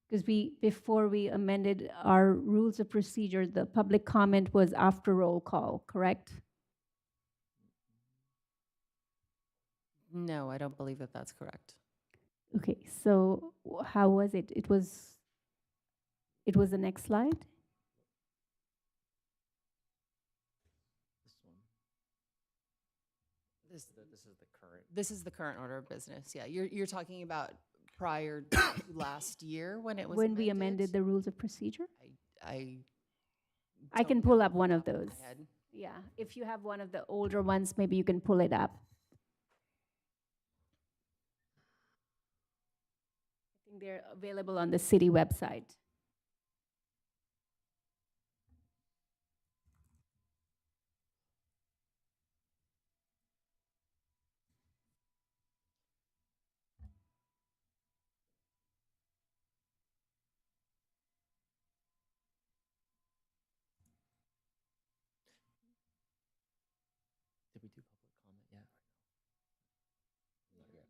Because before we amended our rules of procedure, the public comment was after roll call, correct? No, I don't believe that that's correct. Okay, so how was it? It was the next slide? This is the current order of business. Yeah, you're talking about prior to last year when it was When we amended the rules of procedure? I can pull up one of those. Yeah, if you have one of the older ones, maybe you can pull it up. I think they're available on the city website. Did we do public comment yet? Not yet.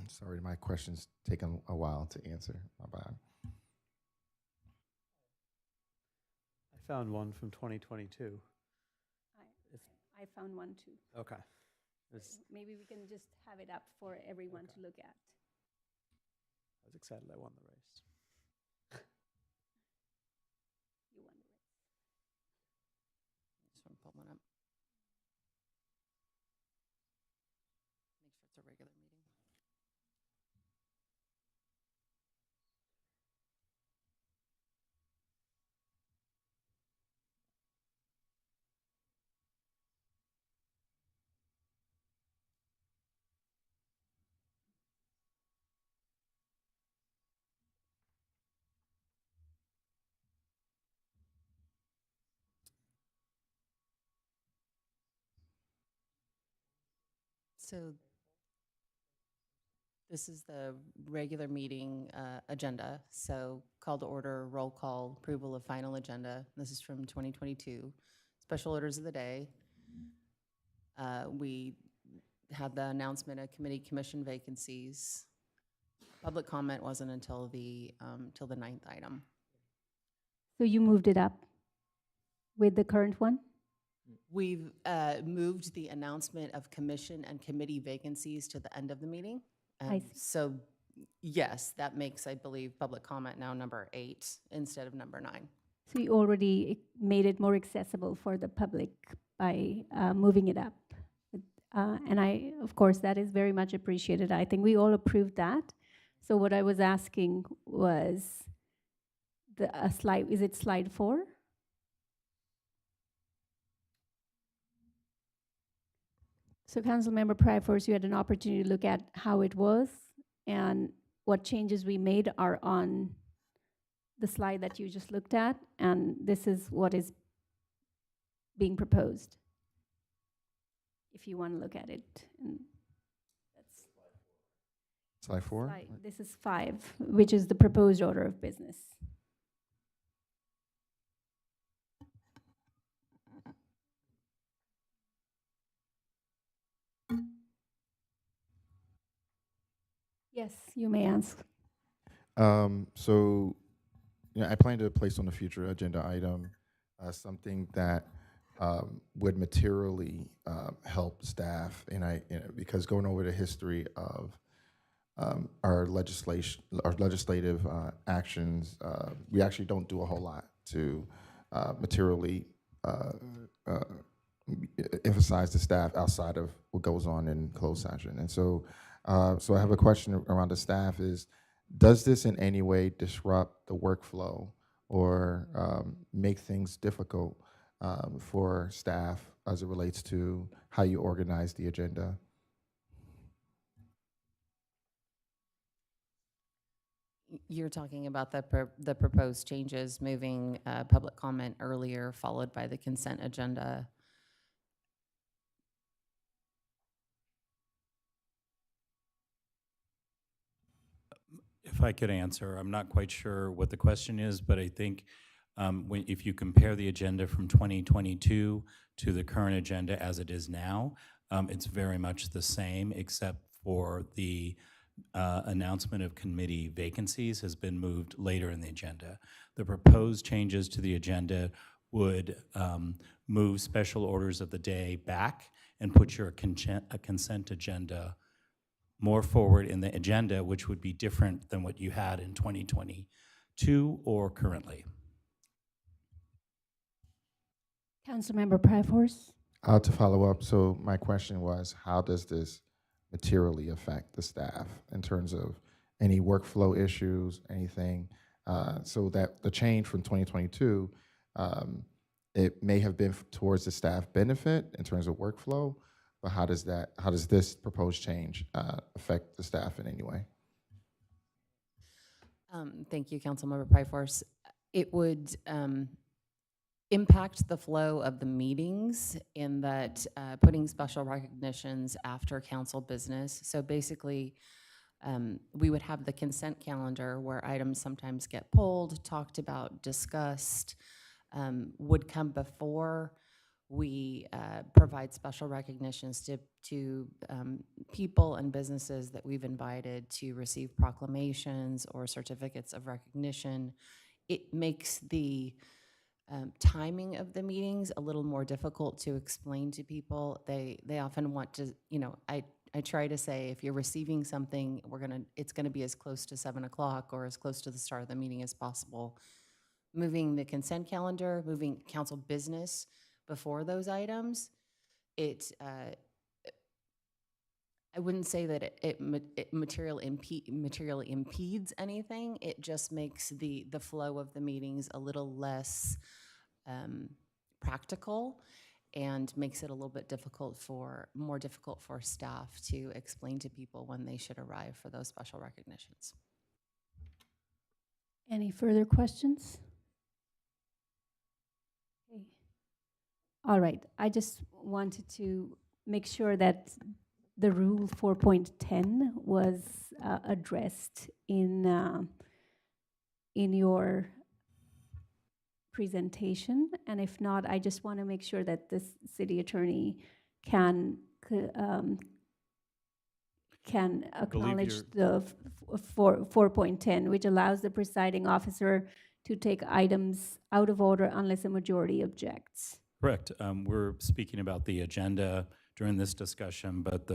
Sorry, my question's taken a while to answer. My bad. I found one from 2022. I found one too. Okay. Maybe we can just have it up for everyone to look at. I was excited I won the race. You won the race. Just want to pull one up. Make sure it's a regular meeting. So this is the regular meeting agenda. So call to order, roll call, approval of final agenda. This is from 2022. Special orders of the day. We had the announcement of committee commission vacancies. Public comment wasn't until the till the 9th item. So you moved it up with the current one? We've moved the announcement of commission and committee vacancies to the end of the meeting. I see. So yes, that makes, I believe, public comment now number 8 instead of number 9. So you already made it more accessible for the public by moving it up. And of course, that is very much appreciated. I think we all approved that. So what I was asking was, slide, is it slide 4? So Councilmember Pryforce, you had an opportunity to look at how it was, and what changes we made are on the slide that you just looked at, and this is what is being proposed. If you want to look at it. And that's Slide 4? this is 5, which is the proposed order of business. Yes, you may ask. So, I plan to place on a future agenda item something that would materially help staff, because going over the history of our legislative actions, we actually don't do a whole lot to materially emphasize the staff outside of what goes on in closed session. And so, so I have a question around the staff is, does this in any way disrupt the workflow or make things difficult for staff as it relates to how you organize the agenda? You're talking about the proposed changes, moving public comment earlier, followed by the consent agenda. If I could answer, I'm not quite sure what the question is, but I think if you compare the agenda from 2022 to the current agenda as it is now, it's very much the same, except for the announcement of committee vacancies has been moved later in the agenda. The proposed changes to the agenda would move special orders of the day back and put your consent agenda more forward in the agenda, which would be different than what you had in 2022 or currently. Councilmember Pryforce. To follow up, so my question was, how does this materially affect the staff in terms of any workflow issues, anything? So that the change from 2022, it may have been towards the staff benefit in terms of workflow, but how does this proposed change affect the staff in any way? Thank you, Councilmember Pryforce. It would impact the flow of the meetings in that putting special recognitions after council business. So basically, we would have the consent calendar where items sometimes get pulled, talked about, discussed, would come before we provide special recognitions to people and businesses that we've invited to receive proclamations or certificates of recognition. It makes the timing of the meetings a little more difficult to explain to people. They often want to, I try to say, if you're receiving something, it's gonna be as close to 7 o'clock or as close to the start of the meeting as possible. Moving the consent calendar, moving council business before those items, I wouldn't say that it materially impedes anything. It just makes the flow of the meetings a little less practical and makes it a little bit more difficult for staff to explain to people when they should arrive for those special recognitions. Any further questions? Okay. All right, I just wanted to make sure that the rule 4.10 was addressed in your presentation, and if not, I just want to make sure that the city attorney can acknowledge the 4.10, which allows the presiding officer to take items out of order unless a majority objects. Correct. We're speaking about the agenda during this discussion, but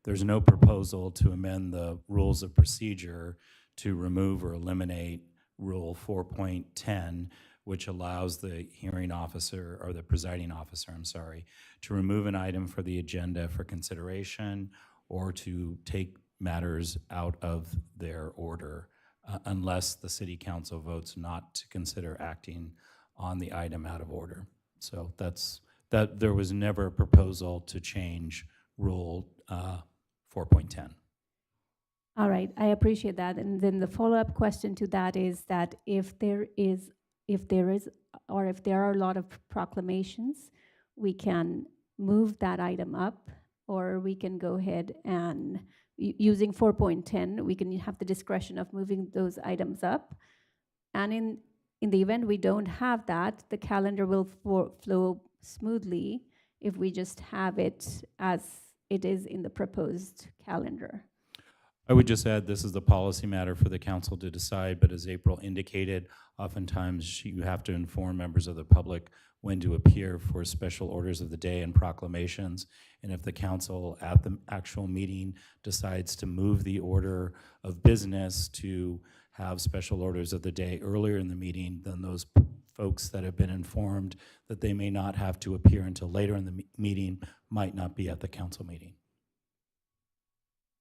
there's no proposal to amend the rules of procedure to remove or eliminate Rule 4.10, which allows the hearing officer, or the presiding officer, I'm sorry, to remove an item for the agenda for consideration or to take matters out of their order unless the city council votes not to consider acting on the item out of order. So there was never a proposal to change Rule 4.10. All right, I appreciate that. And then the follow-up question to that is that if there are a lot of proclamations, we can move that item up, or we can go ahead and, using 4.10, we can have the discretion of moving those items up. And in the event we don't have that, the calendar will flow smoothly if we just have it as it is in the proposed calendar. I would just add, this is the policy matter for the council to decide, but as April indicated, oftentimes you have to inform members of the public when to appear for special orders of the day and proclamations. And if the council at the actual meeting decides to move the order of business to have special orders of the day earlier in the meeting, then those folks that have been informed that they may not have to appear until later in the meeting might not be at the council meeting.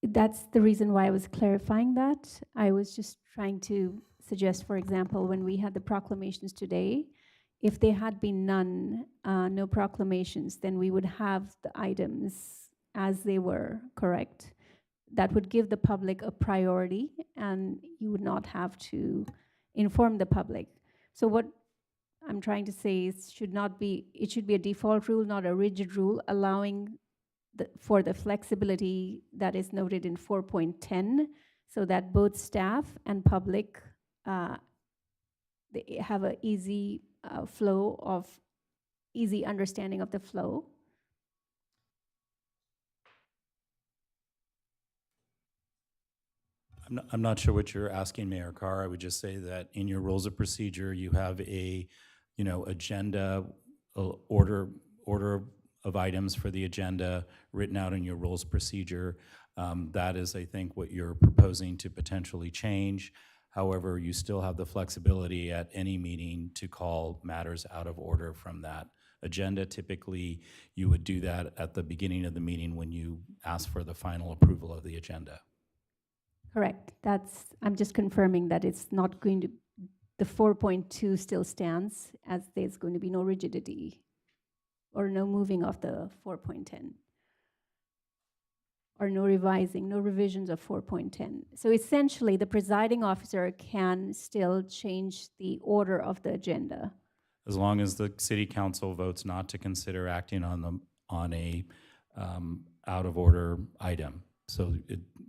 That's the reason why I was clarifying that. I was just trying to suggest, for example, when we had the proclamations today, if there had been none, no proclamations, then we would have the items as they were, correct? That would give the public a priority, and you would not have to inform the public. So what I'm trying to say is it should be a default rule, not a rigid rule, allowing for the flexibility that is noted in 4.10, so that both staff and public they have an easy easy understanding of the flow. I'm not sure what you're asking, Mayor Carr. I would just say that in your rules of procedure, you have a, agenda order of items for the agenda written out in your rules of procedure. That is, I think, what you're proposing to potentially change. However, you still have the flexibility at any meeting to call matters out of order from that agenda. Typically, you would do that at the beginning of the meeting when you ask for the final approval of the agenda. Correct. I'm just confirming that it's not going to, the 4.2 still stands, as there's going to be no rigidity or no moving of the 4.10 or no revising, no revisions of 4.10. So essentially, the presiding officer can still change the order of the agenda. As long as the city council votes not to consider acting on a out of order item. So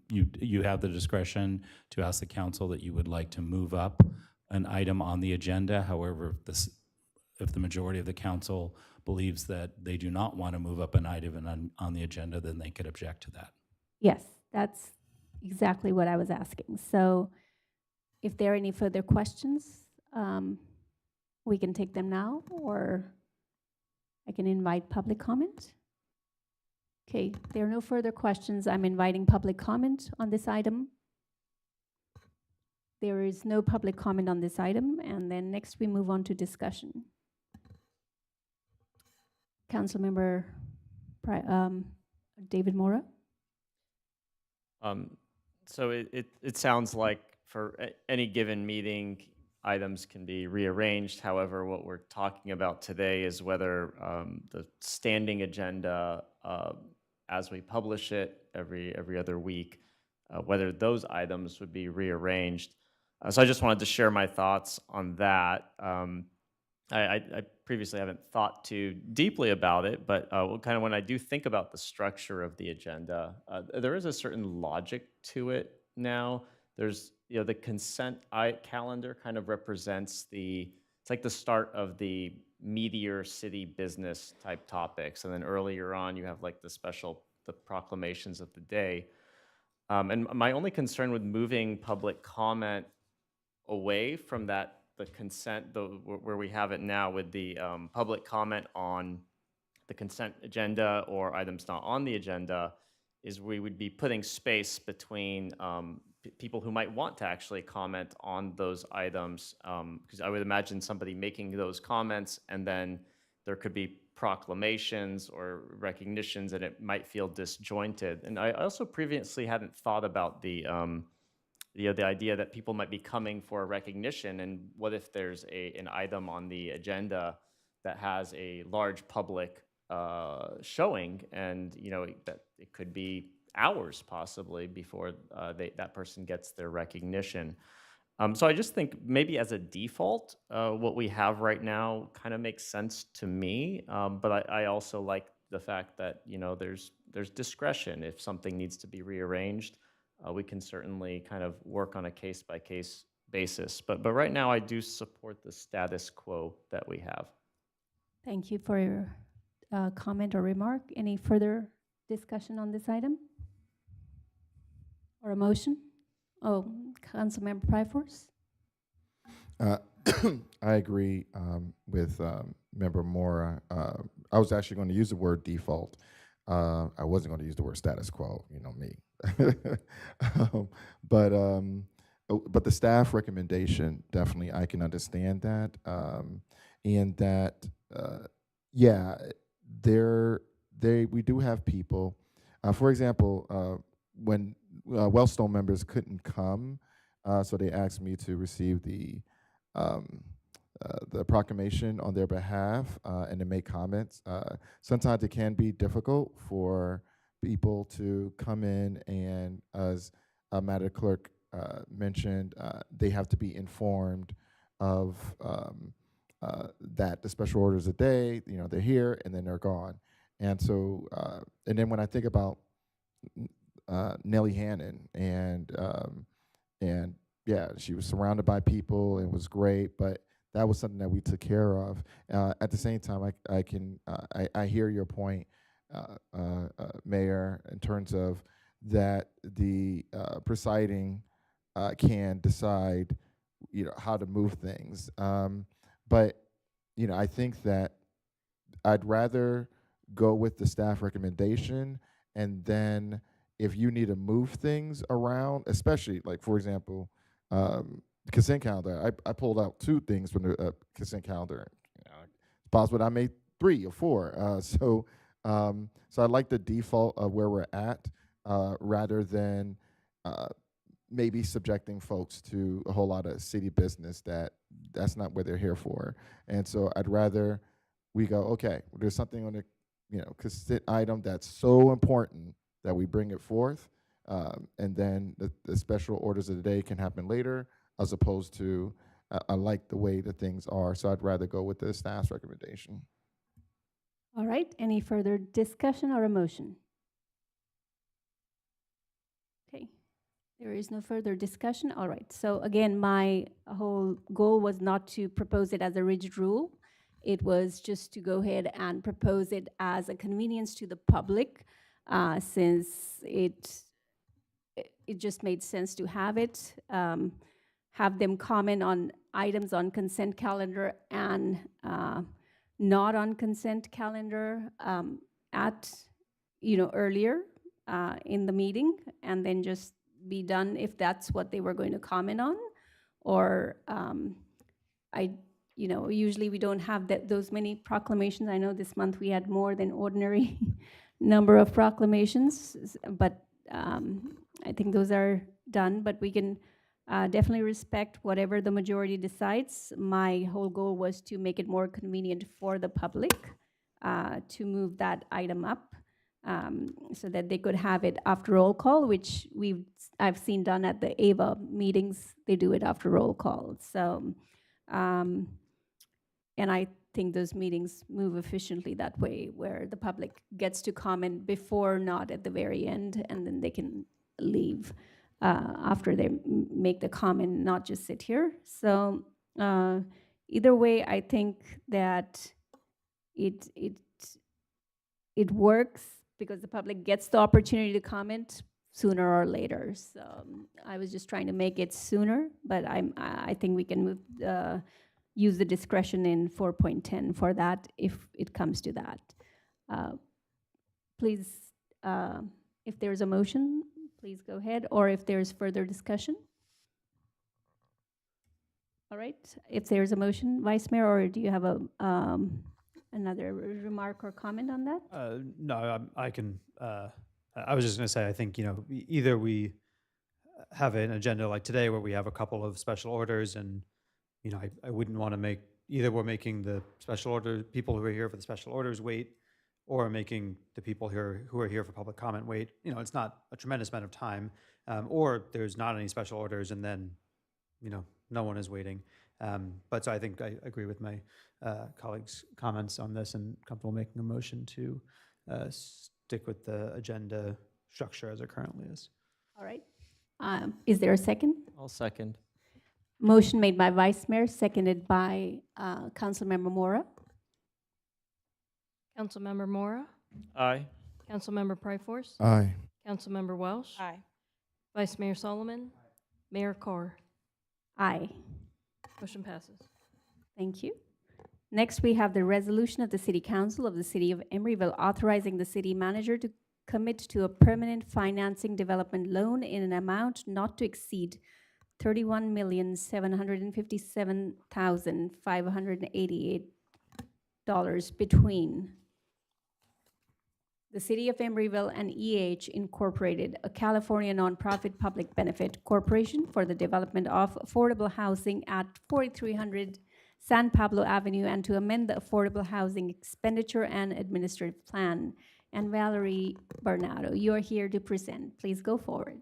you have the discretion to ask the council that you would like to move up an item on the agenda. However, if the majority of the council believes that they do not want to move up an item on the agenda, then they could object to that. Yes, that's exactly what I was asking. So if there are any further questions, we can take them now, or I can invite public comment. Okay, there are no further questions. I'm inviting public comment on this item. There is no public comment on this item, and then next we move on to discussion. Councilmember David Mora. So it sounds like for any given meeting, items can be rearranged. However, what we're talking about today is whether the standing agenda, as we publish it every other week, whether those items would be rearranged. So I just wanted to share my thoughts on that. I previously haven't thought too deeply about it, but kind of when I do think about the structure of the agenda, there is a certain logic to it now. There's, the consent calendar kind of represents it's like the start of the meatier city business type topics. And then earlier on, you have like the proclamations of the day. And my only concern with moving public comment away from the consent, where we have it now with the public comment on the consent agenda or items not on the agenda, is we would be putting space between people who might want to actually comment on those items, because I would imagine somebody making those comments and then there could be proclamations or recognitions and it might feel disjointed. And I also previously hadn't thought about the idea that people might be coming for a recognition, and what if there's an item on the agenda that has a large public showing, and that it could be hours possibly before that person gets their recognition. So I just think maybe as a default, what we have right now kind of makes sense to me, but I also like the fact that there's discretion. If something needs to be rearranged, we can certainly kind of work on a case-by-case basis. But right now, I do support the status quo that we have. Thank you for your comment or remark. Any further discussion on this item? Or a motion? Oh, Councilmember Pryforce? I agree with Member Mora. I was actually going to use the word default. I wasn't going to use the word status quo, me. But but the staff recommendation, definitely, I can understand that. And that, yeah, we do have people, for example, when Wellstone members couldn't come, so they asked me to receive the proclamation on their behalf and to make comments. Sometimes it can be difficult for people to come in and, as Madam Clerk mentioned, they have to be informed of that the special orders a day, they're here and then they're gone. And so, and then when I think about Nellie Hannon and yeah, she was surrounded by people and was great, but that was something that we took care of. At the same time, I hear your point, Mayor, in terms of that the presiding can decide, how to move things. But I think that I'd rather go with the staff recommendation, and then if you need to move things around, especially like, for example, consent calendar. I pulled out 2 things from the consent calendar. It's possible that I made 3 or 4. So I like the default of where we're at, rather than maybe subjecting folks to a whole lot of city business that's not what they're here for. And so I'd rather we go, okay, there's something on the consent item that's so important that we bring it forth, and then the special orders of the day can happen later, as opposed to, I like the way that things are, so I'd rather go with the staff's recommendation. All right, any further discussion or a motion? Okay, there is no further discussion. All right, so again, my whole goal was not to propose it as a rigid rule. It was just to go ahead and propose it as a convenience to the public, since it just made sense to have it, have them comment on items on consent calendar and not on consent calendar at earlier in the meeting, and then just be done if that's what they were going to comment on. Or usually we don't have those many proclamations. I know this month we had more than ordinary number of proclamations, but I think those are done. But we can definitely respect whatever the majority decides. My whole goal was to make it more convenient for the public to move that item up, so that they could have it after roll call, which I've seen done at the AVA meetings. They do it after roll call. So, and I think those meetings move efficiently that way, where the public gets to comment before, not at the very end, and then they can leave after they make the comment, not just sit here. So either way, I think that it works because the public gets the opportunity to comment sooner or later. So I was just trying to make it sooner, but I think we can move use the discretion in 4.10 for that if it comes to that. Please, if there's a motion, please go ahead, or if there's further discussion. All right, if there's a motion, Vice Mayor, or do you have another remark or comment on that? No, I can. I was just going to say, I think, either we have an agenda like today where we have a couple of special orders, and I wouldn't want to make, either we're making the special order, people who are here for the special orders wait, or making the people here who are here for public comment wait. It's not a tremendous amount of time, or there's not any special orders, and then, no one is waiting. But so I think I agree with my colleagues' comments on this, and comfortable making a motion to stick with the agenda structure as it currently is. All right. Is there a second? I'll second. Motion made by Vice Mayor, seconded by Councilmember Mora. Councilmember Mora? Aye. Councilmember Pryforce? Aye. Councilmember Welsh? Aye. Vice Mayor Solomon? Mayor Carr? Aye. Motion passes. Thank you. Next, we have the resolution of the City Council of the City of Emeryville authorizing the city manager to commit to a permanent financing development loan in an amount not to exceed $31,757,588 between the City of Emeryville and EH Incorporated, a California nonprofit public benefit corporation for the development of affordable housing at 4300 San Pablo Avenue, and to amend the Affordable Housing Expenditure and Administrative Plan. And Valerie Bernardo, you are here to present. Please go forward.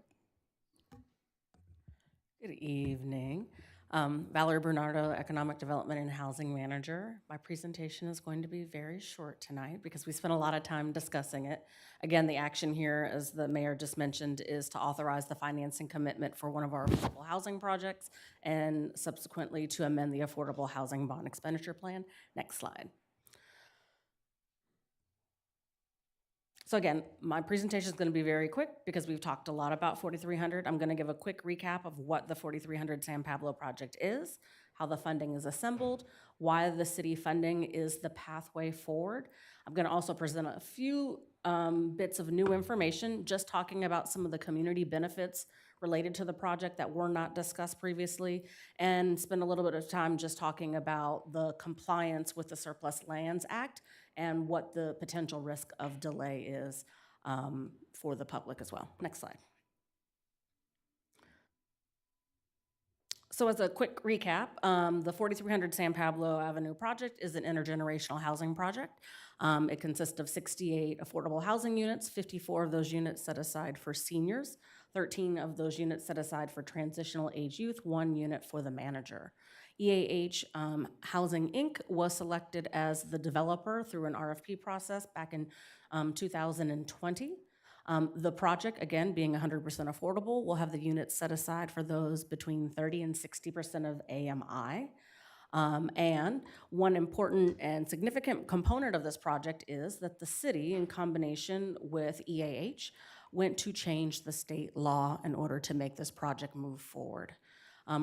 Good evening. Valerie Bernardo, Economic Development and Housing Manager. My presentation is going to be very short tonight because we spent a lot of time discussing it. Again, the action here, as the mayor just mentioned, is to authorize the financing commitment for one of our affordable housing projects and subsequently to amend the Affordable Housing Bond Expenditure Plan. Next slide. So again, my presentation is going to be very quick because we've talked a lot about 4300. I'm going to give a quick recap of what the 4300 San Pablo project is, how the funding is assembled, why the city funding is the pathway forward. I'm going to also present a few bits of new information, just talking about some of the community benefits related to the project that were not discussed previously, and spend a little bit of time just talking about the compliance with the Surplus Lands Act and what the potential risk of delay is for the public as well. Next slide. So as a quick recap, the 4300 San Pablo Avenue project is an intergenerational housing project. It consists of 68 affordable housing units, 54 of those units set aside for seniors, 13 of those units set aside for transitional age youth, 1 unit for the manager. EAH Housing Inc. was selected as the developer through an RFP process back in 2020. The project, again, being 100% affordable, will have the units set aside for those between 30 and 60% of AMI. And one important and significant component of this project is that the city, in combination with EAH, went to change the state law in order to make this project move forward.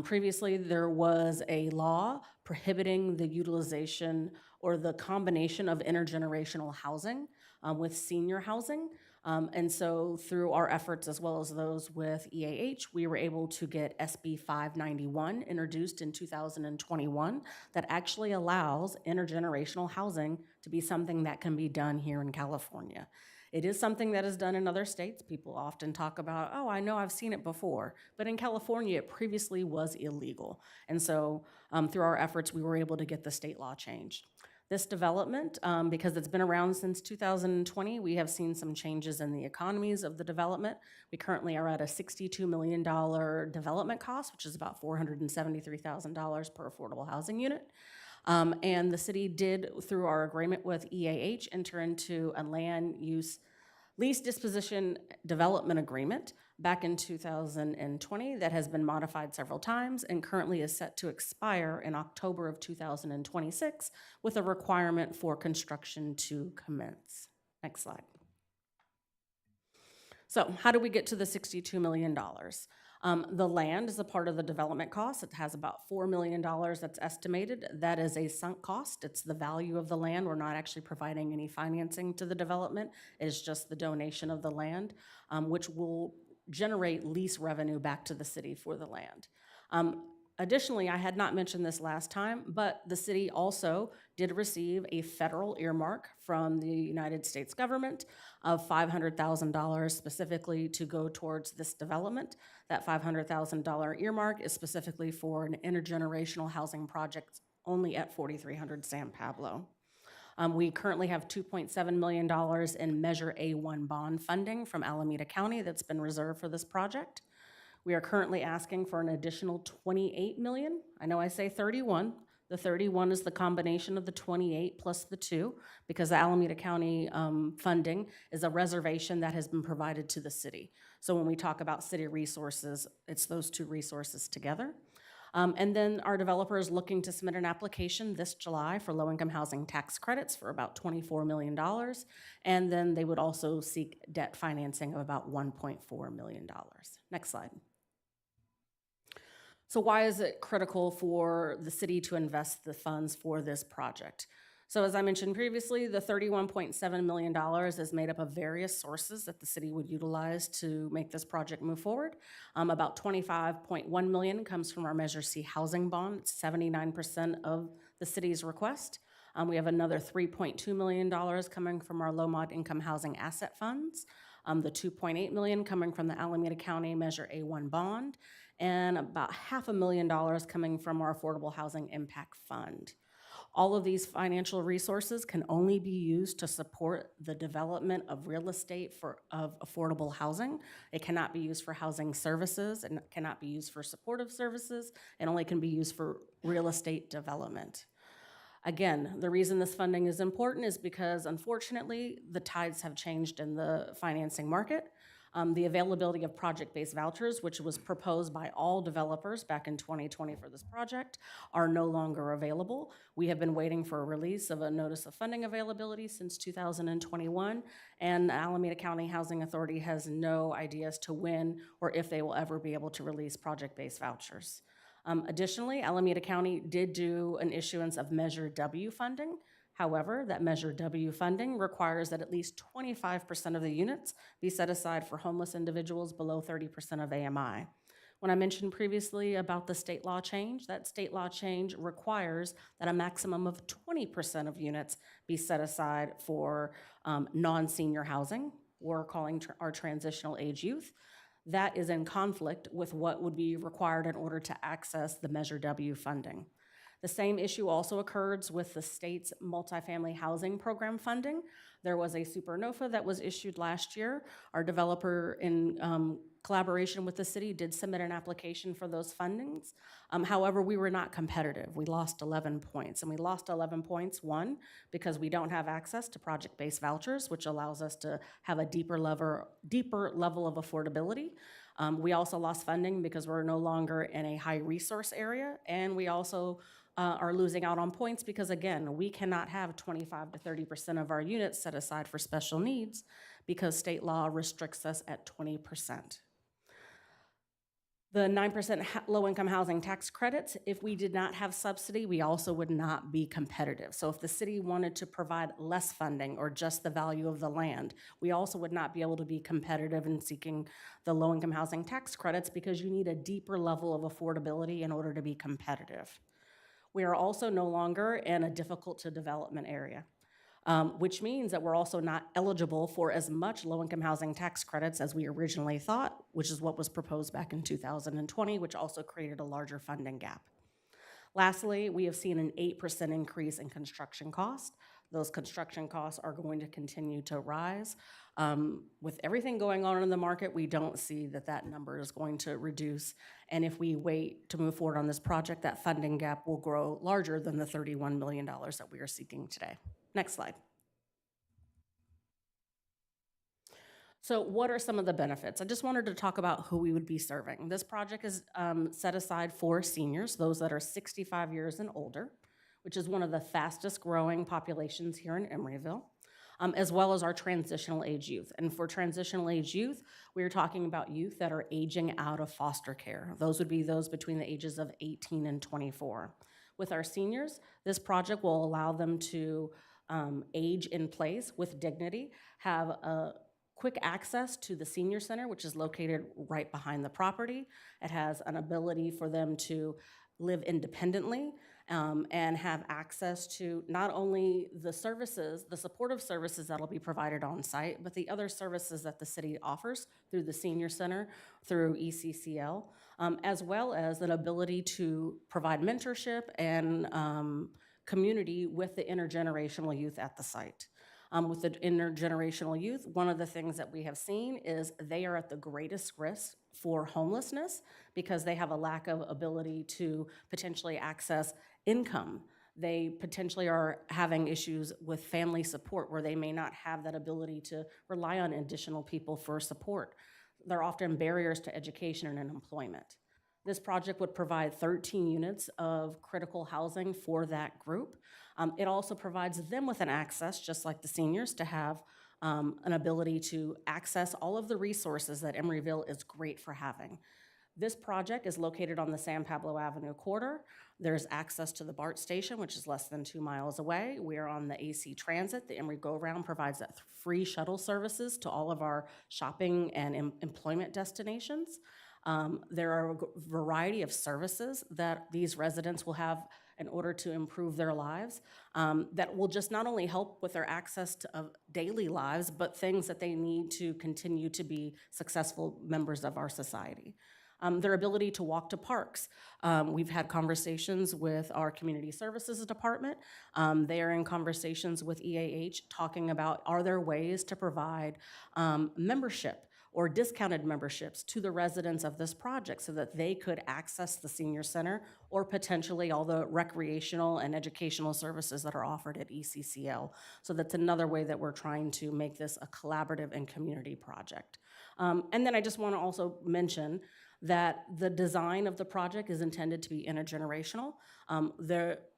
Previously, there was a law prohibiting the utilization or the combination of intergenerational housing with senior housing. And so through our efforts, as well as those with EAH, we were able to get SB 591 introduced in 2021 that actually allows intergenerational housing to be something that can be done here in California. It is something that is done in other states. People often talk about, oh, I know I've seen it before. But in California, it previously was illegal. And so through our efforts, we were able to get the state law changed. This development, because it's been around since 2020, we have seen some changes in the economies of the development. We currently are at a $62 million development cost, which is about $473,000 per affordable housing unit. And the city did, through our agreement with EAH, enter into a land use lease disposition development agreement back in 2020 that has been modified several times and currently is set to expire in October of 2026 with a requirement for construction to commence. Next slide. So how do we get to the $62 million? The land is a part of the development cost. It has about $4 million that's estimated. That is a sunk cost. It's the value of the land. We're not actually providing any financing to the development. It's just the donation of the land, which will generate lease revenue back to the city for the land. Additionally, I had not mentioned this last time, but the city also did receive a federal earmark from the United States government of $500,000 specifically to go towards this development. That $500,000 earmark is specifically for an intergenerational housing project only at 4300 San Pablo. We currently have $2.7 million in Measure A1 bond funding from Alameda County that's been reserved for this project. We are currently asking for an additional $28 million. I know I say 31. The 31 is the combination of the 28 plus the 2, because the Alameda County funding is a reservation that has been provided to the city. So when we talk about city resources, it's those two resources together. And then our developer is looking to submit an application this July for low-income housing tax credits for about $24 million. And then they would also seek debt financing of about $1.4 million. Next slide. So why is it critical for the city to invest the funds for this project? So as I mentioned previously, the $31.7 million is made up of various sources that the city would utilize to make this project move forward. About $25.1 million comes from our Measure C housing bond. It's 79% of the city's request. We have another $3.2 million coming from our low-mod income housing asset funds, the $2.8 million coming from the Alameda County Measure A1 bond, and about $500,000 coming from our Affordable Housing Impact Fund. All of these financial resources can only be used to support the development of real estate of affordable housing. It cannot be used for housing services and cannot be used for supportive services. It only can be used for real estate development. Again, the reason this funding is important is because, unfortunately, the tides have changed in the financing market. The availability of project-based vouchers, which was proposed by all developers back in 2020 for this project, are no longer available. We have been waiting for a release of a notice of funding availability since 2021, and the Alameda County Housing Authority has no idea as to when or if they will ever be able to release project-based vouchers. Additionally, Alameda County did do an issuance of Measure W funding. However, that Measure W funding requires that at least 25% of the units be set aside for homeless individuals below 30% of AMI. When I mentioned previously about the state law change, that state law change requires that a maximum of 20% of units be set aside for non-senior housing, we're calling our transitional age youth. That is in conflict with what would be required in order to access the Measure W funding. The same issue also occurs with the state's multifamily housing program funding. There was a supernova that was issued last year. Our developer, in collaboration with the city, did submit an application for those fundings. However, we were not competitive. We lost 11 points, and we lost 11 points, one, because we don't have access to project-based vouchers, which allows us to have a deeper level of affordability. We also lost funding because we're no longer in a high resource area, and we also are losing out on points because, again, we cannot have 25 to 30% of our units set aside for special needs because state law restricts us at 20%. The 9% low-income housing tax credits, if we did not have subsidy, we also would not be competitive. So if the city wanted to provide less funding or just the value of the land, we also would not be able to be competitive in seeking the low-income housing tax credits because you need a deeper level of affordability in order to be competitive. We are also no longer in a difficult-to-development area, which means that we're also not eligible for as much low-income housing tax credits as we originally thought, which is what was proposed back in 2020, which also created a larger funding gap. Lastly, we have seen an 8% increase in construction costs. Those construction costs are going to continue to rise. With everything going on in the market, we don't see that that number is going to reduce. And if we wait to move forward on this project, that funding gap will grow larger than the $31 million that we are seeking today. Next slide. So what are some of the benefits? I just wanted to talk about who we would be serving. This project is set aside for seniors, those that are 65 years and older, which is one of the fastest growing populations here in Emeryville, as well as our transitional age youth. And for transitional age youth, we're talking about youth that are aging out of foster care. Those would be those between the ages of 18 and 24. With our seniors, this project will allow them to age in place with dignity, have a quick access to the senior center, which is located right behind the property. It has an ability for them to live independently and have access to not only the services, the supportive services that'll be provided on site, but the other services that the city offers through the senior center, through ECCL, as well as an ability to provide mentorship and community with the intergenerational youth at the site. With the intergenerational youth, one of the things that we have seen is they are at the greatest risk for homelessness because they have a lack of ability to potentially access income. They potentially are having issues with family support where they may not have that ability to rely on additional people for support. There are often barriers to education and employment. This project would provide 13 units of critical housing for that group. It also provides them with an access, just like the seniors, to have an ability to access all of the resources that Emeryville is great for having. This project is located on the San Pablo Avenue corridor. There's access to the BART station, which is less than 2 miles away. We are on the AC Transit. The Emory Go-Round provides that free shuttle services to all of our shopping and employment destinations. There are a variety of services that these residents will have in order to improve their lives that will just not only help with their access to daily lives, but things that they need to continue to be successful members of our society. Their ability to walk to parks. We've had conversations with our community services department. They are in conversations with EAH talking about, are there ways to provide membership or discounted memberships to the residents of this project so that they could access the senior center or potentially all the recreational and educational services that are offered at ECCL. So that's another way that we're trying to make this a collaborative and community project. And then I just want to also mention that the design of the project is intended to be intergenerational.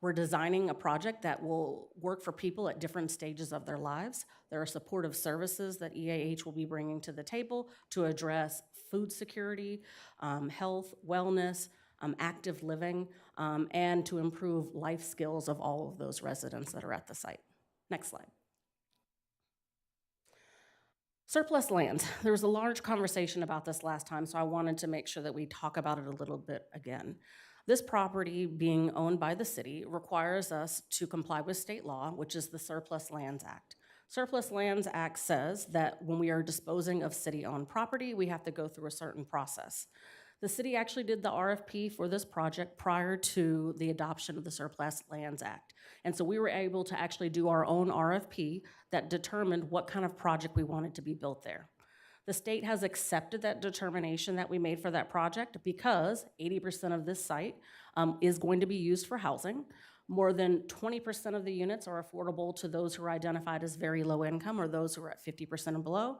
We're designing a project that will work for people at different stages of their lives. There are supportive services that EAH will be bringing to the table to address food security, health, wellness, active living, and to improve life skills of all of those residents that are at the site. Next slide. Surplus land. There was a large conversation about this last time, so I wanted to make sure that we talk about it a little bit again. This property being owned by the city requires us to comply with state law, which is the Surplus Lands Act. Surplus Lands Act says that when we are disposing of city-owned property, we have to go through a certain process. The city actually did the RFP for this project prior to the adoption of the Surplus Lands Act. And so we were able to actually do our own RFP that determined what kind of project we wanted to be built there. The state has accepted that determination that we made for that project because 80% of this site is going to be used for housing. More than 20% of the units are affordable to those who are identified as very low income or those who are at 50% and below.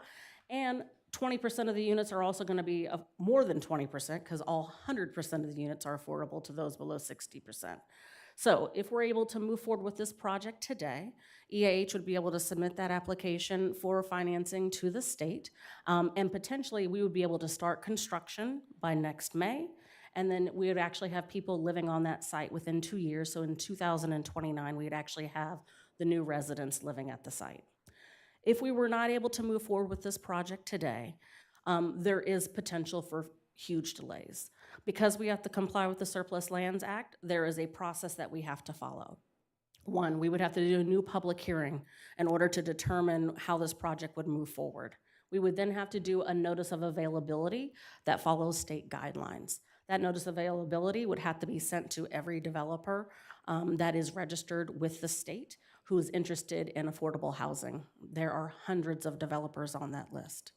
And 20% of the units are also going to be more than 20% because all 100% of the units are affordable to those below 60%. So if we're able to move forward with this project today, EAH would be able to submit that application for financing to the state, and potentially we would be able to start construction by next May, and then we would actually have people living on that site within 2 years. So in 2029, we'd actually have the new residents living at the site. If we were not able to move forward with this project today, there is potential for huge delays. Because we have to comply with the Surplus Lands Act, there is a process that we have to follow. One, we would have to do a new public hearing in order to determine how this project would move forward. We would then have to do a notice of availability that follows state guidelines. That notice of availability would have to be sent to every developer that is registered with the state who is interested in affordable housing. There are hundreds of developers on that list.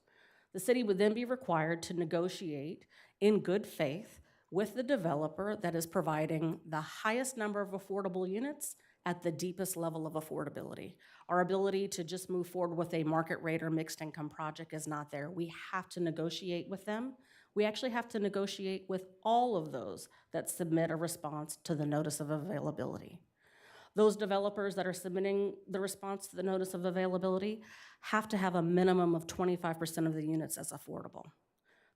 The city would then be required to negotiate in good faith with the developer that is providing the highest number of affordable units at the deepest level of affordability. Our ability to just move forward with a market rate or mixed income project is not there. We have to negotiate with them. We actually have to negotiate with all of those that submit a response to the notice of availability. Those developers that are submitting the response to the notice of availability have to have a minimum of 25% of the units as affordable.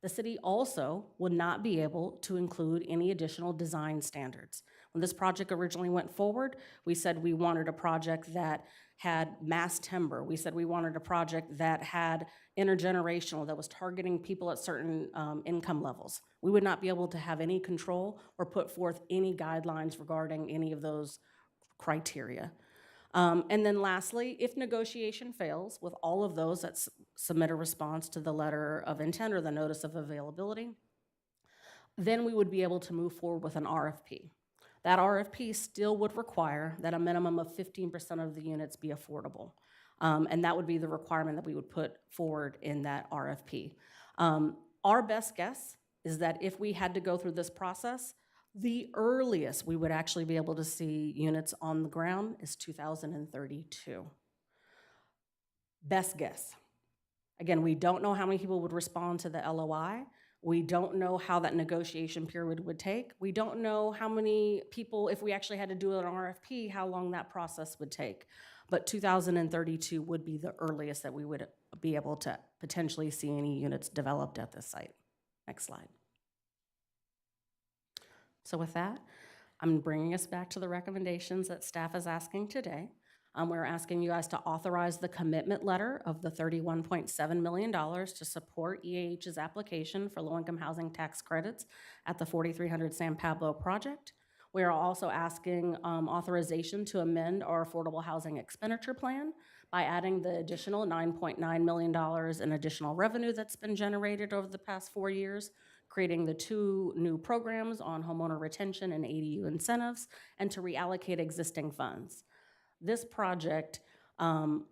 The city also would not be able to include any additional design standards. When this project originally went forward, we said we wanted a project that had mass timber. We said we wanted a project that had intergenerational, that was targeting people at certain income levels. We would not be able to have any control or put forth any guidelines regarding any of those criteria. And then lastly, if negotiation fails with all of those that submit a response to the letter of intent or the notice of availability, then we would be able to move forward with an RFP. That RFP still would require that a minimum of 15% of the units be affordable. And that would be the requirement that we would put forward in that RFP. Our best guess is that if we had to go through this process, the earliest we would actually be able to see units on the ground is 2032. Best guess. Again, we don't know how many people would respond to the LOI. We don't know how that negotiation period would take. We don't know how many people, if we actually had to do an RFP, how long that process would take. But 2032 would be the earliest that we would be able to potentially see any units developed at this site. Next slide. So with that, I'm bringing us back to the recommendations that staff is asking today. We're asking you guys to authorize the commitment letter of the $31.7 million to support EAH's application for low-income housing tax credits at the 4300 San Pablo project. We are also asking authorization to amend our affordable housing expenditure plan by adding the additional $9.9 million in additional revenue that's been generated over the past 4 years, creating the 2 new programs on homeowner retention and ADU incentives, and to reallocate existing funds. This project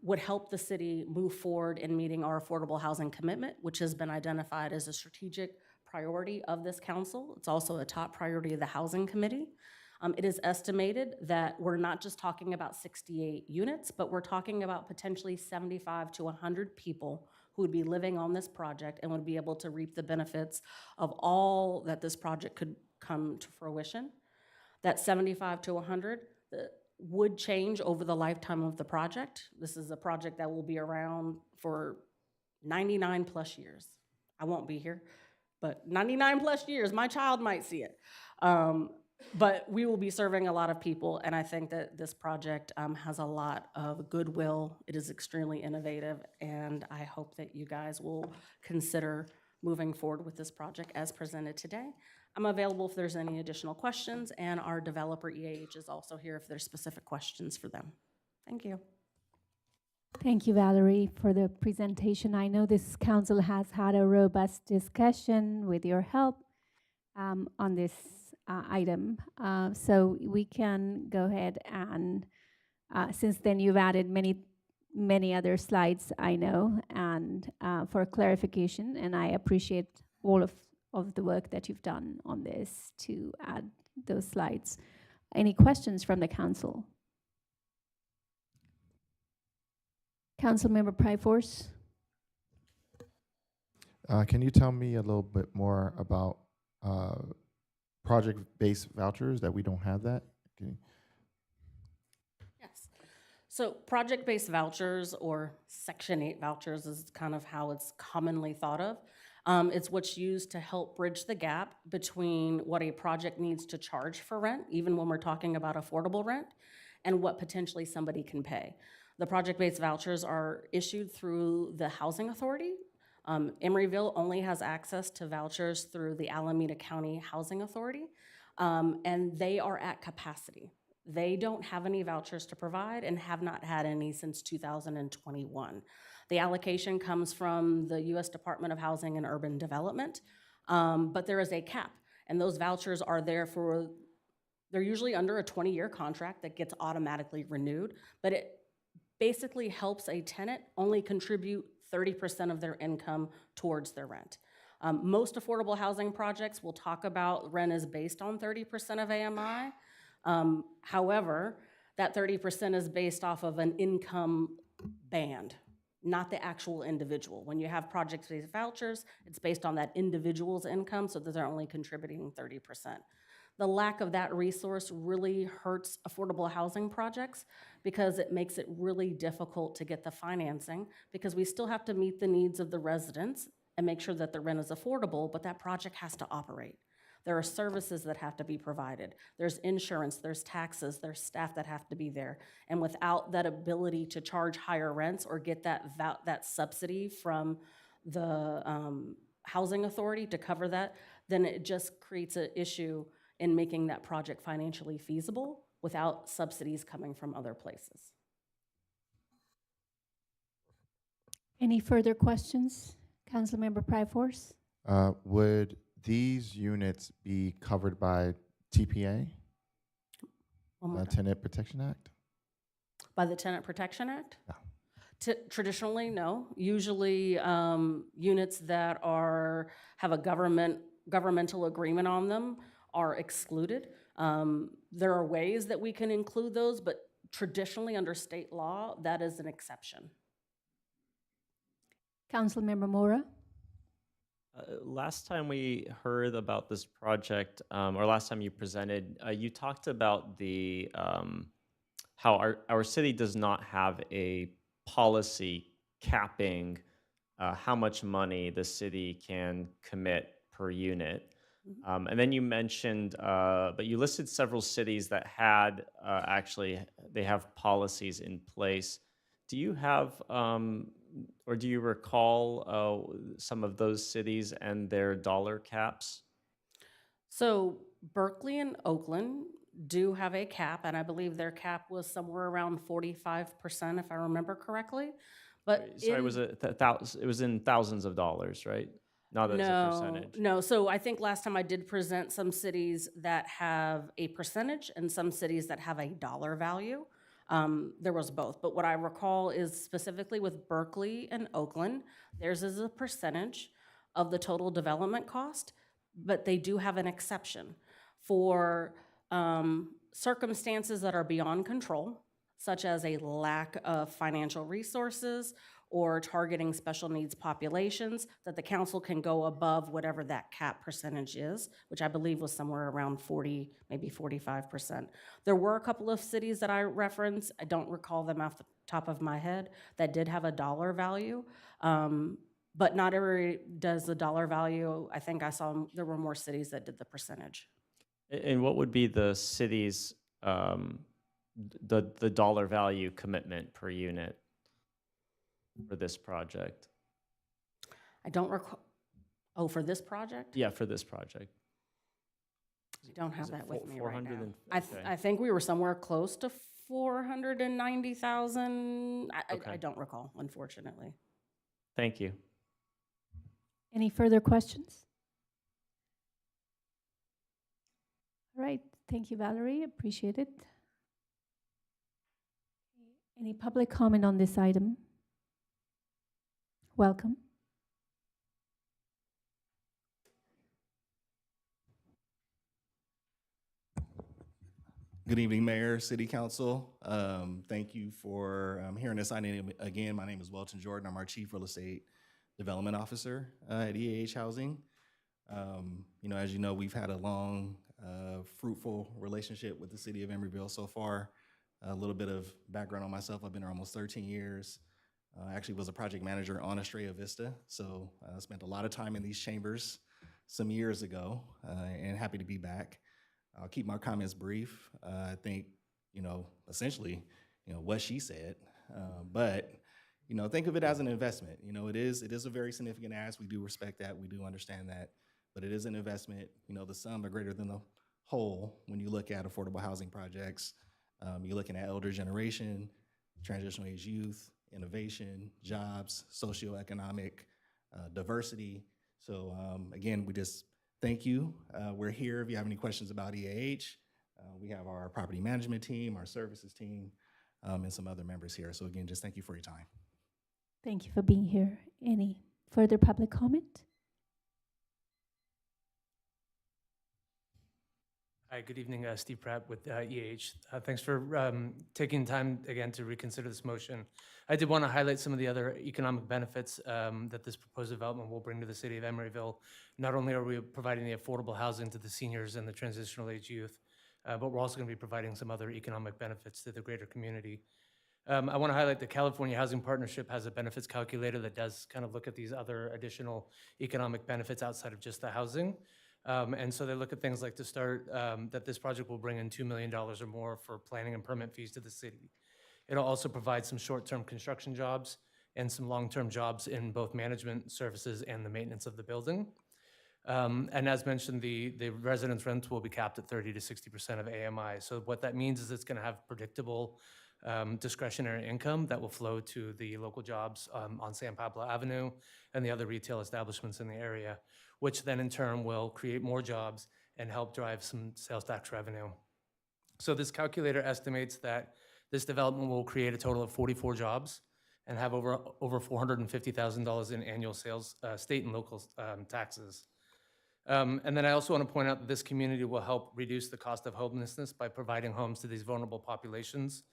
would help the city move forward in meeting our affordable housing commitment, which has been identified as a strategic priority of this council. It's also a top priority of the Housing Committee. It is estimated that we're not just talking about 68 units, but we're talking about potentially 75 to 100 people who would be living on this project and would be able to reap the benefits of all that this project could come to fruition. That 75 to 100 would change over the lifetime of the project. This is a project that will be around for 99 plus years. I won't be here, but 99 plus years, my child might see it. But we will be serving a lot of people, and I think that this project has a lot of goodwill. It is extremely innovative, and I hope that you guys will consider moving forward with this project as presented today. I'm available if there's any additional questions, and our developer EAH is also here if there's specific questions for them. Thank you. Thank you, Valerie, for the presentation. I know this council has had a robust discussion with your help on this item. So we can go ahead and, since then you've added many other slides, I know, and for clarification, and I appreciate all of the work that you've done on this to add those slides. Any questions from the council? Councilmember Pryforce? Can you tell me a little bit more about project-based vouchers, that we don't have that? Yes. So project-based vouchers, or Section 8 vouchers, is kind of how it's commonly thought of. It's what's used to help bridge the gap between what a project needs to charge for rent, even when we're talking about affordable rent, and what potentially somebody can pay. The project-based vouchers are issued through the Housing Authority. Emeryville only has access to vouchers through the Alameda County Housing Authority, and they are at capacity. They don't have any vouchers to provide and have not had any since 2021. The allocation comes from the U.S. Department of Housing and Urban Development, but there is a cap, and those vouchers are there for, they're usually under a 20-year contract that gets automatically renewed, but it basically helps a tenant only contribute 30% of their income towards their rent. Most affordable housing projects will talk about rent is based on 30% of AMI. However, that 30% is based off of an income band, not the actual individual. When you have project-based vouchers, it's based on that individual's income, so that they're only contributing 30%. The lack of that resource really hurts affordable housing projects because it makes it really difficult to get the financing, because we still have to meet the needs of the residents and make sure that the rent is affordable, but that project has to operate. There are services that have to be provided. There's insurance, there's taxes, there's staff that have to be there. And without that ability to charge higher rents or get that subsidy from the housing authority to cover that, then it just creates an issue in making that project financially feasible without subsidies coming from other places. Any further questions? Councilmember Pryforce? Would these units be covered by TPA, Tenant Protection Act? By the Tenant Protection Act? No. Traditionally, no. Usually, units that have a governmental agreement on them are excluded. There are ways that we can include those, but traditionally under state law, that is an exception. Councilmember Mora? Last time we heard about this project, or last time you presented, you talked about the how our city does not have a policy capping how much money the city can commit per unit. And then you mentioned, but you listed several cities that had actually, they have policies in place. Do you have, or do you recall some of those cities and their dollar caps? So Berkeley and Oakland do have a cap, and I believe their cap was somewhere around 45%, if I remember correctly. But Sorry, in- was it it was in thousands of dollars, right? Not as a No, percentage. no. So I think last time I did present some cities that have a percentage and some cities that have a dollar value. There was both, but what I recall is specifically with Berkeley and Oakland, theirs is a percentage of the total development cost, but they do have an exception for circumstances that are beyond control, such as a lack of financial resources or targeting special needs populations, that the council can go above whatever that cap percentage is, which I believe was somewhere around 40, maybe 45%. There were a couple of cities that I referenced, I don't recall them off the top of my head, that did have a dollar value. But not every does the dollar value. I think I saw there were more cities that did the percentage. And what would be the city's, the dollar value commitment per unit for this project? I don't recall. Oh, for this project? Yeah, for this project. I don't have that with me right 400 now. and- I okay. think we were somewhere close to 490,000. I Okay. don't recall, unfortunately. Thank you. Any further questions? All right, thank you, Valerie, appreciate it. Any public comment on this item? Welcome. Good evening, Mayor, City Council. Thank you for hearing us signing again. My name is Welton Jordan. I'm our Chief Real Estate Development Officer at EAH Housing. As you know, we've had a long, fruitful relationship with the city of Emeryville so far. A little bit of background on myself. I've been here almost 13 years. I actually was a project manager on Estrella Vista, so I spent a lot of time in these chambers some years ago, and happy to be back. I'll keep my comments brief. I think, essentially, what she said, but think of it as an investment. It is a very significant ask. We do respect that. We do understand that, but it is an investment. The sum are greater than the whole when you look at affordable housing projects. You're looking at elder generation, transitional age youth, innovation, jobs, socioeconomic diversity. So again, we just thank you. We're here if you have any questions about EAH. We have our property management team, our services team, and some other members here. So again, just thank you for your time. Thank you for being here. Any further public comment? Hi, good evening. Steve Pratt with EAH. Thanks for taking time again to reconsider this motion. I did want to highlight some of the other economic benefits that this proposed development will bring to the city of Emeryville. Not only are we providing the affordable housing to the seniors and the transitional age youth, but we're also going to be providing some other economic benefits to the greater community. I want to highlight the California Housing Partnership has a benefits calculator that does kind of look at these other additional economic benefits outside of just the housing. And so they look at things like, to start, that this project will bring in $2 million or more for planning and permit fees to the city. It'll also provide some short-term construction jobs and some long-term jobs in both management services and the maintenance of the building. And as mentioned, the residence rent will be capped at 30 to 60% of AMI. So what that means is it's going to have predictable discretionary income that will flow to the local jobs on San Pablo Avenue and the other retail establishments in the area, which then in turn will create more jobs and help drive some sales tax revenue. So this calculator estimates that this development will create a total of 44 jobs and have over $450,000 in annual sales, state and local taxes. And then I also want to point out that this community will help reduce the cost of homelessness by providing homes to these vulnerable populations.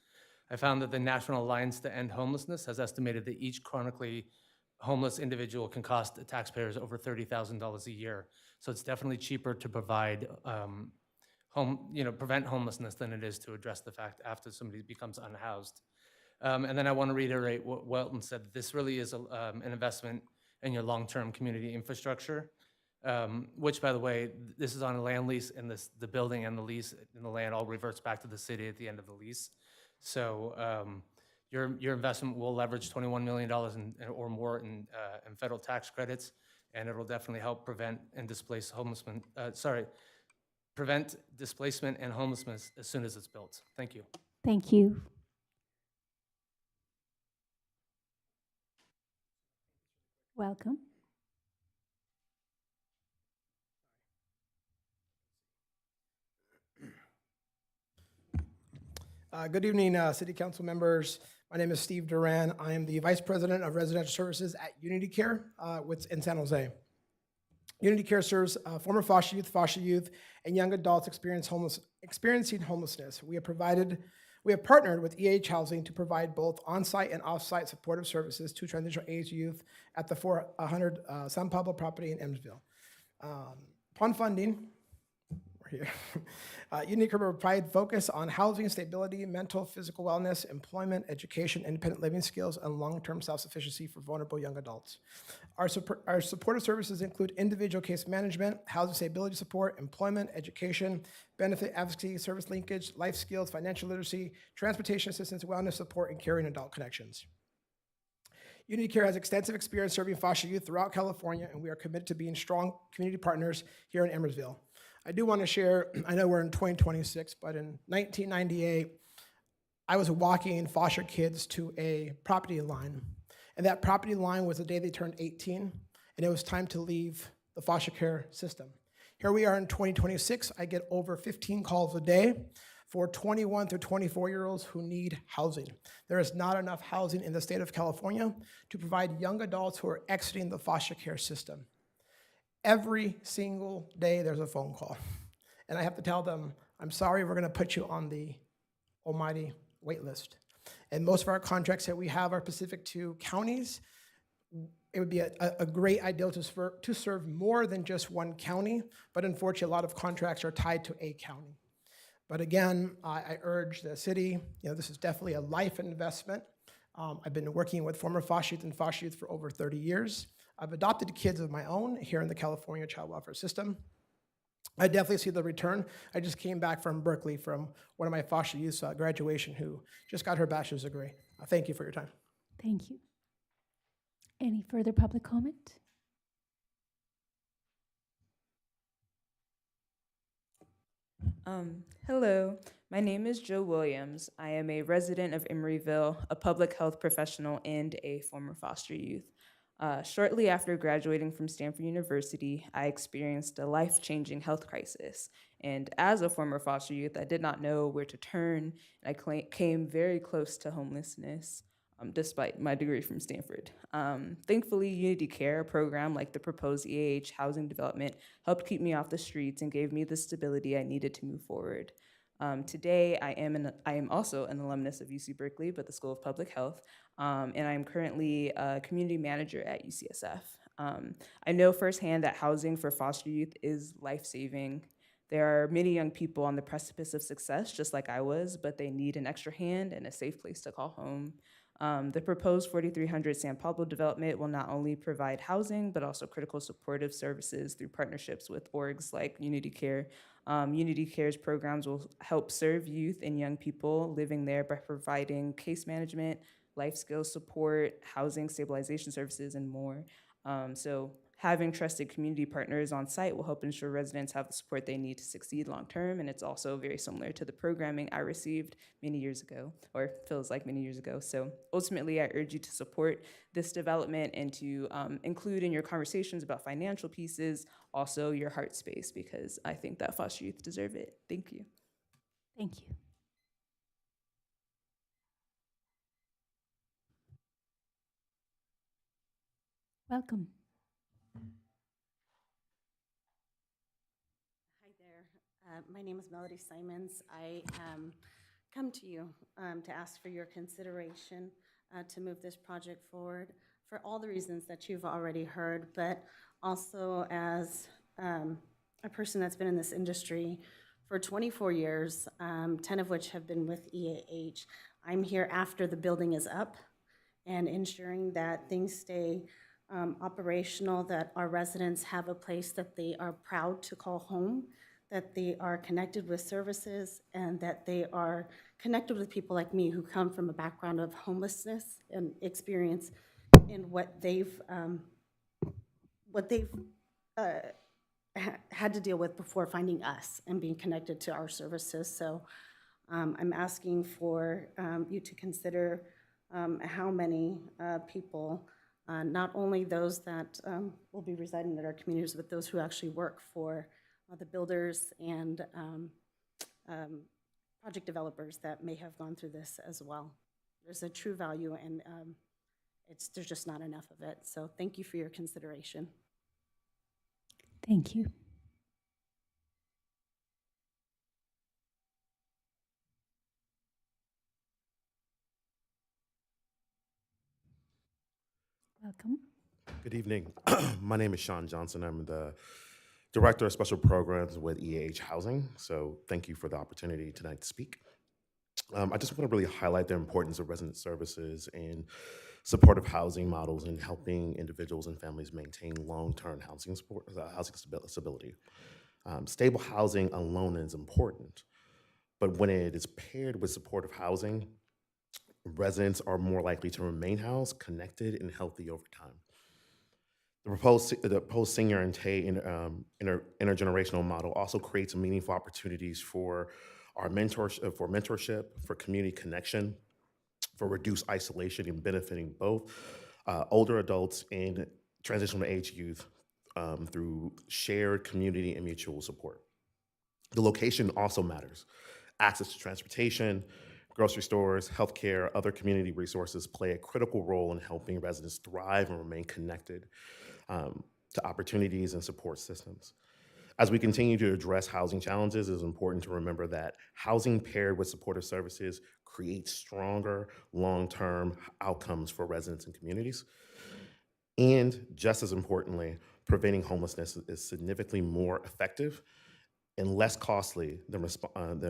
I found that the National Alliance to End Homelessness has estimated that each chronically homeless individual can cost the taxpayers over $30,000 a year. So it's definitely cheaper to provide prevent homelessness than it is to address the fact after somebody becomes unhoused. And then I want to reiterate what Welton said. This really is an investment in your long-term community infrastructure. which, by the way, this is on a land lease, and the building and the lease and the land all reverts back to the city at the end of the lease. So your investment will leverage $21 million or more in federal tax credits, and it will definitely help prevent displacement and homelessness as soon as it's built. Thank you. Thank you. Welcome. Good evening, City Council members. My name is Steve Duran. I am the Vice President of Residential Services at Unity Care in San Jose. Unity Care serves former foster youth, and young adults experiencing homelessness. We have partnered with Housing to provide both on-site and off-site supportive services to transitional age youth at the 400 San Pablo property in Emeryville. Upon funding, Unity Care will provide focus on housing, stability, mental, physical wellness, employment, education, independent living skills, and long-term self-sufficiency for vulnerable young adults. Our supportive services include individual case management, housing stability support, employment, education, benefit advocacy, service linkage, life skills, financial literacy, transportation assistance, wellness support, and caring adult connections. Unity Care has extensive experience serving foster youth throughout California, and we are committed to being strong community partners here in Emeryville. I do want to share, I know we're in 2026, but in 1998, I was walking foster kids to a property line. And that property line was the day they turned 18, and it was time to leave the foster care system. Here we are in 2026. I get over 15 calls a day for 21 to 24-year-olds who need housing. There is not enough housing in the state of California to provide young adults who are exiting the foster care system. Every single day there's a phone call. And I have to tell them, I'm sorry, we're gonna put you on the almighty wait list. And most of our contracts that we have are specific to counties. It would be a great ideal to serve more than just one county, but unfortunately a lot of contracts are tied to a county. But again, I urge the city, this is definitely a life investment. I've been working with former foster youth for over 30 years. I've adopted kids of my own here in the California child welfare system. I definitely see the return. I just came back from Berkeley from one of my foster youth's graduation who just got her bachelor's degree. Thank you for your time. Thank you. Any further public comment? Hello, my name is Joe Williams. I am a resident of Emeryville, a public health professional, and a former foster youth. Shortly after graduating from Stanford University, I experienced a life-changing health crisis. And as a former foster youth, I did not know where to turn, and I came very close to homelessness, despite my degree from Stanford. Thankfully, Unity Care, a program like the proposed housing development, helped keep me off the streets and gave me the stability I needed to move forward. Today, I am also an alumnus of UC Berkeley, but the School of Public Health, and I'm currently a community manager at UCSF. I know firsthand that housing for foster youth is life-saving. There are many young people on the precipice of success, just like I was, but they need an extra hand and a safe place to call home. The proposed 4300 San Pablo development will not only provide housing, but also critical supportive services through partnerships with orgs like Unity Care. Unity Care's programs will help serve youth and young people living there by providing case management, life skills support, housing stabilization services, and more. So having trusted community partners on site will help ensure residents have the support they need to succeed long-term, and it's also very similar to the programming I received many years ago, or feels like many years ago. So ultimately, I urge you to support this development and to include in your conversations about financial pieces also your heart space, because I think that foster youth deserve it. Thank you. Thank you. Welcome. My name is Melody Simons. I come to you to ask for your consideration to move this project forward for all the reasons that you've already heard, but also as a person that's been in this industry for 24 years, 10 of which have been with EAH. I'm here after the building is up and ensuring that things stay operational, that our residents have a place that they are proud to call home, that they are connected with services, and that they are connected with people like me who come from a background of homelessness and experience in what they've had to deal with before finding us and being connected to our services. So I'm asking for you to consider how many people, not only those that will be residing in our communities, but those who actually work for the builders and project developers that may have gone through this as well. There's a true value, and there's just not enough of it. So thank you for your consideration. Thank you. Welcome. Good evening. My name is Sean Johnson. I'm the Director of Special Programs with EAH Housing. So thank you for the opportunity tonight to speak. I just want to really highlight the importance of resident services and supportive housing models in helping individuals and families maintain long-term housing support, stability. Stable housing alone is important, but when it is paired with supportive housing, residents are more likely to remain housed, connected, and healthy over time. The proposed senior and intergenerational model also creates meaningful opportunities for our mentorship, for community connection, for reduced isolation, and benefiting both older adults and transitional age youth through shared community and mutual support. The location also matters. Access to transportation, grocery stores, healthcare, other community resources play a critical role in helping residents thrive and remain connected to opportunities and support systems. As we continue to address housing challenges, it is important to remember that housing paired with supportive services creates stronger long-term outcomes for residents and communities. And just as importantly, preventing homelessness is significantly more effective and less costly than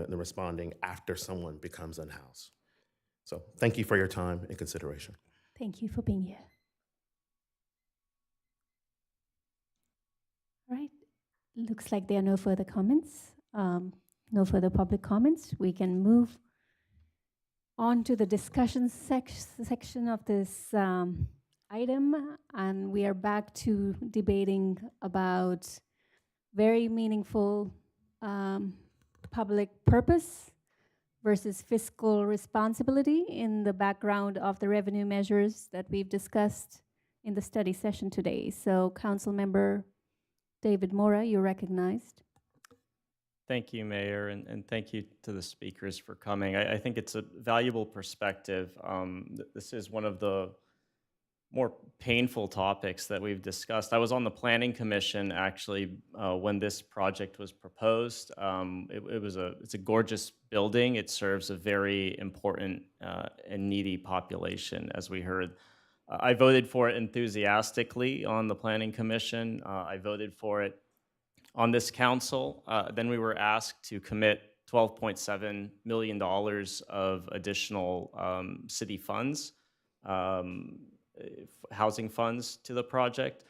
responding after someone becomes unhoused. So thank you for your time and consideration. Thank you for being here. All right. Looks like there are no further comments, no further public comments. We can move on to the discussion section of this item, and we are back to debating about very meaningful public purpose versus fiscal responsibility in the background of the revenue measures that we've discussed in the study session today. So, Council Member David Mora, you're recognized. Thank you, Mayor, and thank you to the speakers for coming. I think it's a valuable perspective. This is one of the more painful topics that we've discussed. I was on the Planning Commission actually when this project was proposed. It's a gorgeous building. It serves a very important and needy population, as we heard. I voted for it enthusiastically on the Planning Commission. I voted for it on this council. Then we were asked to commit $12.7 million of additional city funds, housing funds to the project.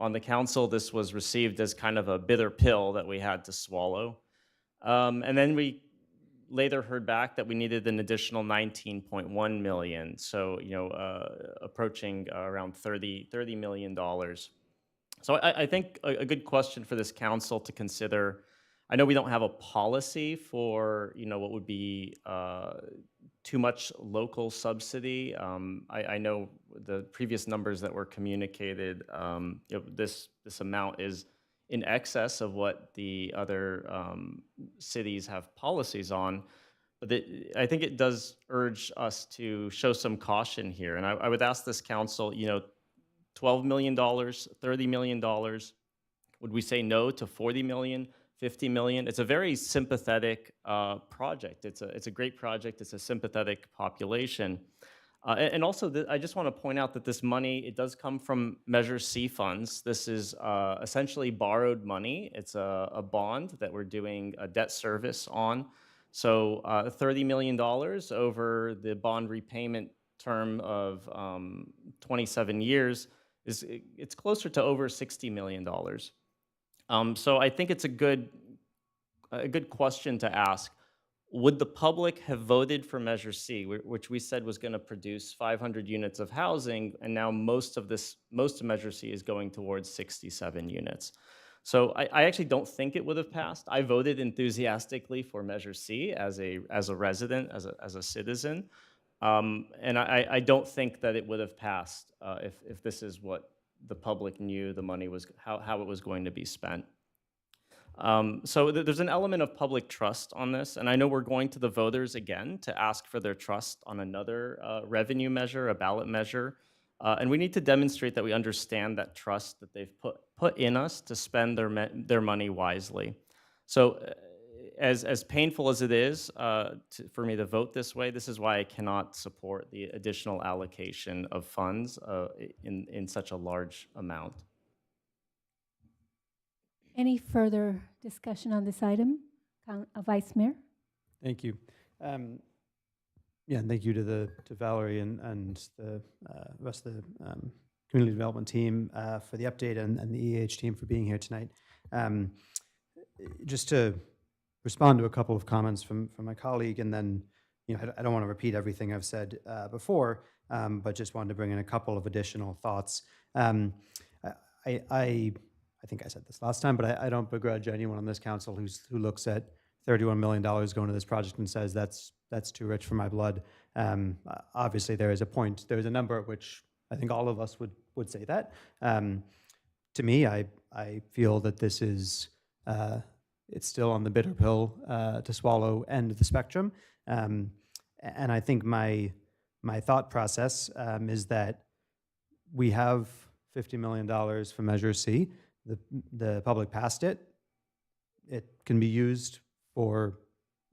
On the council, this was received as kind of a bitter pill that we had to swallow. And then we later heard back that we needed an additional 19.1 million. So, approaching around $30 million. So I think a good question for this council to consider, I know we don't have a policy for, what would be too much local subsidy. I know the previous numbers that were communicated, this amount is in excess of what the other cities have policies on. But I think it does urge us to show some caution here. And I would ask this council, $12 million, $30 million, would we say no to 40 million, 50 million? It's a very sympathetic project. It's a great project. It's a sympathetic population. And also, I just want to point out that this money, it does come from Measure C funds. This is essentially borrowed money. It's a bond that we're doing a debt service on. So $30 million over the bond repayment term of 27 years it's closer to over $60 million. So I think it's a good question to ask. Would the public have voted for Measure C, which we said was going to produce 500 units of housing, and now most of Measure C is going towards 67 units? So I actually don't think it would have passed. I voted enthusiastically for Measure C as a resident, as a citizen, and I don't think that it would have passed if this is what the public knew the money was, how it was going to be spent. So there's an element of public trust on this, and I know we're going to the voters again to ask for their trust on another revenue measure, a ballot measure, and we need to demonstrate that we understand that trust that they've put in us to spend their money wisely. So as painful as it is for me to vote this way, this is why I cannot support the additional allocation of funds in such a large amount. Any further discussion on this item? Vice Mayor? Thank you. Yeah, and thank you to Valerie and the rest of the community development team for the update, and the EAH team for being here tonight. Just to respond to a couple of comments from my colleague, and then I don't want to repeat everything I've said before, but just wanted to bring in a couple of additional thoughts. I think I said this last time, but I don't begrudge anyone on this council who looks at $31 million going to this project and says that's too rich for my blood. Obviously, there is a point. There is a number at which I think all of us would say that. To me, I feel that this is it's still on the bitter pill to swallow end of the spectrum, and I think my thought process is that we have $50 million for Measure C. The public passed it. It can be used for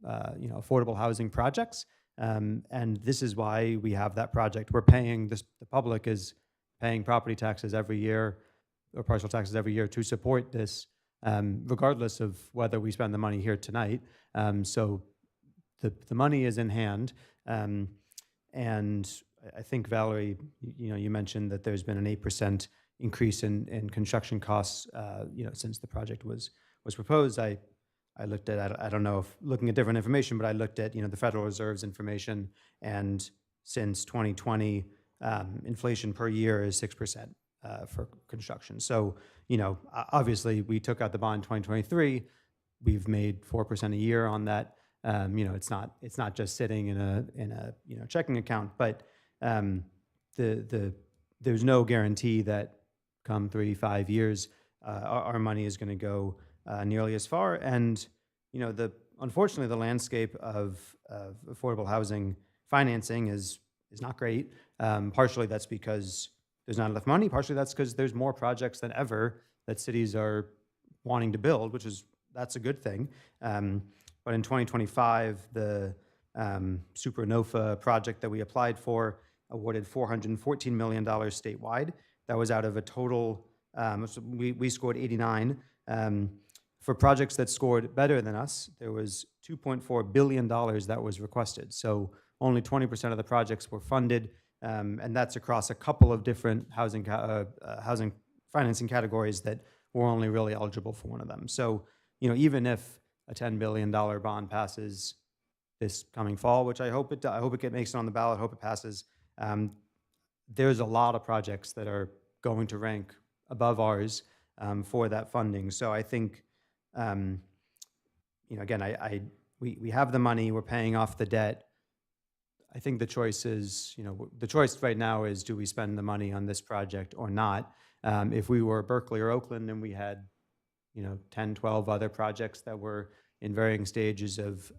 affordable housing projects, and this is why we have that project. We're paying this. The public is paying property taxes every year, or partial taxes every year, to support this, regardless of whether we spend the money here tonight. So the money is in hand, and I think Valerie, you mentioned that there's been an 8% increase in construction costs, since the project was proposed. I looked at, I don't know if looking at different information, but I looked at, the Federal Reserve's information, and since 2020, inflation per year is 6% for construction. So, obviously we took out the bond in 2023. We've made 4% a year on that. It's not just sitting in a checking account, but there's no guarantee that come 3-5 years, our money is going to go nearly as far. And unfortunately, the landscape of affordable housing financing is not great. Partially that's because there's not enough money. Partially that's because there's more projects than ever that cities are wanting to build, that's a good thing. But in 2025, the Supernova project that we applied for awarded $414 million statewide. That was out of a total, so we scored 89. For projects that scored better than us, there was $2.4 billion that was requested. So only 20% of the projects were funded, and that's across a couple of different housing financing categories that were only really eligible for one of them. So, even if a $10 billion bond passes this coming fall, which I hope it makes it on the ballot, hope it passes, there's a lot of projects that are going to rank above ours for that funding. So I think, again, we have the money, we're paying off the debt. I think the choice is, the choice right now is, do we spend the money on this project or not? If we were Berkeley or Oakland and we had, 10, 12 other projects that were in varying stages of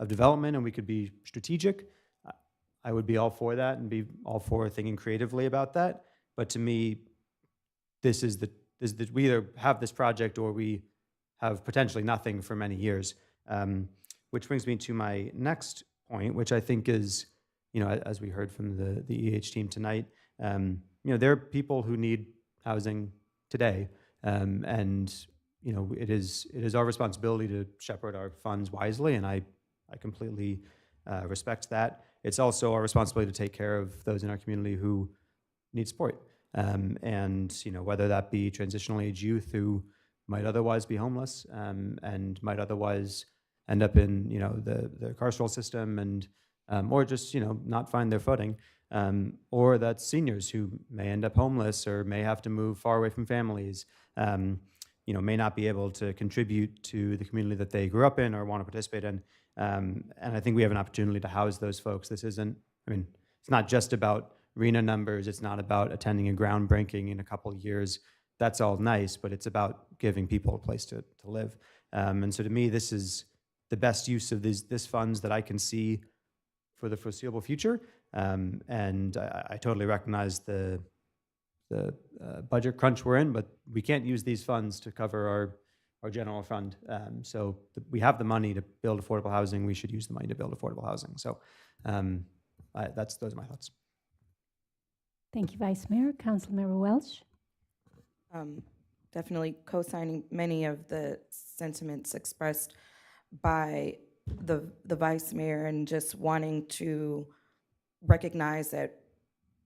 development, and we could be strategic, I would be all for that and be all for thinking creatively about that. But to me, this is we either have this project or we have potentially nothing for many years. Which brings me to my next point, which I think is, as we heard from the EH team tonight, there are people who need housing today, and it is our responsibility to shepherd our funds wisely, and I completely respect that. It's also our responsibility to take care of those in our community who need support. And, whether that be transitional age youth who might otherwise be homeless and might otherwise end up in, the carceral system and, or just, not find their footing. Or that's seniors who may end up homeless or may have to move far away from families, may not be able to contribute to the community that they grew up in or want to participate in. And I think we have an opportunity to house those folks. This isn't, it's not just about RENA numbers. It's not about attending a groundbreaking in a couple of years. That's all nice, but it's about giving people a place to live. And so to me, this is the best use of this funds that I can see for the foreseeable future. And I totally recognize the budget crunch we're in, but we can't use these funds to cover our general fund. So we have the money to build affordable housing. We should use the money to build affordable housing. So those are my thoughts. Thank you, Vice Mayor. Councilmember Welch. Definitely co-signing many of the sentiments expressed by the Vice Mayor, and just wanting to recognize that,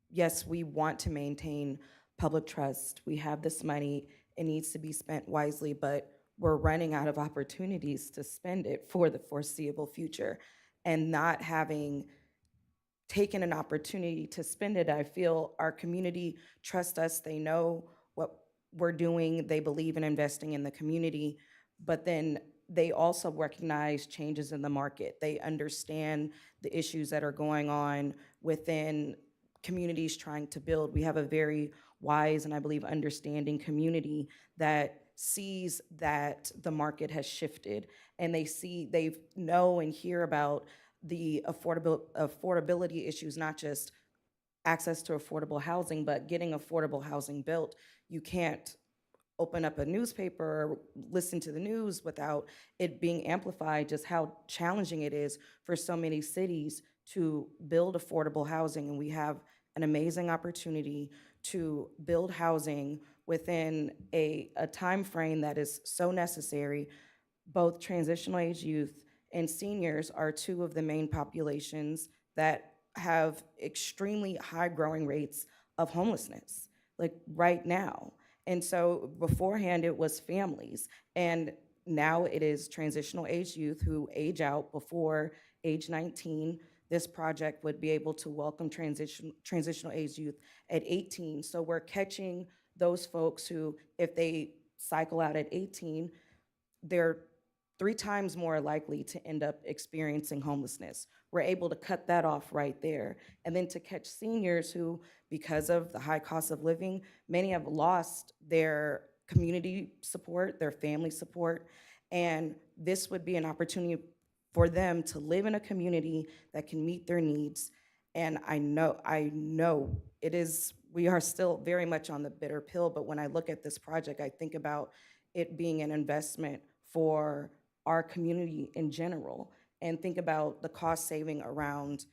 yes, we want to maintain public trust. We have this money. It needs to be spent wisely, but we're running out of opportunities to spend it for the foreseeable future. And not having taken an opportunity to spend it, I feel our community trusts us. They know what we're doing. They believe in investing in the community, but then they also recognize changes in the market. They understand the issues that are going on within communities trying to build. We have a very wise and, I believe, understanding community that sees that the market has shifted, and they know and hear about the affordability issues, not just access to affordable housing, but getting affordable housing built. You can't open up a newspaper or listen to the news without it being amplified, just how challenging it is for so many cities to build affordable housing. And we have an amazing opportunity to build housing within a time frame that is so necessary. Both transitional age youth and seniors are two of the main populations that have extremely high growing rates of homelessness, like right now. And so beforehand it was families, and now it is transitional age youth who age out before age 19. This project would be able to welcome transitional age youth at 18. So we're catching those folks who, if they cycle out at 18, they're 3 times more likely to end up experiencing homelessness. We're able to cut that off right there. And then to catch seniors who, because of the high cost of living, many have lost their community support, their family support, and this would be an opportunity for them to live in a community that can meet their needs. And I know we are still very much on the bitter pill, but when I look at this project, I think about it being an investment for our community in general, and think about the cost saving around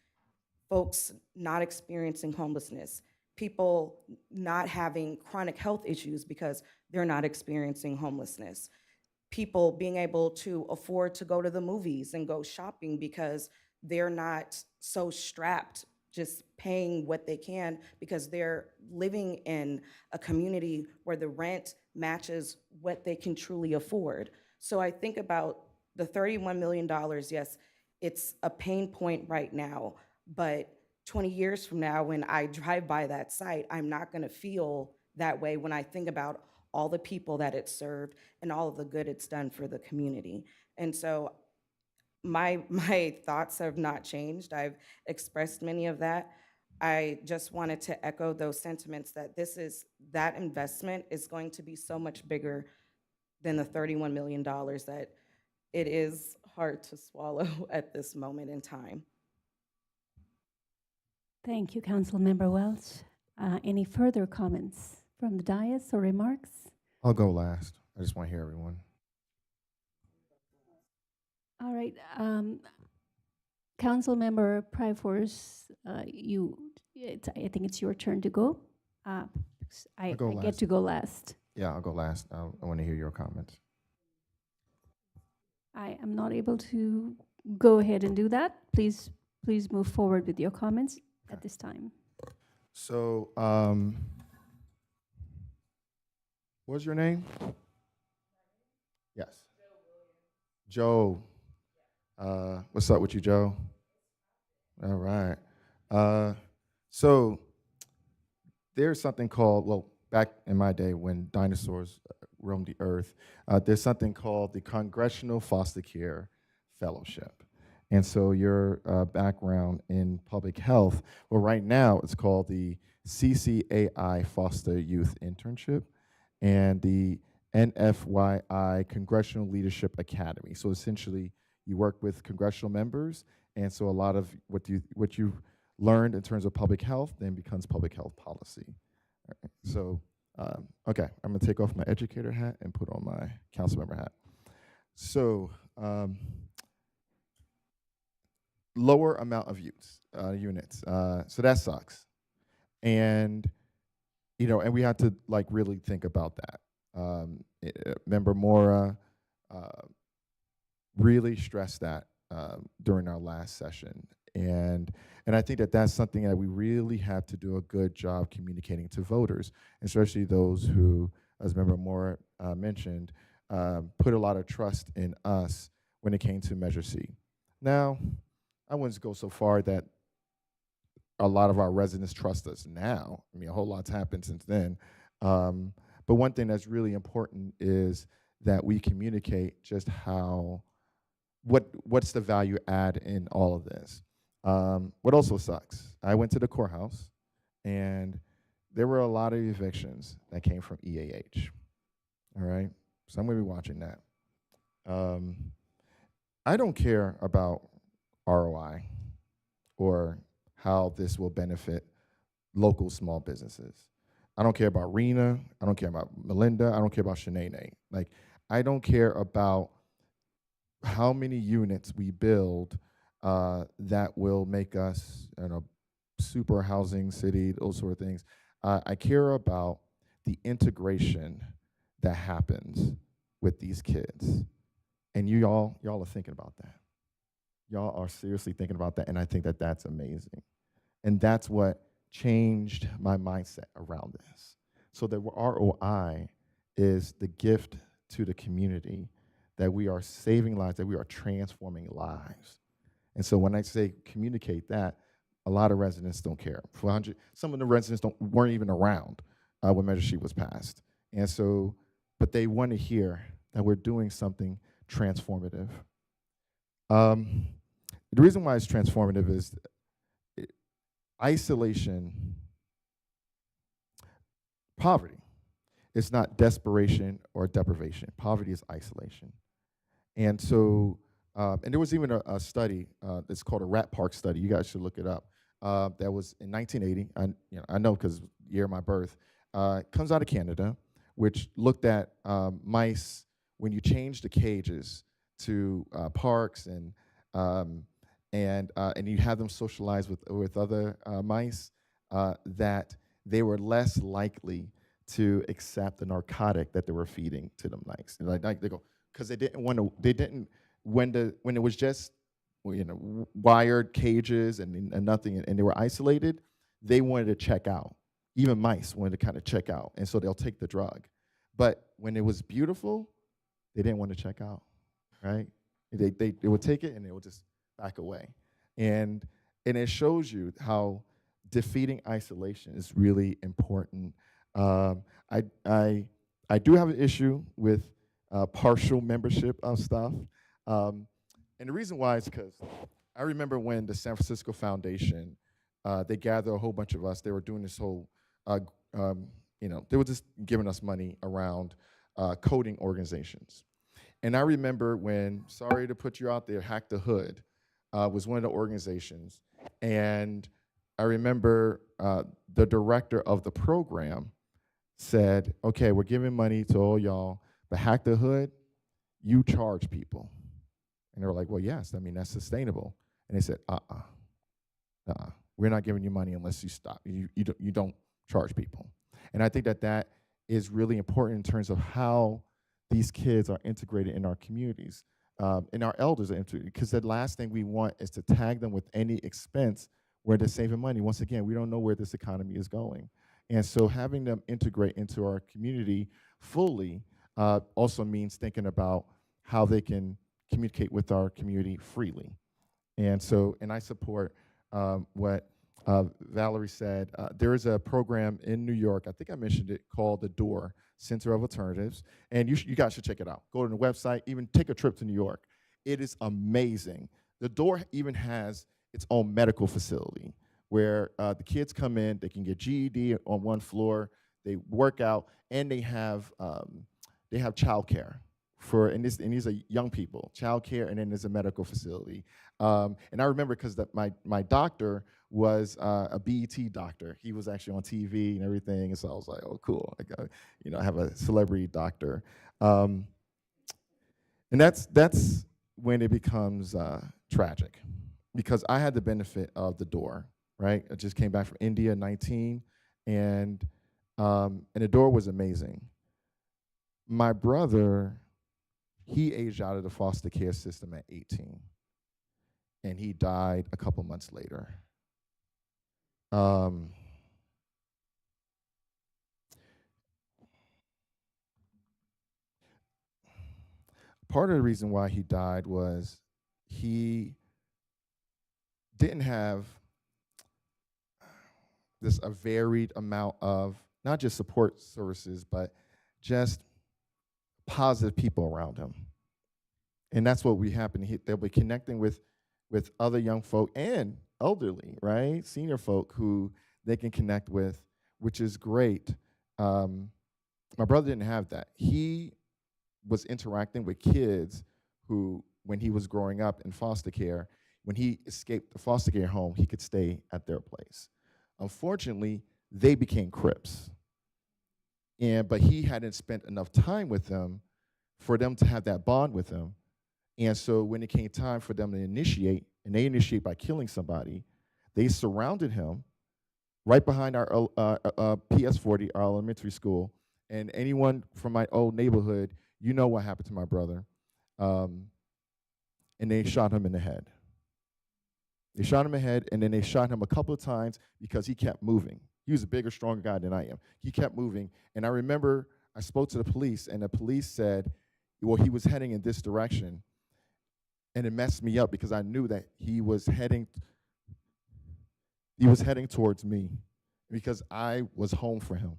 folks not experiencing homelessness, people not having chronic health issues because they're not experiencing homelessness, people being able to afford to go to the movies and go shopping because they're not so strapped just paying what they can because they're living in a community where the rent matches what they can truly afford. So I think about the $31 million, yes, it's a pain point right now, but 20 years from now when I drive by that site, I'm not gonna feel that way when I think about all the people that it served and all of the good it's done for the community. And so my thoughts have not changed. I've expressed many of that. I just wanted to echo those sentiments that that investment is going to be so much bigger than the $31 million that it is hard to swallow at this moment in time. Thank you, Councilmember Welch. Any further comments from the dais or remarks? I'll go last. I just want to hear everyone. All right. Councilmember Pryforce, I think it's your turn to go. I get to go last. Yeah, I'll go last. I want to hear your comments. I am not able to go ahead and do that. Please move forward with your comments at this time. So What's your name? Yes. Joe. What's up with you, Joe? All right. So there's something called, well, back in my day when dinosaurs roamed the earth, there's something called the Congressional Foster Care Fellowship. And so your background in public health, well, right now it's called the CCAI Foster Youth Internship and the NFYI Congressional Leadership Academy. So essentially, you work with congressional members, and so a lot of what you've learned in terms of public health then becomes public health policy. All right. So, okay, I'm gonna take off my educator hat and put on my council member hat. So, lower amount of units. So that sucks. And, and we had to like really think about that. Member Mora really stressed that during our last session. And I think that that's something that we really have to do a good job communicating to voters, especially those who, as Member Mora mentioned, put a lot of trust in us when it came to Measure C. Now, I wouldn't go so far that a lot of our residents trust us now. I mean, a whole lot's happened since then. But one thing that's really important is that we communicate just what's the value add in all of this. What also sucks, I went to the courthouse and there were a lot of evictions that came from EAH, all right? So I'm gonna be watching that. I don't care about ROI or how this will benefit local small businesses. I don't care about Rena, I don't care about Melinda, I don't care about Shanae. Like, I don't care about how many units we build that will make us super housing city, those sort of things. I care about the integration that happens with these kids. And y'all are thinking about that. Y'all are seriously thinking about that, and I think that that's amazing. And that's what changed my mindset around this. So the ROI is the gift to the community that we are saving lives, that we are transforming lives. And so when I say communicate that, a lot of residents don't care. Some of the residents weren't even around when Measure C was passed. And so, but they want to hear that we're doing something transformative. The reason why it's transformative is isolation, poverty. It's not desperation or deprivation. Poverty is isolation. And so, and there was even a study, it's called a Rat Park study, you guys should look it up, that was in 1980, I know because year of my birth, comes out of Canada, which looked at mice when you change the cages to parks and you have them socialize with other mice, that they were less likely to accept the narcotic that they were feeding to them mice. Like they go, because they didn't want to. They didn't when it was just wired cages and nothing, and they were isolated. They wanted to check out. Even mice wanted to kind of check out, and so they'll take the drug. But when it was beautiful, they didn't want to check out, right? They would take it and they would just back away, and it shows you how defeating isolation is really important. I do have an issue with partial membership of stuff, and the reason why is because I remember when the San Francisco Foundation they gathered a whole bunch of us. They were doing this whole, they were just giving us money around coding organizations. And I remember when, sorry to put you out there, Hack the Hood was one of the organizations. And I remember the director of the program said, okay, we're giving money to all y'all, but Hack the Hood, you charge people. And they were like, well, yes, I mean, that's sustainable. And they said, we're not giving you money unless you stop. You don't charge people. And I think that that is really important in terms of how these kids are integrated in our communities, and our elders are integrated, because the last thing we want is to tag them with any expense where they're saving money. Once again, we don't know where this economy is going. And so having them integrate into our community fully also means thinking about how they can communicate with our community freely. And so, and I support what Valerie said. There is a program in New York, I think I mentioned it, called the DOOR, Center of Alternatives. And you guys should check it out. Go to the website, even take a trip to New York. It is amazing. The DOOR even has its own medical facility where the kids come in, they can get GED on one floor, they work out, and they have childcare for, and these are young people, childcare, and then there's a medical facility. And I remember because my doctor was a BET doctor. He was actually on TV and everything, and so I was like, oh, cool. I have a celebrity doctor. And that's when it becomes tragic, because I had the benefit of the DOOR, right? I just came back from India, 19, and the DOOR was amazing. My brother, he aged out of the foster care system at 18, and he died a couple months later. Part of the reason why he died was he didn't have a varied amount of not just support services, but just positive people around him. And that's what we happen. They'll be connecting with other young folk and elderly, right? Senior folk who they can connect with, which is great. My brother didn't have that. He was interacting with kids who, when he was growing up in foster care, when he escaped the foster care home, he could stay at their place. Unfortunately, they became Crips. But he hadn't spent enough time with them for them to have that bond with him. And so when it came time for them to initiate, and they initiate by killing somebody, they surrounded him right behind our PS40, our elementary school. And anyone from my old neighborhood, you know what happened to my brother. And they shot him in the head. They shot him in the head, and then they shot him a couple of times because he kept moving. He was a bigger, stronger guy than I am. He kept moving. And I remember I spoke to the police, and the police said, well, he was heading in this direction. And it messed me up because I knew that he was heading towards me because I was home for him.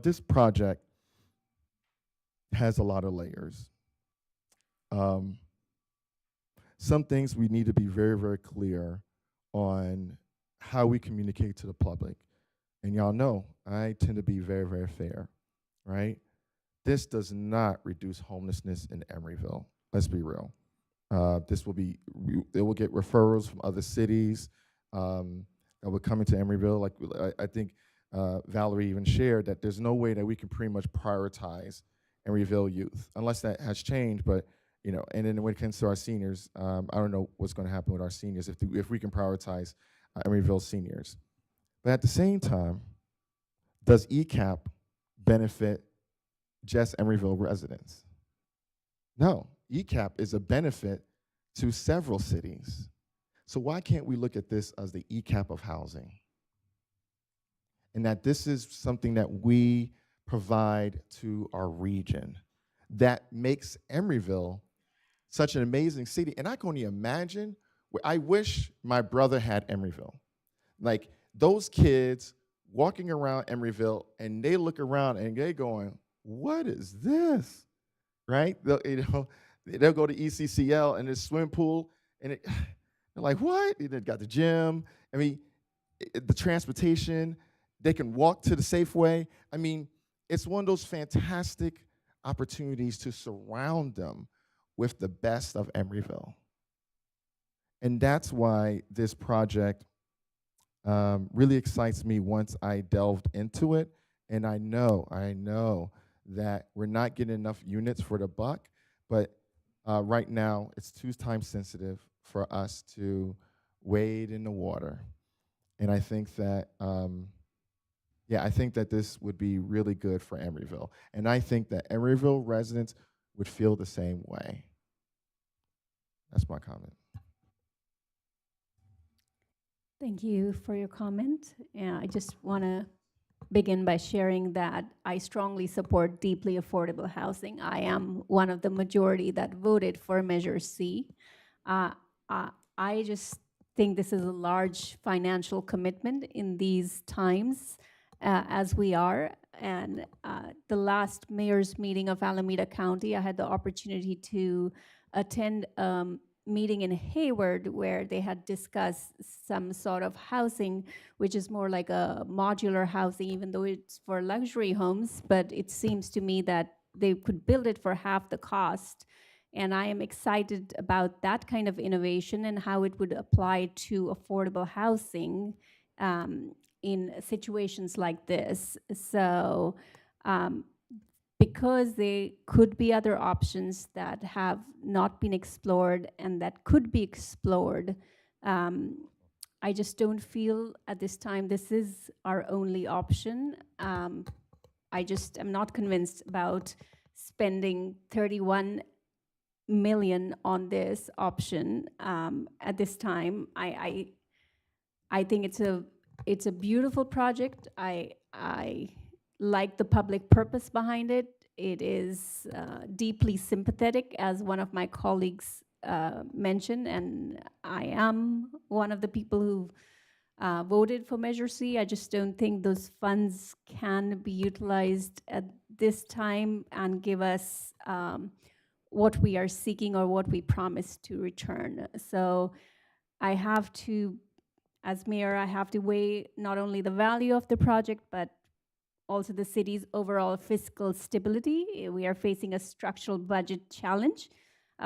This project has a lot of layers. Some things we need to be very, very clear on how we communicate to the public. And y'all know, I tend to be very, very fair, right? This does not reduce homelessness in Emeryville. Let's be real. They will get referrals from other cities that will come into Emeryville. Like I think Valerie even shared that there's no way that we can pretty much prioritize Emeryville youth, unless that has changed. But and then when it comes to our seniors, I don't know what's going to happen with our seniors if we can prioritize Emeryville seniors. But at the same time, does ECAP benefit just Emeryville residents? No, ECAP is a benefit to several cities. So why can't we look at this as the ECAP of housing? And that this is something that we provide to our region that makes Emeryville such an amazing city. And I can only imagine, I wish my brother had Emeryville. Like those kids walking around Emeryville, and they look around and they're going, what is this, right? They'll go to ECCL and there's swim pool, and they're like, what? They've got the gym. I mean, the transportation, they can walk to the Safeway. I mean, it's one of those fantastic opportunities to surround them with the best of Emeryville. And that's why this project really excites me once I delved into it. And I know that we're not getting enough units for the buck, but right now it's too time sensitive for us to wade in the water. And I think that, I think that this would be really good for Emeryville. And I think that Emeryville residents would feel the same way. That's my comment. Thank you for your comment. I just want to begin by sharing that I strongly support deeply affordable housing. I am one of the majority that voted for Measure C. Uh, I just think this is a large financial commitment in these times as we are. And the last mayor's meeting of Alameda County, I had the opportunity to attend meeting in Hayward where they had discussed some sort of housing, which is more like a modular housing, even though it's for luxury homes, but it seems to me that they could build it for half the cost. And I am excited about that kind of innovation and how it would apply to affordable housing in situations like this. So because there could be other options that have not been explored and that could be explored, I just don't feel at this time this is our only option. I just am not convinced about spending 31 million on this option at this time. I think it's a beautiful project. I like the public purpose behind it. It is deeply sympathetic, as one of my colleagues mentioned, and I am one of the people who voted for Measure C. I just don't think those funds can be utilized at this time and give us what we are seeking or what we promised to return. So I have to, as mayor, I have to weigh not only the value of the project, but also the city's overall fiscal stability. We are facing a structural budget challenge.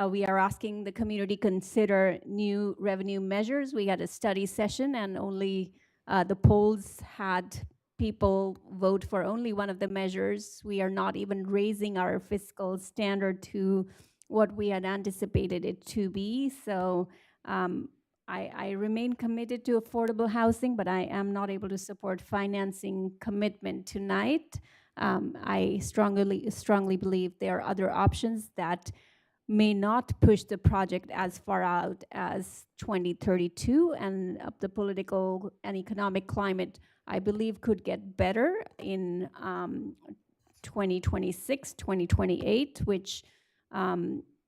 We are asking the community consider new revenue measures. We had a study session and only the polls had people vote for only one of the measures. We are not even raising our fiscal standard to what we had anticipated it to be. So I remain committed to affordable housing, but I am not able to support financing commitment tonight. I strongly believe there are other options that may not push the project as far out as 2032, and the political and economic climate, I believe, could get better in 2026, 2028, which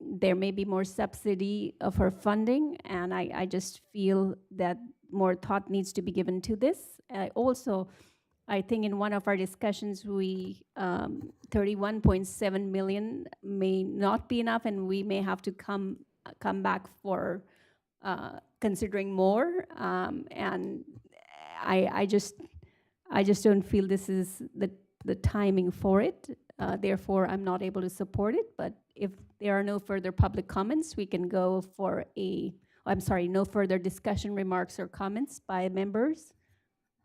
there may be more subsidy of her funding, and I just feel that more thought needs to be given to this. I think in one of our discussions, 31.7 million may not be enough, and we may have to come back for considering more. And I just don't feel this is the timing for it. Therefore, I'm not able to support it. But if there are no further public comments, we can go for no further discussion, remarks, or comments by members.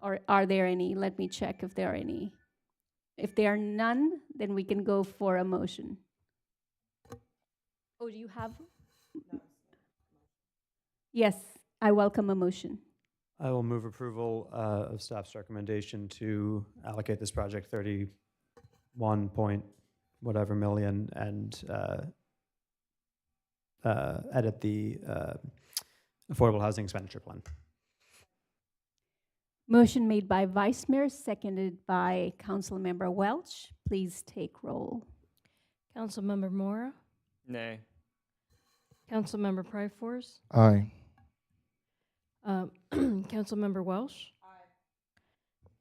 Or are there any? Let me check if there are any. If there are none, then we can go for a motion. Oh, do you have? Yes, I welcome a motion. I will move approval of staff's recommendation to allocate this project 31 point whatever million and edit the affordable housing expenditure plan. Motion made by Vice Mayor, seconded by Councilmember Welch. Please take roll. Councilmember Mora, Nay. Councilmember Pryforce, Aye. Councilmember Welsh,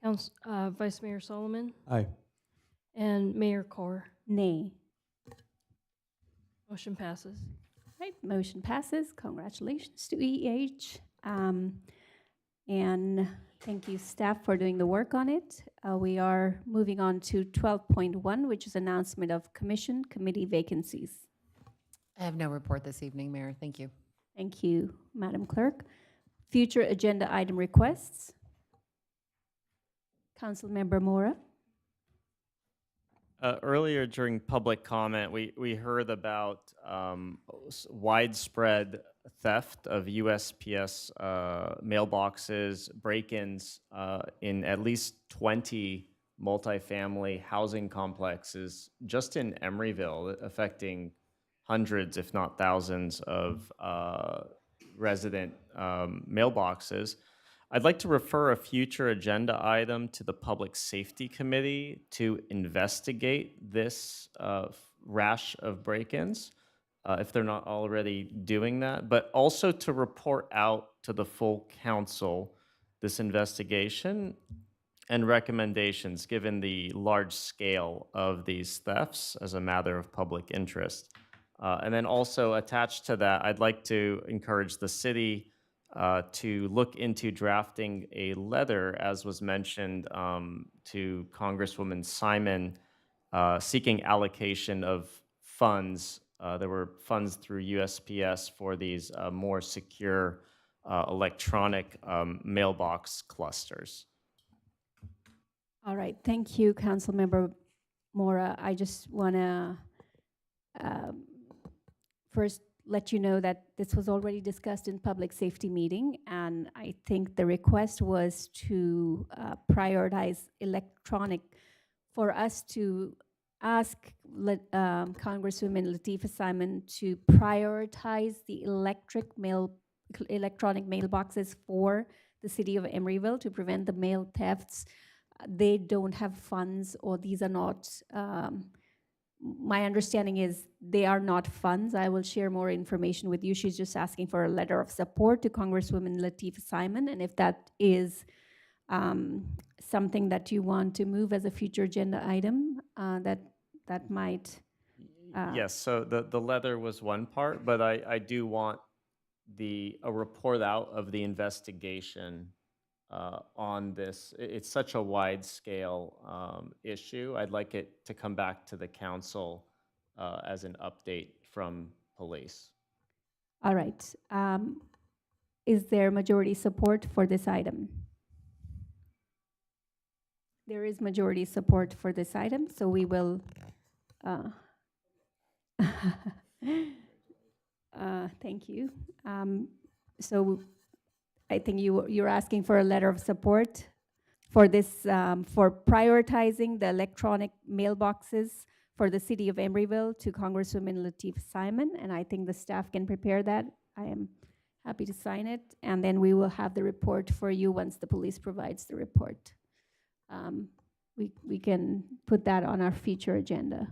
Vice Mayor Solomon, Aye. and Mayor Carr. Nay. Motion passes. Right, motion passes. Congratulations to EH. And thank you, staff, for doing the work on it. We are moving on to 12.1, which is announcement of committee vacancies. I have no report this evening, Mayor. Thank you. Thank you, Madam Clerk. Future agenda item requests. Councilmember Mora. Earlier during public comment, we heard about widespread theft of USPS mailboxes, break-ins in at least 20 multifamily housing complexes just in Emeryville, affecting hundreds, if not thousands, of resident mailboxes. I'd like to refer a future agenda item to the Public Safety Committee to investigate this rash of break-ins, if they're not already doing that, but also to report out to the full council this investigation and recommendations, given the large scale of these thefts as a matter of public interest. And then also attached to that, I'd like to encourage the city to look into drafting a letter, as was mentioned, to Congresswoman Simon, seeking allocation of funds. There were funds through USPS for these more secure electronic mailbox clusters. All right, thank you, Councilmember Mora. I just want to first let you know that this was already discussed in public safety meeting, and I think the request was to prioritize electronic, for us to ask Congresswoman Latifah Simon to prioritize the electronic mailboxes for the city of Emeryville to prevent the mail thefts. They don't have funds, or these are not, my understanding is they are not funds. I will share more information with you. She's just asking for a letter of support to Congresswoman Latifah Simon, and if that is something that you want to move as a future agenda item, that might. Yes, so the letter was one part, but I do want a report out of the investigation on this. It's such a wide scale issue. I'd like it to come back to the council as an update from police. All right. Is there majority support for this item? There is majority support for this item, so we will. Thank you. So I think you're asking for a letter of support for this, for prioritizing the electronic mailboxes for the city of Emeryville to Congresswoman Latifah Simon, and I think the staff can prepare that. I am happy to sign it, and then we will have the report for you once the police provides the report. We can put that on our future agenda,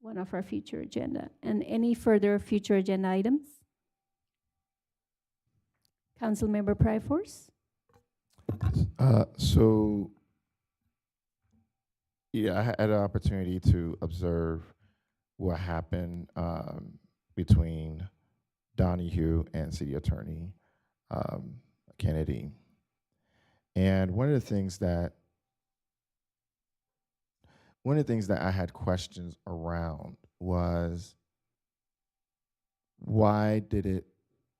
one of our future agenda. And any further future agenda items? Councilmember Pryforce? So, yeah, I had an opportunity to observe what happened between Donahue and City Attorney Kennedy. And one of the things that I had questions around was, why did it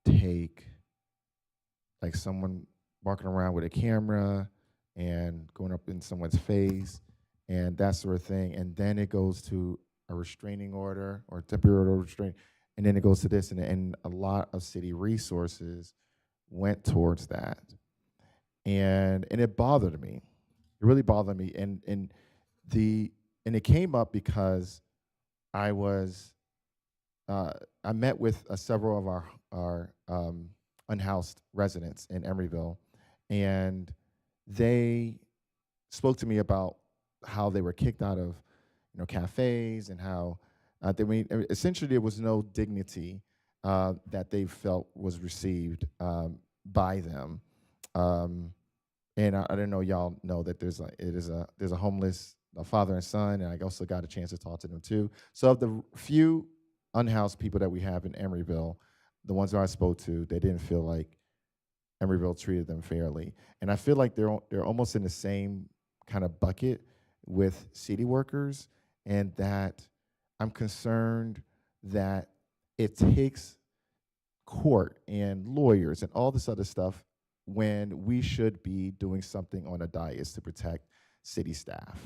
take like someone walking around with a camera and going up in someone's face and that sort of thing, and then it goes to a restraining order or temporary order restraint, and then it goes to this, and a lot of city resources went towards that. And it bothered me. It really bothered me. And it came up because I met with several of our unhoused residents in Emeryville, and they spoke to me about how they were kicked out of, cafes, and how essentially there was no dignity that they felt was received by them. And I don't know, y'all know that there's a homeless father and son, and I also got a chance to talk to them too. So of the few unhoused people that we have in Emeryville, the ones that I spoke to, they didn't feel like Emeryville treated them fairly. And I feel like they're almost in the same kind of bucket with city workers, and that I'm concerned that it takes court and lawyers and all this other stuff when we should be doing something on a dais to protect city staff,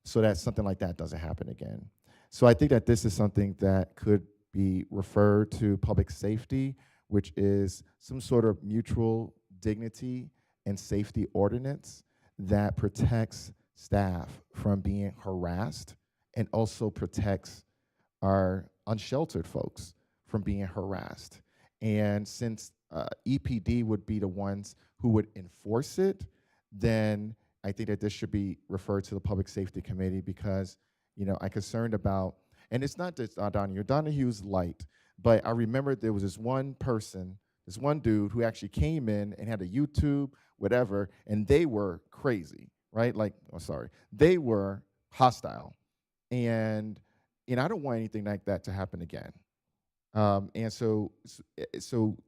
so that something like that doesn't happen again. So I think that this is something that could be referred to public safety, which is some sort of mutual dignity and safety ordinance that protects staff from being harassed and also protects our unsheltered folks from being harassed. And since EPD would be the ones who would enforce it, then I think that this should be referred to the Public Safety Committee because, I'm concerned about, and it's not just Donahue. Donahue's light, but I remember there was this one person, this one dude who actually came in and had a YouTube, whatever, and they were crazy, right? They were hostile. And I don't want anything like that to happen again. And so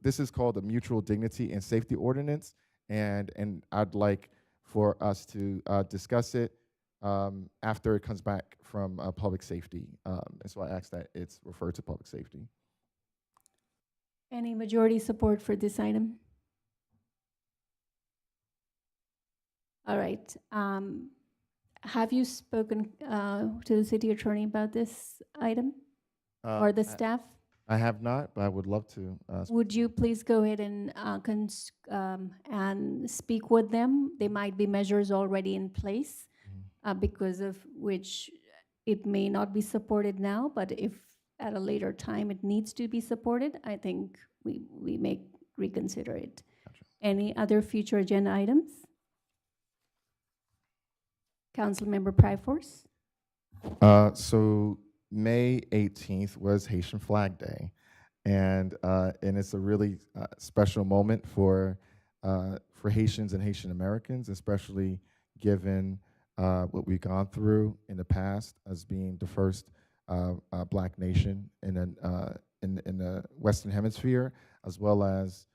this is called the Mutual Dignity and Safety Ordinance, and I'd like for us to discuss it after it comes back from public safety. And so I ask that it's referred to public safety. Any majority support for this item? All right. Have you spoken to the city attorney about this item or the staff? I have not, but I would love to. Would you please go ahead and speak with them? There might be measures already in place because of which it may not be supported now, but if at a later time it needs to be supported, I think we may reconsider it. Gotcha. Any other future agenda items? Councilmember Pryforce? So May 18th was Haitian Flag Day, and it's a really special moment for Haitians and Haitian Americans, especially given what we've gone through in the past as being the first Black nation in the Western Hemisphere, as well as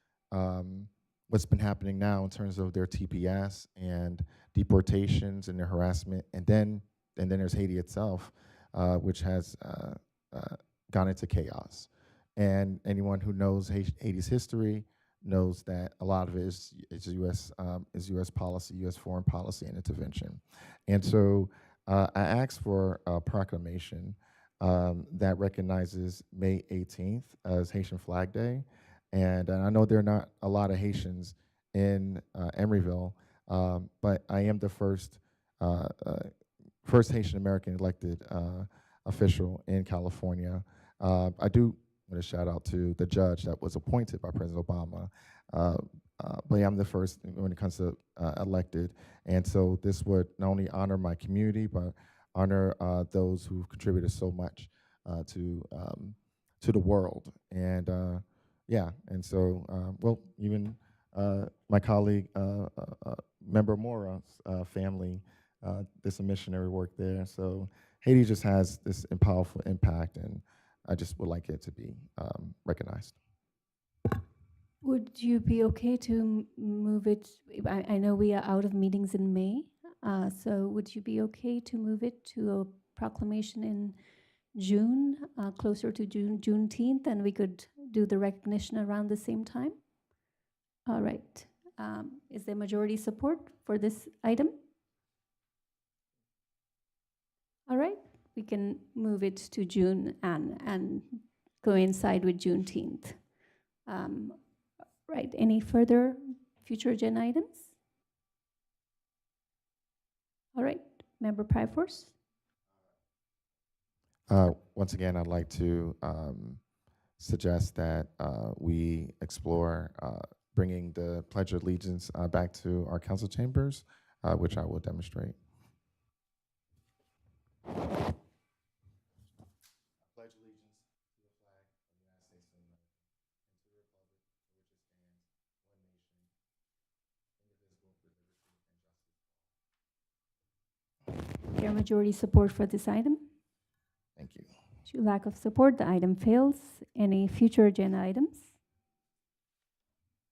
what's been happening now in terms of their TPS and deportations and their harassment, and then there's Haiti itself, which has gone into chaos. And anyone who knows Haiti's history knows that a lot of it is U.S. policy, U.S. foreign policy and intervention. And so I asked for a proclamation that recognizes May 18th as Haitian Flag Day. And I know there are not a lot of Haitians in Emeryville, but I am the first Haitian American elected official in California. I do want to shout out to the judge that was appointed by President Obama, but yeah, I'm the first when it comes to elected. And so this would not only honor my community, but honor those who've contributed so much to the world. And yeah, and so, well, even my colleague, Member Mora's family, did some missionary work there. So Haiti just has this powerful impact, and I just would like it to be recognized. Would you be okay to move it? I know we are out of meetings in May, so would you be okay to move it to a proclamation in June, closer to Juneteenth, and we could do the recognition around the same time? All right. Is there majority support for this item? All right, we can move it to June and coincide with Juneteenth. Right, any further future agenda items? All right, Member Pryforce? Once again, I'd like to suggest that we explore bringing the Pledge of Allegiance back to our council chambers, which I will demonstrate. I pledge allegiance to the flag of the United States of America and to the republic for which it stands, one nation, indivisible, with liberty and justice for all. Your majority support for this item? Thank you. Due to lack of support, the item fails. Any future agenda items?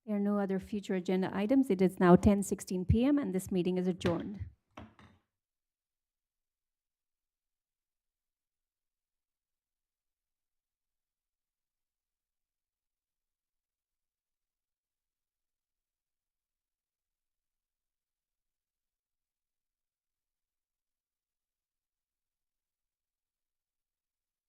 There are no other future agenda items. It is now 10:16 p.m. and this meeting is adjourned.